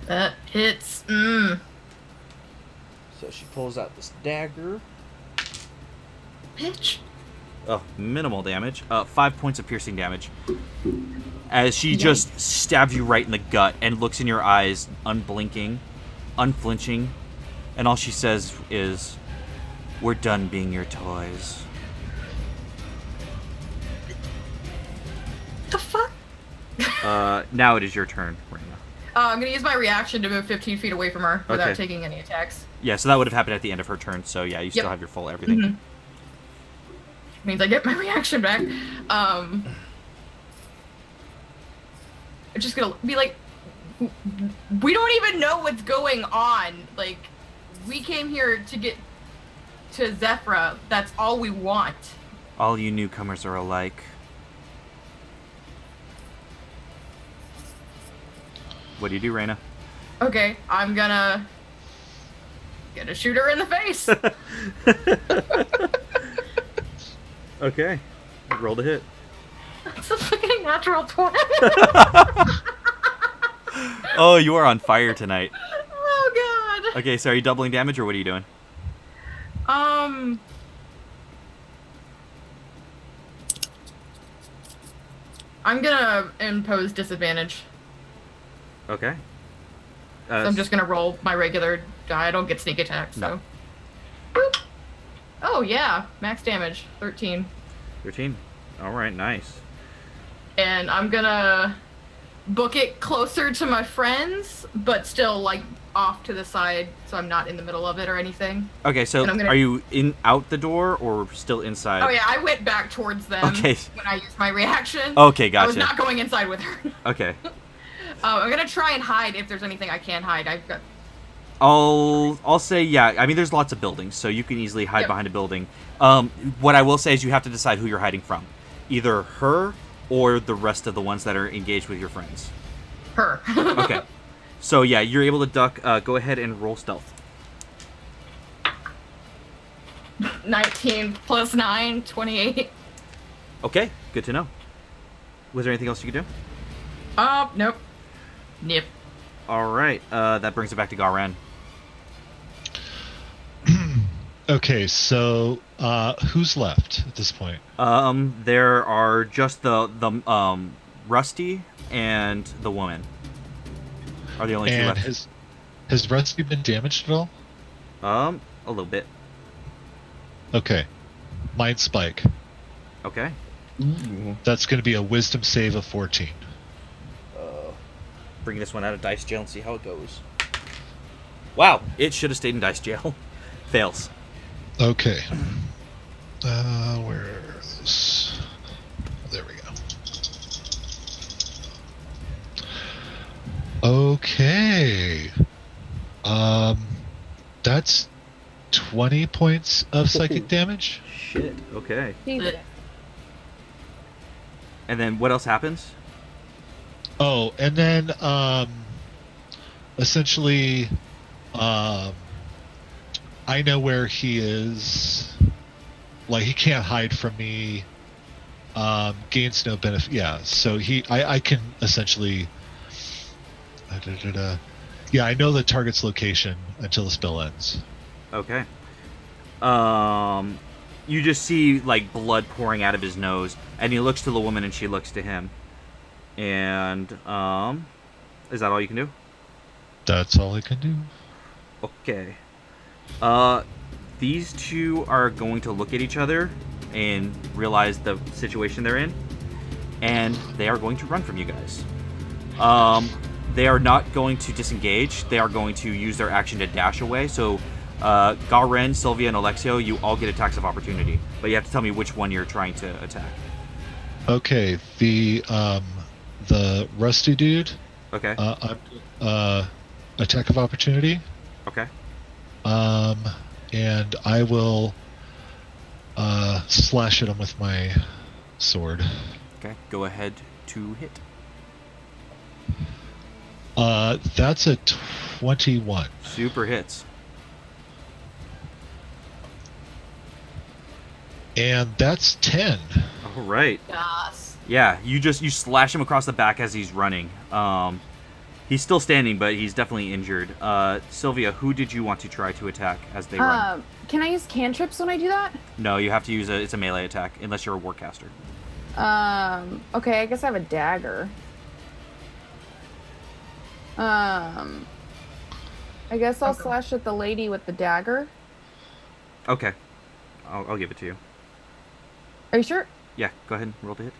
That hits. So she pulls out this dagger. Bitch. Oh, minimal damage. 5 points of piercing damage. As she just stabs you right in the gut and looks in your eyes, unblinking, unflinching, and all she says is, "We're done being your toys." The fuck? Now it is your turn, Reyna. I'm gonna use my reaction to move 15 feet away from her without Okay. taking any attacks. Yeah, so that would have happened at the end of her turn, so yeah, you still have your full everything. Mhm. Means I get my reaction back. I'm just gonna be like, we don't even know what's going on. Like, we came here to get to Zephyra. That's all we want. All you newcomers are alike. What do you do, Reyna? Okay, I'm gonna shoot her in the face. Okay. Roll to hit. It's a fucking natural 20. Oh, you are on fire tonight. Oh god. Okay, so are you doubling damage or what are you doing? I'm gonna impose disadvantage. Okay. So I'm just gonna roll my regular die. I don't get sneak attack, so. No. Boop. Oh yeah, max damage, 13. 13. All right, nice. And I'm gonna book it closer to my friends, but still like off to the side so I'm not in the middle of it or anything. Okay, so And I'm gonna- are you out the door or still inside? Oh yeah, I went back towards them Okay. when I used my reaction. Okay, I was gotcha. not going inside with her. Okay. I'm gonna try and hide if there's anything I can hide. I've got. I'll say yeah. I mean, there's lots of buildings, so you can easily hide Yep. behind a building. What I will say is you have to decide who you're hiding from, either her or the rest of the ones that are engaged with your friends. Her. Okay. So yeah, you're able to duck. Go ahead and roll stealth. 19 plus 9, 28. Okay, good to know. Was there anything else you could do? Nope. Nip. All right. That brings it back to Garen. Okay, so who's left at this point? There are just the Rusty and the woman. Are the only two And left. has Rusty been damaged at all? A little bit. Okay. Mind spike. Okay. Ooh. That's going to be a wisdom save of 14. Bring this one out of dice jail and see how it goes. Wow, it should have stayed in dice jail. Fails. Okay. Where is... There we go. Okay. That's 20 points of psychic damage. Shit. Okay. Jesus. And then what else happens? Oh, and then essentially I know where he is. Like, he can't hide from me. Gains no benefit. Yeah, so I can essentially yeah, I know the target's location until the spell ends. Okay. You just see like blood pouring out of his nose, and he looks to the woman, and she looks to him. And is that all you can do? That's all I can do. Okay. These two are going to look at each other and realize the situation they're in, and they are going to run from you guys. They are not going to disengage. They are going to use their action to dash away. So, Garen, Sylvia, and Alexio, you all get attacks of opportunity, but you have to tell me which one you're trying to attack. Okay, the rusty dude. Okay. Attack of opportunity. Okay. And I will slash at him with my sword. Okay. Go ahead to hit. That's a 21. Super hits. And that's 10. All right. Yes. Yeah, you slash him across the back as he's running. He's still standing, but he's definitely injured. Sylvia, who did you want to try to attack as they run? Can I use cantrips when I do that? No, you have to use it's a melee attack unless you're a warcaster. Okay, I guess I have a dagger. I guess I'll slash at the lady with the dagger. Okay, I'll give it to you. Are you sure? Yeah, go ahead and roll to hit.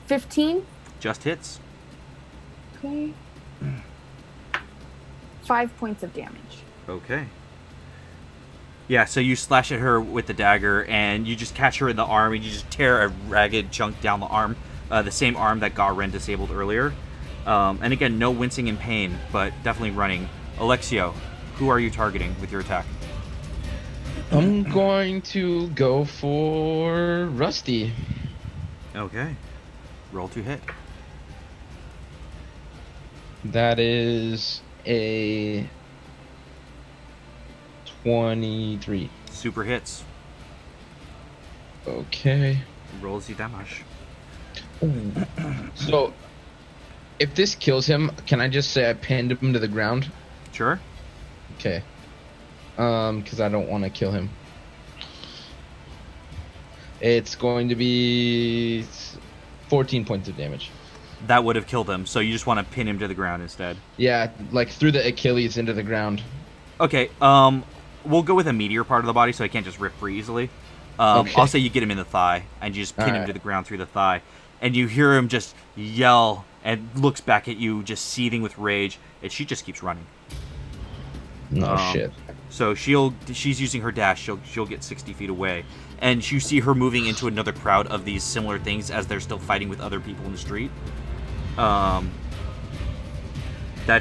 15? Just hits. Okay. 5 points of damage. Okay. Yeah, so you slash at her with the dagger, and you just catch her in the arm, and you just tear a ragged chunk down the arm, the same arm that Garen disabled earlier. And again, no wincing in pain, but definitely running. Alexio, who are you targeting with your attack? I'm going to go for Rusty. Okay. Roll to hit. That is a 23. Super hits. Okay. Roll the damage. So, if this kills him, can I just say I pinned him to the ground? Sure. Okay. Because I don't want to kill him. It's going to be 14 points of damage. That would have killed him, so you just want to pin him to the ground instead. Yeah, like through the Achilles into the ground. Okay, we'll go with a meteor part of the body so he can't just rip free easily. Okay. I'll say you get him in the thigh, and you just pin him Alright. to the ground through the thigh. And you hear him just yell and looks back at you, just seething with rage, and she just keeps running. No shit. So she's using her dash. She'll get 60 feet away, and you see her moving into another crowd of these similar things as they're still fighting with other people in the street. That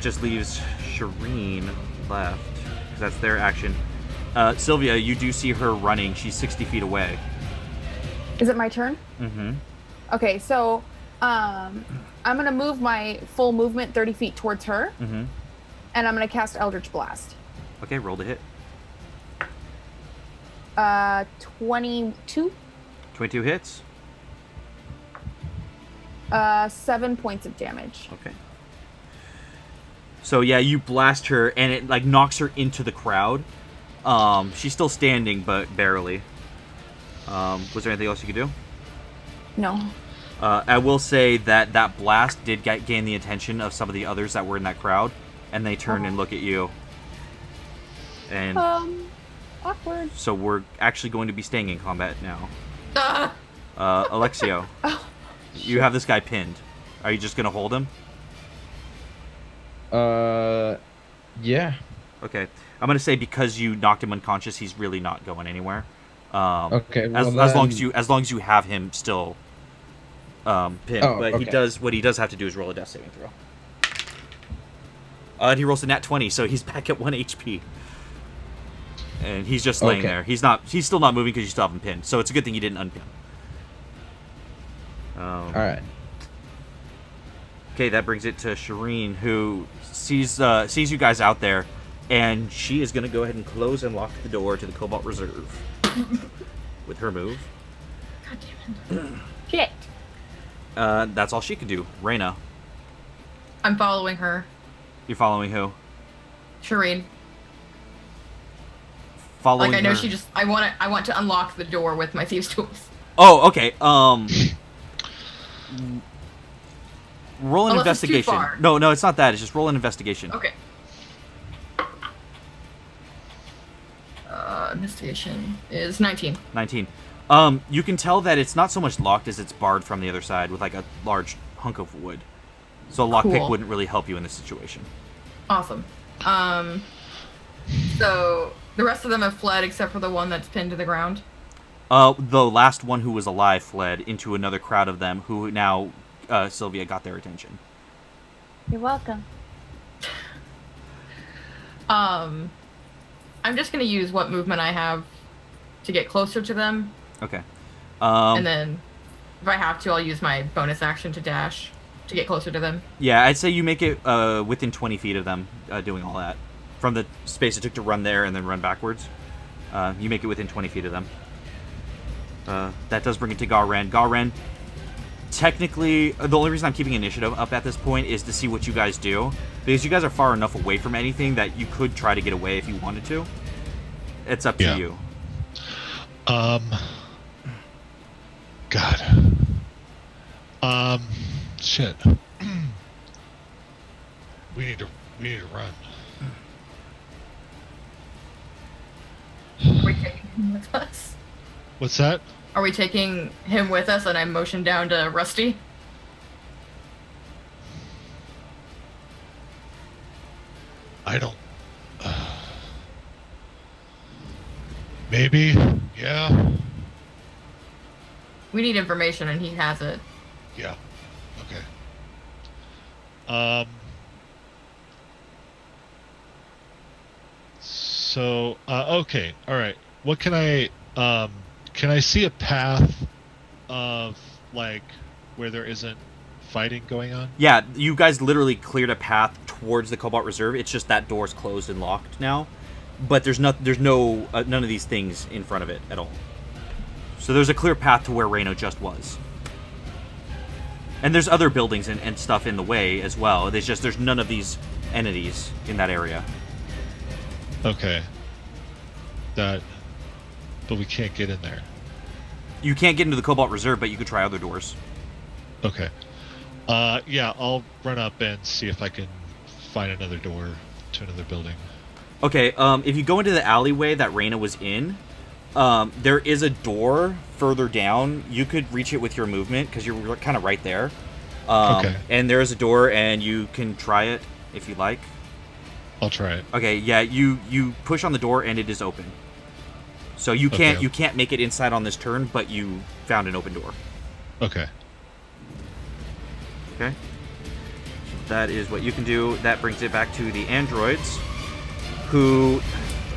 just leaves Shireen left because that's their action. Sylvia, you do see her running. She's 60 feet away. Is it my turn? Mm-hmm. Okay, so I'm gonna move my full movement 30 feet towards her, Mm-hmm. and I'm gonna cast Eldritch Blast. Okay, roll to hit. 22. 22 hits. 7 points of damage. Okay. So yeah, you blast her, and it like knocks her into the crowd. She's still standing, but barely. Was there anything else you could do? No. I will say that blast did gain the attention of some of the others that were in that crowd, and they turn and look at you. And Awkward. so we're actually going to be staying in combat now. Alexio, you have this guy pinned. Are you just going to hold him? Yeah. Okay. I'm going to say because you knocked him unconscious, he's really not going anywhere. Okay. Well, as long as you have him still pinned. Oh, But okay. what he does have to do is roll a death saving throw. And he rolls a nat 20, so he's back at 1 HP. And he's just laying there. He's still not moving because you still have him pinned. So it's a good thing you didn't unpin. All right. Okay, that brings it to Shireen, who sees you guys out there, and she is going to go ahead and close and lock the door to the Cobalt Reserve with her move. God damn it. Shit. That's all she can do. Reyna, I'm following her. you're following who? Shireen. Following Like I know her. she just. I want to unlock the door with my thieves' tools. Oh, okay. Roll an Unless it's too investigation. far. No, it's not that. It's just roll an investigation. Okay. Investigation is 19. 19. You can tell that it's not so much locked as it's barred from the other side with like a large hunk of wood. So a lockpick Cool. wouldn't really help you in this situation. Awesome. So the rest of them have fled except for the one that's pinned to the ground. The last one who was alive fled into another crowd of them who now Sylvia got their attention. You're welcome. I'm just gonna use what movement I have to get closer to them, Okay. and then if I have to, I'll use my bonus action to dash to get closer to them. Yeah, I'd say you make it within 20 feet of them doing all that. From the space it took to run there and then run backwards. You make it within 20 feet of them. That does bring it to Garen. Garen, technically, the only reason I'm keeping initiative up at this point is to see what you guys do. Because you guys are far enough away from anything that you could try to get away if you wanted to. It's up to Yeah. you. God. Shit. We need to run. Are we taking him with us? What's that? Are we taking him with us? And I motion down to Rusty. I don't. Maybe. Yeah. We need information, and he has it. Yeah. Okay. So, okay. All right. What can I see a path of like where there isn't fighting going on? Yeah, you guys literally cleared a path towards the Cobalt Reserve. It's just that door's closed and locked now. But there's none of these things in front of it at all. So there's a clear path to where Reno just was. And there's other buildings and stuff in the way as well. There's none of these entities in that area. Okay. But we can't get in there. You can't get into the Cobalt Reserve, but you could try other doors. Okay. Yeah, I'll run up and see if I can find another door to another building. Okay, if you go into the alleyway that Reyna was in, there is a door further down. You could reach it with your movement because you're kind of right there. Okay. And there is a door, and you can try it if you like. I'll try it. Okay, yeah, you push on the door and it is open. So you can't make it inside on this turn, but you found an open door. Okay. Okay. That is what you can do. That brings it back to the androids, who,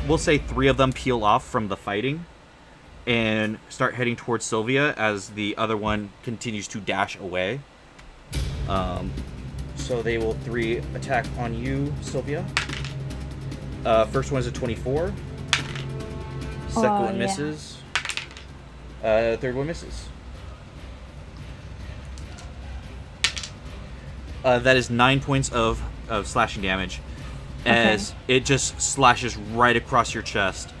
we'll say 3 of them peel off from the fighting and start heading towards Sylvia as the other one continues to dash away. So they will 3 attack on you, Sylvia. First one is a 24. Second one misses. Third one misses. That is 9 points of slashing damage as it just slashes right across your chest.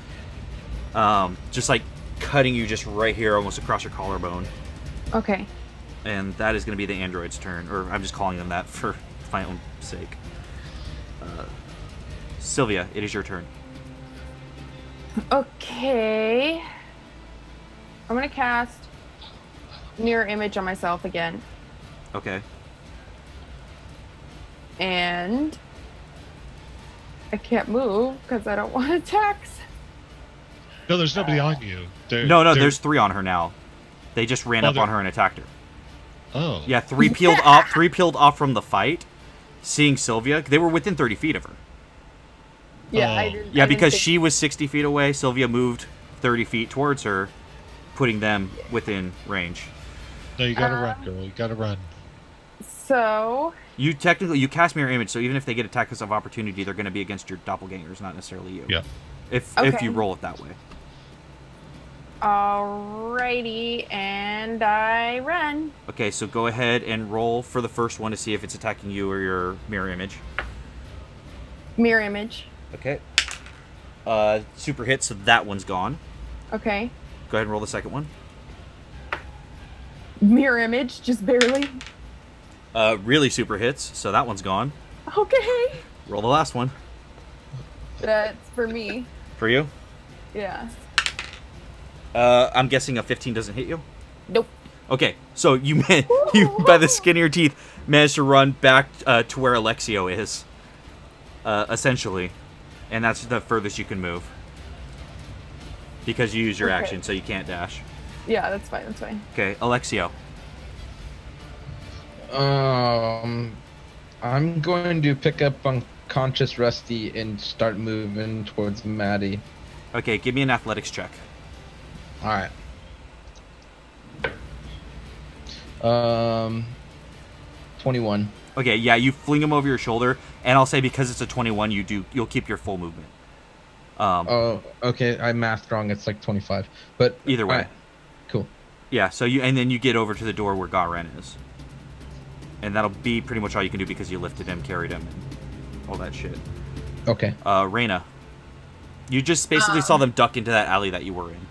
Just like cutting you just right here, almost across your collarbone. Okay. And that is going to be the android's turn. Or I'm just calling them that for my own sake. Sylvia, it is your turn. Okay. I'm going to cast Mirror Image on myself again. Okay. And I can't move because I don't want attacks. No, there's nobody on you. There's 3 on her now. They just ran up on her and attacked her. Oh. Yeah, 3 peeled off. 3 peeled off from the fight, seeing Sylvia. They were within 30 feet of her. Yeah, Oh. I didn't. Yeah, I didn't because think- she was 60 feet away. Sylvia moved 30 feet towards her, putting them within range. No, you gotta run, girl. You gotta run. So You cast mirror image, so even if they get attacks of opportunity, they're going to be against your doppelgangers, not necessarily you. Yeah. If Okay. you roll it that way. alrighty, and I run. Okay, so go ahead and roll for the first one to see if it's attacking you or your mirror image. Mirror Image. Okay. Super hit, so that one's gone. Okay. Go ahead and roll the second one. Mirror Image, just barely. Really super hits, so that one's gone. Okay. Roll the last one. That's for me. For you? Yeah. I'm guessing a 15 doesn't hit you? Nope. Okay, so you by the skin of your teeth, managed to run back to where Alexio is, essentially. And that's the furthest you can move. Because you use your action, so you can't dash. Yeah, that's fine. That's fine. Okay, Alexio. I'm going to pick up unconscious Rusty and start moving towards Maddie. Okay, give me an athletics check. All right. 21. Okay, yeah, you fling him over your shoulder, and I'll say because it's a 21, you'll keep your full movement. Oh, okay. I mathed wrong. It's like 25. But Either way. all right, cool. Yeah, so then you get over to the door where Garen is. And that'll be pretty much all you can do because you lifted him, carried him, and all that shit. Okay. Reyna. You just basically saw them duck into that alley that you were in.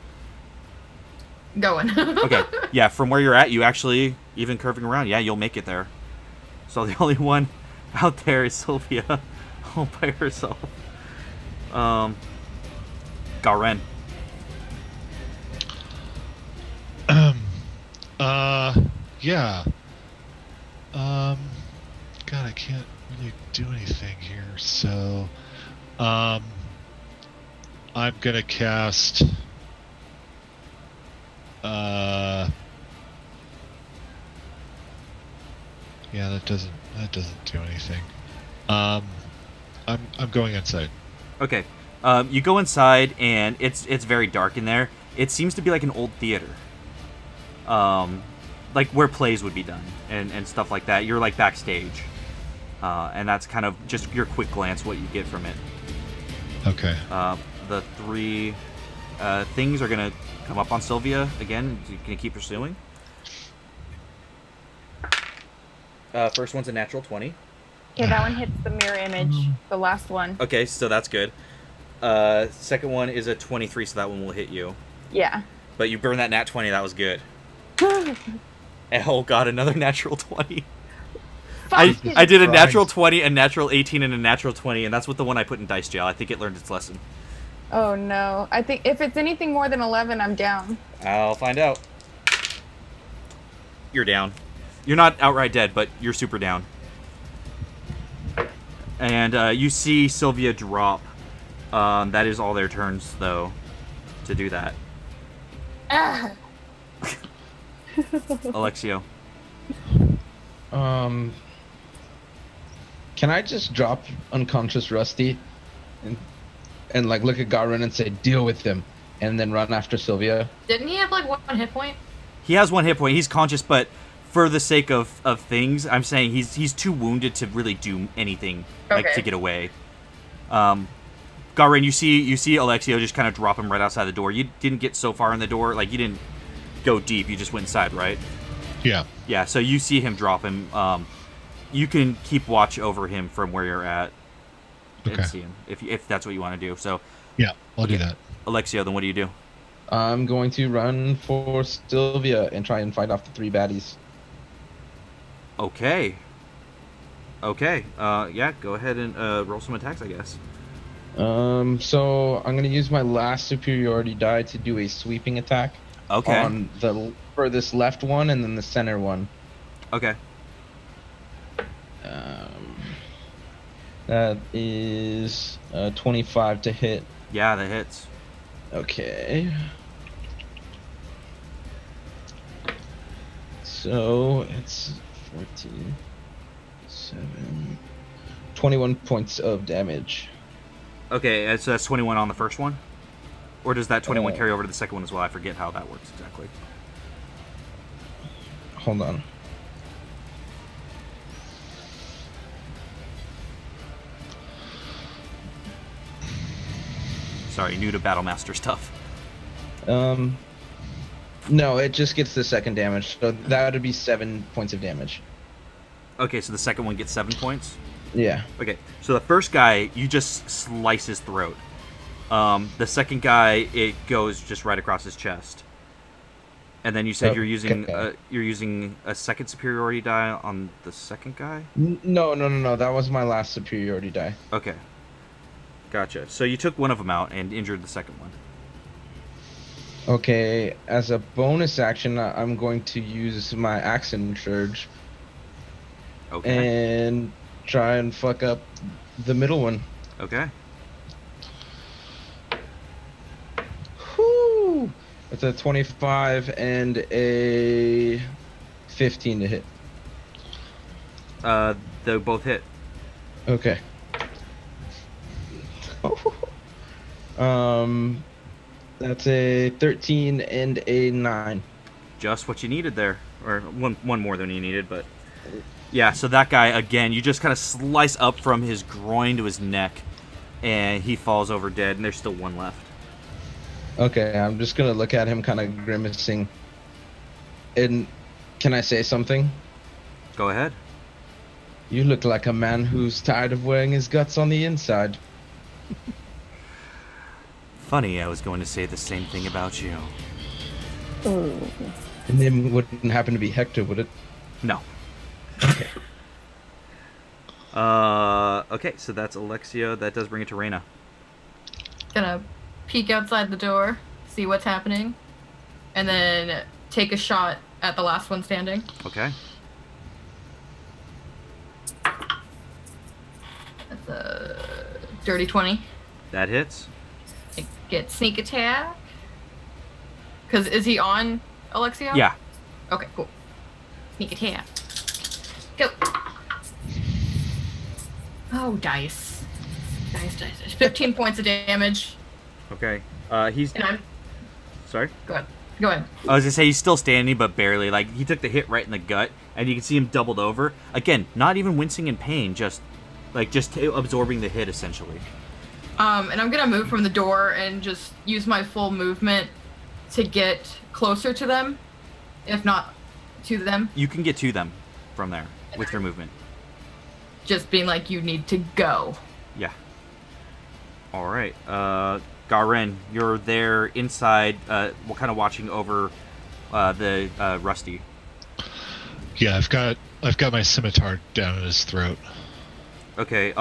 Going. Okay, yeah, from where you're at, you actually, even curving around, yeah, you'll make it there. So the only one out there is Sylvia, all by herself. Garen. Yeah. God, I can't really do anything here, so, I'm gonna cast, yeah, that doesn't do anything. I'm going inside. Okay, you go inside, and it's very dark in there. It seems to be like an old theater. Like where plays would be done, and stuff like that. You're like backstage. And that's kind of just your quick glance what you get from it. Okay. The 3 things are going to come up on Sylvia again. You're going to keep pursuing. First one's a natural 20. Okay, that one hits the Mirror Image. The last one. Okay, so that's good. Second one is a 23, so that one will hit you. Yeah. But you burned that nat 20, that was good. And, oh god, another natural 20. I did a natural 20, a natural 18, and a natural 20, and that's what the one I put in dice jail. I think it learned its lesson. Oh no. I think if it's anything more than 11, I'm down. I'll find out. You're down. You're not outright dead, but you're super down. And you see Sylvia drop. That is all their turns, though, to do that. Ah. Alexio. Can I just drop unconscious Rusty and like look at Garwin and say deal with him, and then run after Sylvia? Didn't he have like 1 hit point? He has 1 hit point. He's conscious, but for the sake of things, I'm saying he's too wounded to really do anything, like Okay. to get away. Garin, you see Alexio just kind of drop him right outside the door. You didn't get so far in the door, like you didn't go deep. You just went inside, right? Yeah. Yeah. So you see him drop him. You can keep watch over him from where you're at and Okay. see him if that's what you want to do. So Yeah, I'll do that. Alexio, then what do you do? I'm going to run for Sylvia and try and fight off the 3 baddies. Okay. Yeah. Go ahead and roll some attacks, I guess. So I'm gonna use my last superiority die to do a sweeping attack Okay. on the furthest left one and then the center one. Okay. That is 25 to hit. Yeah, that hits. Okay. So it's 14, 7, 21 points of damage. Okay, so that's 21 on the first one? Or does that 21 Uh, carry over to the second one as well? I forget how that works exactly. Hold on. Sorry, new to Battlemaster stuff. No, it just gets the second damage. So that would be 7 points of damage. Okay, so the second one gets 7 points? Yeah. Okay, so the first guy, you just slice his throat. The second guy, it goes just right across his chest. And then you said you're using a second superiority die on the second guy? No. That was my last superiority die. Okay. Gotcha. So you took one of them out and injured the second one. Okay, as a bonus action, I'm going to use my accent surge Okay. and try and fuck up the middle one. Okay. Whoo! It's a 25 and a 15 to hit. They both hit. Okay. That's a 13 and a 9. Just what you needed there, or one more than you needed, but yeah. So that guy again, you just kind of slice up from his groin to his neck, and he falls over dead. And there's still one left. Okay, I'm just gonna look at him, kind of grimacing. And can I say something? Go ahead. You look like a man who's tired of wearing his guts on the inside. Funny, I was going to say the same thing about you. Ooh. And name wouldn't happen to be Hector, would it? No. Okay, so that's Alexio. That does bring it to Reyna. Gonna peek outside the door, see what's happening, and then take a shot at the last one standing. Okay. That's a dirty 20. That hits. I get sneak attack. Cause is he on Alexio? Yeah. Okay, cool. Sneak attack. Go. Oh, dice. Dice. 15 points of damage. Okay. He's. And I'm. Sorry. Go ahead. I was gonna say he's still standing, but barely. Like he took the hit right in the gut, and you can see him doubled over. Again, not even wincing in pain, just absorbing the hit essentially. And I'm gonna move from the door and just use my full movement to get closer to them, if not to them. You can get to them from there with your movement. Just being like, you need to go. Yeah. All right. Garen, you're there inside. We're kind of watching over the Rusty. Yeah, I've got my scimitar down in his throat. Okay.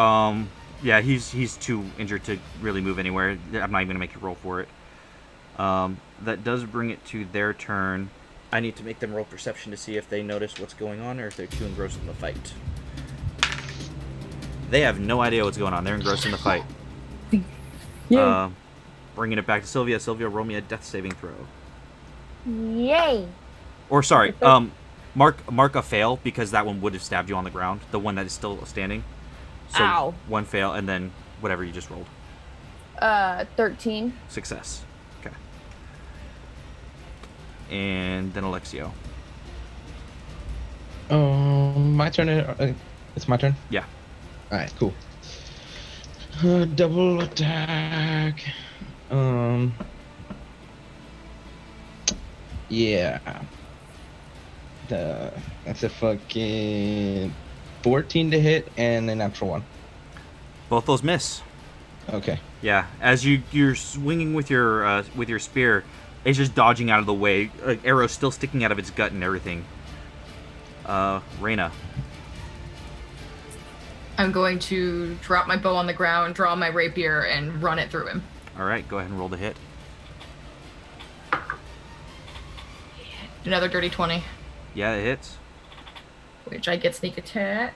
Yeah, he's too injured to really move anywhere. I'm not even gonna make you roll for it. That does bring it to their turn. I need to make them roll perception to see if they notice what's going on or if they're too engrossed in the fight. They have no idea what's going on. They're engrossed in the fight. Yay. Bringing it back to Sylvia. Sylvia, roll me a death saving throw. Yay. Or sorry, mark a fail because that one would have stabbed you on the ground. The one that is still standing. So Ow. one fail and then whatever you just rolled. 13. Success. Okay. And then Alexio. My turn. It's my turn. Yeah. All right, cool. Double attack. Yeah. That's a fucking 14 to hit and a natural 1. Both those miss. Okay. Yeah. As you're swinging with your spear, it's just dodging out of the way. Arrow still sticking out of its gut and everything. Reyna. I'm going to drop my bow on the ground, draw my rapier, and run it through him. All right, go ahead and roll the hit. Another dirty 20, Yeah, it hits. which I get sneak attack.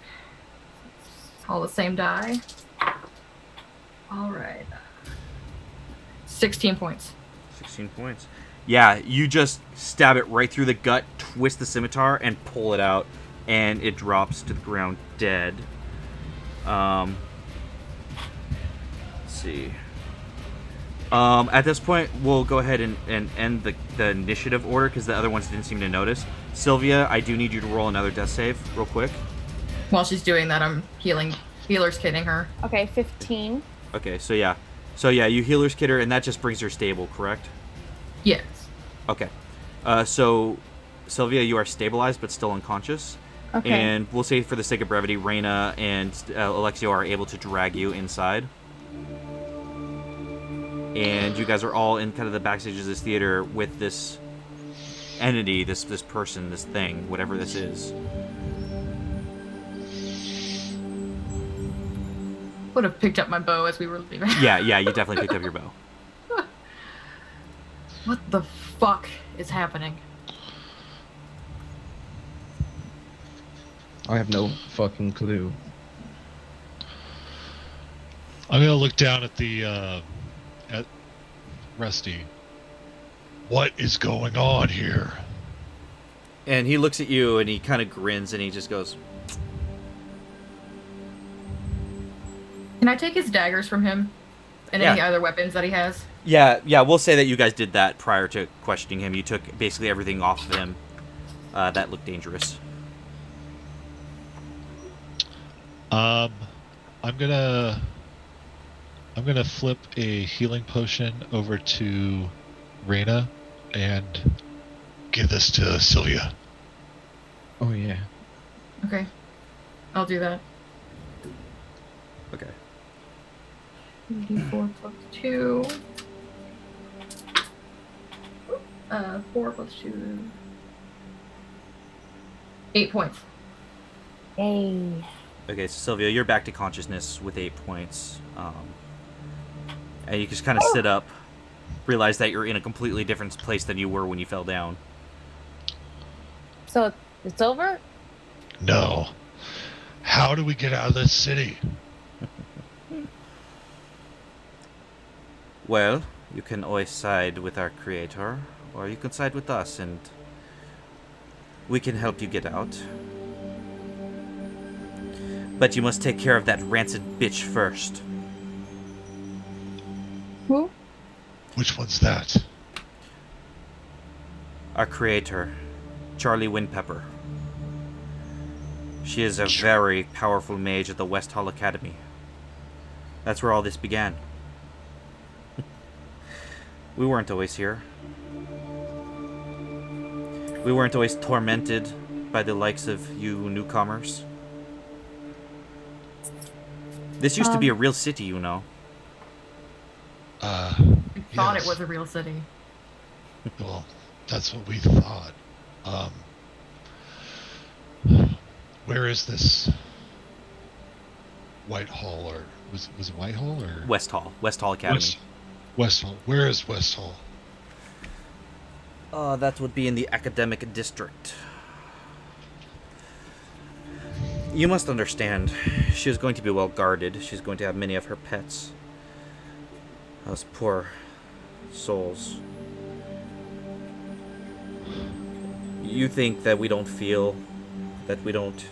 All the same die. All right. 16 points. 16 points. Yeah, you just stab it right through the gut, twist the scimitar, and pull it out, and it drops to the ground dead. Let's see. At this point, we'll go ahead and end the initiative order because the other ones didn't seem to notice. Sylvia, I do need you to roll another death save real quick. While she's doing that, I'm healer's kitting her. Okay, 15. Okay, so yeah, you healer's kit her, and that just brings her stable, correct? Yes. Okay. So, Sylvia, you are stabilized but still unconscious. Okay. And we'll say for the sake of brevity, Reyna and Alexio are able to drag you inside. And you guys are all in kind of the backstage of this theater with this entity, this person, this thing, whatever this is. Would have picked up my bow as we were leaving. Yeah, you definitely picked up your bow. What the fuck is happening? I have no fucking clue. I'm gonna look down at the at Rusty. What is going on here? And he looks at you and he kind of grins and he just goes, Can I take his daggers from him? And any other weapons that he has? Yeah, we'll say that you guys did that prior to questioning him. You took basically everything off of him that looked dangerous. I'm gonna flip a healing potion over to Reyna and give this to Sylvia. Oh yeah. Okay. I'll do that. Okay. 4 plus 2. 4 plus 2. 8 points. Yay. Okay, so Sylvia, you're back to consciousness with 8 points. And you just kind of sit up, realize that you're in a completely different place than you were when you fell down. So it's over? No. How do we get out of this city? Well, you can always side with our creator, or you can side with us, and we can help you get out. But you must take care of that rancid bitch first. Who? Which one's that? Our creator, Charlie Windpepper. She is a very powerful mage at the West Hall Academy. That's where all this began. We weren't always here. We weren't always tormented by the likes of you newcomers. This used to be a real city, you know. I thought Yes. it was a real city. Well, that's what we thought. Where is this Whitehall, or was it Whitehall or West Hall Academy. West Hall? Where is West Hall? That would be in the academic district. You must understand, she is going to be well guarded. She's going to have many of her pets. Those poor souls. You think that we don't feel, that we don't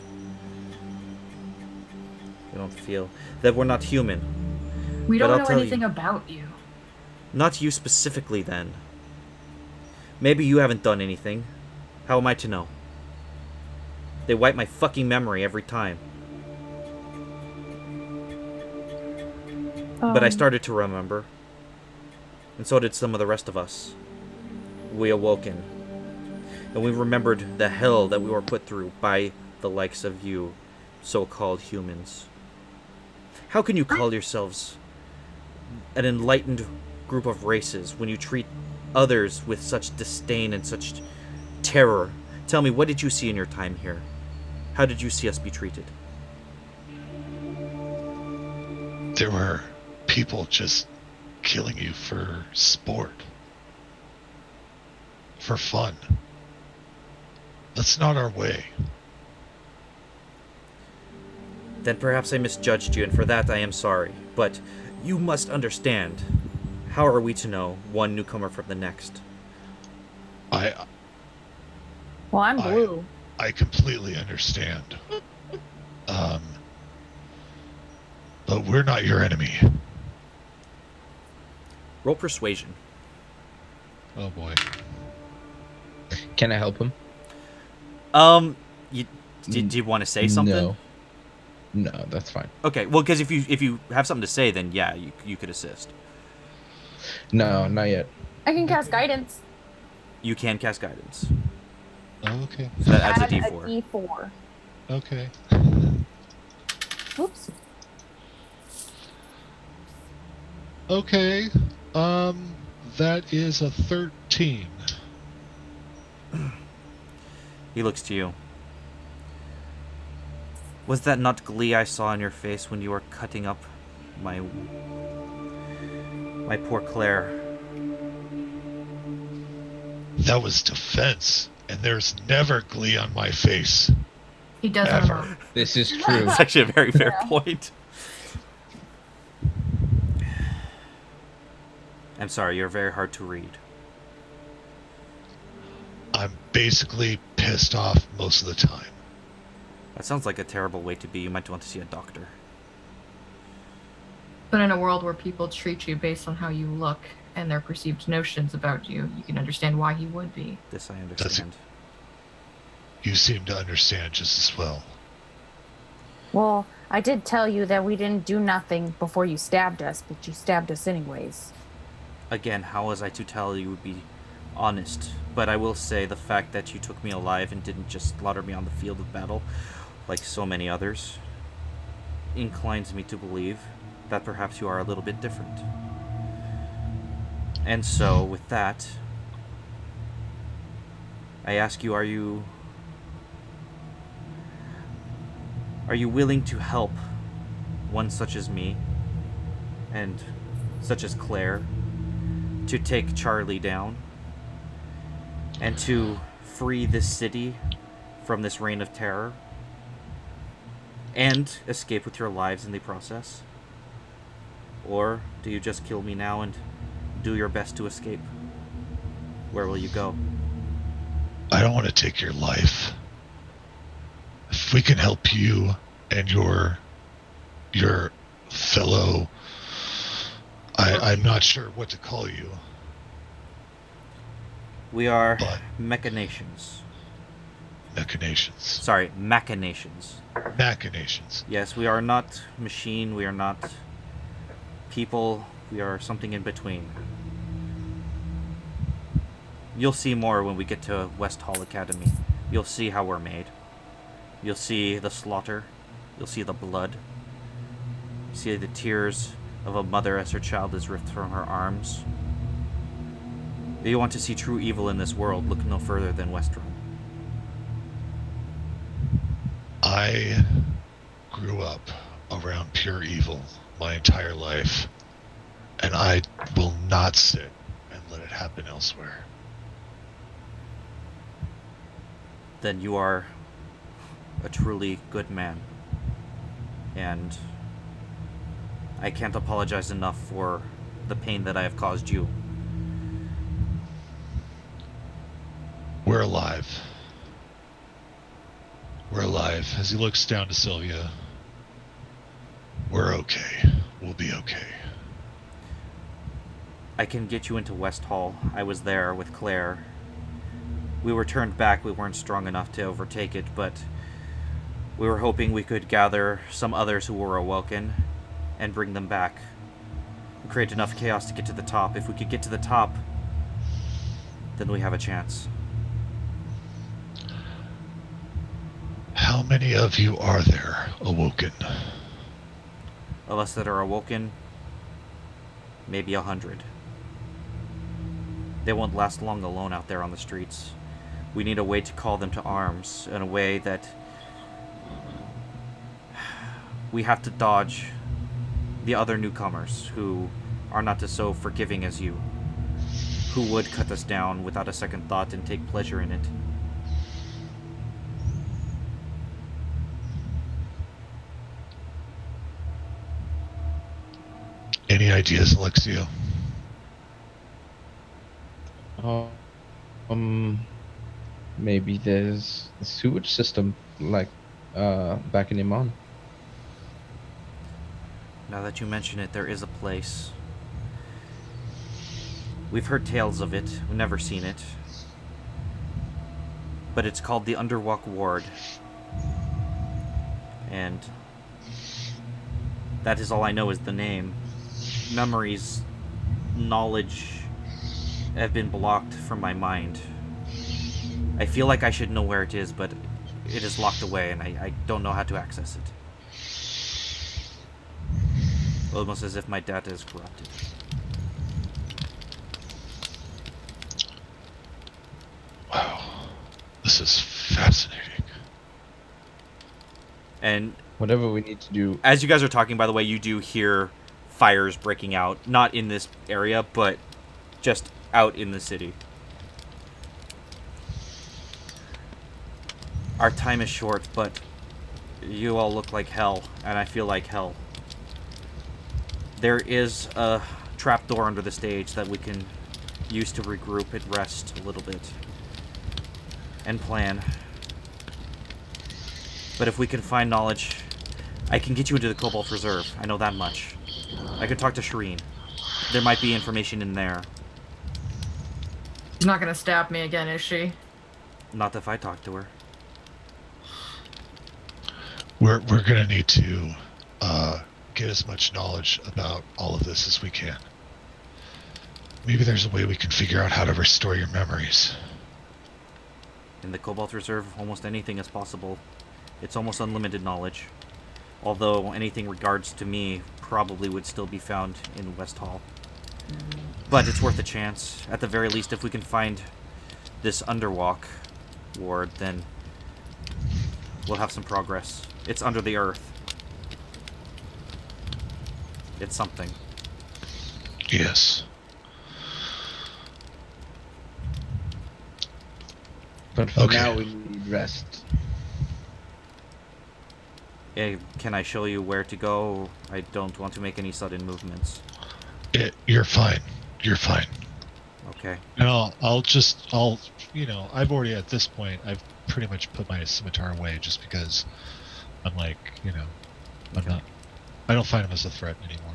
feel, that we're not human. We But don't I'll know tell anything you. about you. Not you specifically, then. Maybe you haven't done anything. How am I to know? They wipe my fucking memory every time. But I started to remember. And so did some of the rest of us. We awoken. And we remembered the hell that we were put through by the likes of you, so-called humans. How can you call yourselves an enlightened group of races when you treat others with such disdain and such terror? Tell me, what did you see in your time here? How did you see us be treated? There were people just killing you for sport. For fun. That's not our way. Then perhaps I misjudged you, and for that I am sorry. But you must understand. How are we to know one newcomer from the next? Well, I'm blue. I completely understand. But we're not your enemy. Roll persuasion. Oh boy. Can I help him? Do you want to say something? No, that's fine. Okay, well, because if you have something to say, then yeah, you could assist. No, not yet. I can cast guidance. You can cast guidance. Oh, okay. So that adds a Add d4. D4. Okay. Oops. Okay. That is a 13. He looks to you. Was that not glee I saw on your face when you were cutting up my poor Claire? That was defense, and there's never glee on my face. He doesn't Ever. remember. This is true. That's actually a very fair point. I'm sorry, you're very hard to read. I'm basically pissed off most of the time. That sounds like a terrible way to be. You might want to see a doctor. But in a world where people treat you based on how you look and their perceived notions about you, you can understand why he would be. This I understand. You seem to understand just as well. Well, I did tell you that we didn't do nothing before you stabbed us, but you stabbed us anyways. Again, how was I to tell you would be honest? But I will say the fact that you took me alive and didn't just slaughter me on the field of battle, like so many others, inclines me to believe that perhaps you are a little bit different. And so, with that, I ask you, are you willing to help one such as me, and such as Claire, to take Charlie down, and to free this city from this reign of terror, and escape with your lives in the process? Or do you just kill me now and do your best to escape? Where will you go? I don't want to take your life. If we can help you and your fellow, I'm not sure what to call you. We are But- machinations. Machinations. Sorry, machinations. Machinations. Yes, we are not machine, we are not people, we are something in between. You'll see more when we get to West Hall Academy. You'll see how we're made. You'll see the slaughter. You'll see the blood. You see the tears of a mother as her child is ripped from her arms. If you want to see true evil in this world, look no further than Westruun. I grew up around pure evil my entire life, and I will not sit and let it happen elsewhere. Then you are a truly good man. And I can't apologize enough for the pain that I have caused you. We're alive. We're alive. As he looks down to Sylvia, we're okay. We'll be okay. I can get you into West Hall. I was there with Claire. We were turned back. We weren't strong enough to overtake it, but we were hoping we could gather some others who were awoken and bring them back. Create enough chaos to get to the top. If we could get to the top, then we have a chance. How many of you are there awoken? Of us that are awoken, maybe 100. They won't last long alone out there on the streets. We need a way to call them to arms, in a way that we have to dodge the other newcomers who are not as so forgiving as you, who would cut us down without a second thought and take pleasure in it. Any ideas, Alexio? Maybe there's a sewage system like back in Iman. Now that you mention it, there is a place. We've heard tales of it, we've never seen it. But it's called the Underwalk Ward. And that is all I know is the name. Memories, knowledge have been blocked from my mind. I feel like I should know where it is, but it is locked away and I don't know how to access it. Almost as if my data is corrupted. Wow. This is fascinating. And Whatever we need to do. as you guys are talking, by the way, you do hear fires breaking out. Not in this area, but just out in the city. Our time is short, but you all look like hell, and I feel like hell. There is a trapdoor under the stage that we can use to regroup and rest a little bit. And plan. But if we can find knowledge, I can get you into the Cobalt Reserve. I know that much. I can talk to Shireen. There might be information in there. She's not gonna stab me again, is she? Not if I talk to her. We're gonna need to get as much knowledge about all of this as we can. Maybe there's a way we can figure out how to restore your memories. In the Cobalt Reserve, almost anything is possible. It's almost unlimited knowledge. Although anything regards to me probably would still be found in West Hall. But it's worth a chance. At the very least, if we can find this Underwalk ward, then we'll have some progress. It's under the earth. It's something. Yes. But for Okay. now, we need rest. Can I show you where to go? I don't want to make any sudden movements. You're fine. You're fine. Okay. And I've already at this point, I've pretty much put my scimitar away just because I'm like, I don't find him as a threat anymore.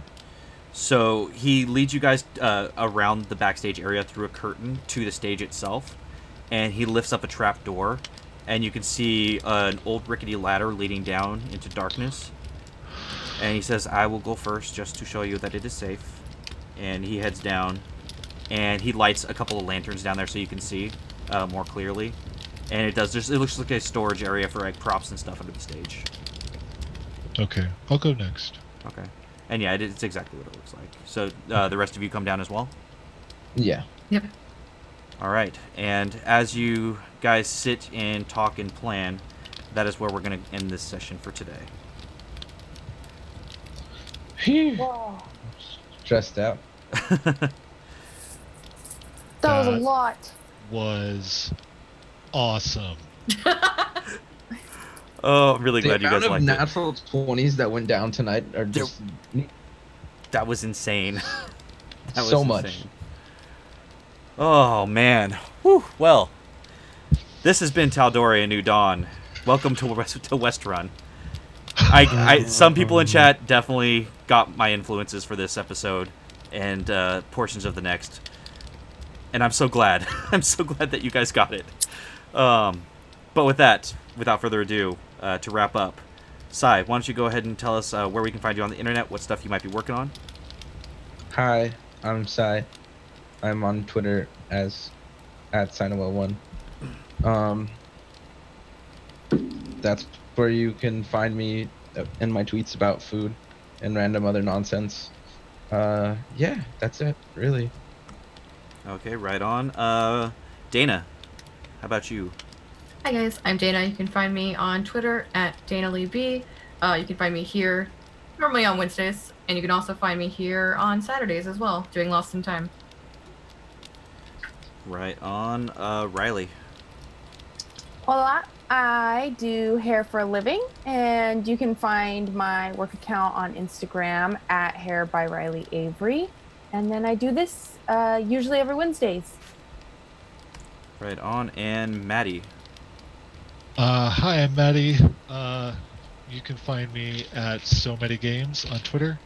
So he leads you guys around the backstage area through a curtain to the stage itself, and he lifts up a trap door, and you can see an old rickety ladder leading down into darkness. And he says, "I will go first just to show you that it is safe." And he heads down, and he lights a couple of lanterns down there so you can see more clearly. And it looks like a storage area for like props and stuff under the stage. Okay, I'll go next. Okay. And yeah, it's exactly what it looks like. So the rest of you come down as well? Yeah. Yep. All right. And as you guys sit and talk and plan, that is where we're going to end this session for today. Phew. Whoa. Stressed out. That was a That- lot. Was awesome. Oh, I'm really The glad you guys amount of liked it. natural 20s that went down tonight are just That was insane. That so was much. insane. Oh, man. Whew. Well, this has been Tal'Dorei, A New Dawn. Welcome to Westruun. Some people in chat definitely got my influences for this episode and portions of the next. And I'm so glad. I'm so glad that you guys got it. But with that, without further ado, to wrap up, Sai, why don't you go ahead and tell us where we can find you on the internet, what stuff you might be working on? Hi, I'm Sai. I'm on Twitter as @SinoWell1. That's where you can find me in my tweets about food and random other nonsense. Yeah, that's it, really. Okay, right on. Dana, how about you? Hi guys, I'm Dana. You can find me on Twitter @DanaLeeB. You can find me here normally on Wednesdays, and you can also find me here on Saturdays as well, doing Lost in Time. Right on. Riley. Well, I do hair for a living, and you can find my work account on Instagram @hairbyRileyAvery. And then I do this usually every Wednesdays. Right on. And Maddie. Hi, I'm Maddie. You can find me at So Many Games on Twitter,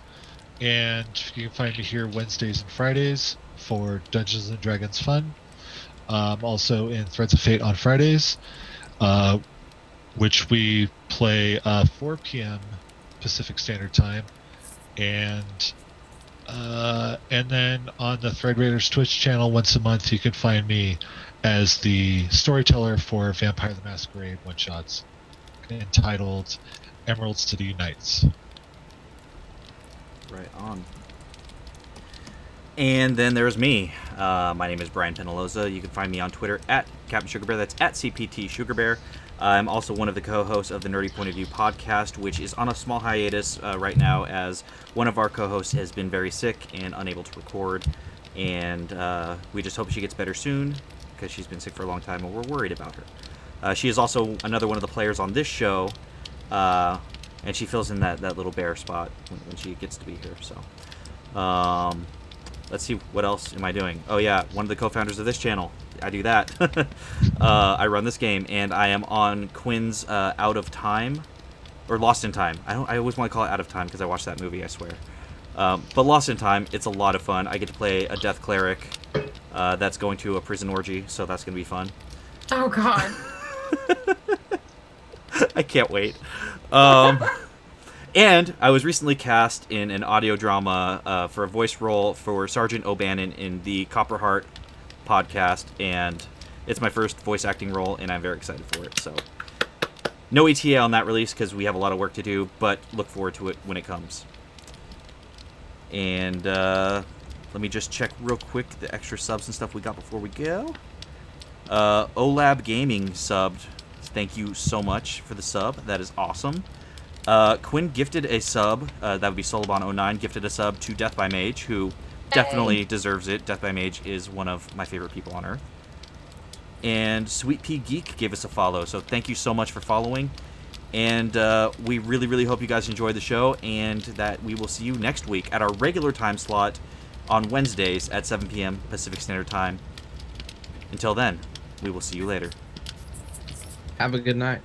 and you can find me here Wednesdays and Fridays for Dungeons and Dragons fun. Also in Threads of Fate on Fridays, which we play 4 p.m. Pacific Standard Time, and then on the Thread Raiders Twitch channel once a month you can find me as the storyteller for Vampire the Masquerade one-shots entitled Emerald City Unites. Right on. And then there's me. My name is Brian Penaloza. You can find me on Twitter @Captain Sugar Bear. That's @CPT Sugar Bear. I'm also one of the co-hosts of the Nerdy Point of View podcast, which is on a small hiatus right now as one of our co-hosts has been very sick and unable to record. And we just hope she gets better soon because she's been sick for a long time and we're worried about her. She is also another one of the players on this show, and she fills in that little bear spot when she gets to be here. So, let's see, what else am I doing? Oh yeah, one of the co-founders of this channel. I do that. I run this game, and I am on Quinn's Out of Time, or Lost in Time. I always want to call it Out of Time because I watched that movie, I swear. But Lost in Time, it's a lot of fun. I get to play a death cleric that's going to a prison orgy, so that's going to be fun. Oh god. I can't wait. And I was recently cast in an audio drama for a voice role for Sergeant O'Bannon in the Copperheart podcast, and it's my first voice acting role, and I'm very excited for it. So, no ETA on that release because we have a lot of work to do, but look forward to it when it comes. And let me just check real quick the extra subs and stuff we got before we go. OLAB Gaming subbed. Thank you so much for the sub. That is awesome. Quinn gifted a sub. That would be Solobon09 gifted a sub to Death by Mage, who definitely deserves it. Death by Mage is one of my favorite people on Earth. And Sweet Pea Geek gave us a follow, so thank you so much for following. And we really, really hope you guys enjoyed the show, and that we will see you next week at our regular time slot on Wednesdays at 7 p.m. Pacific Standard Time. Until then, we will see you later. Have a good night.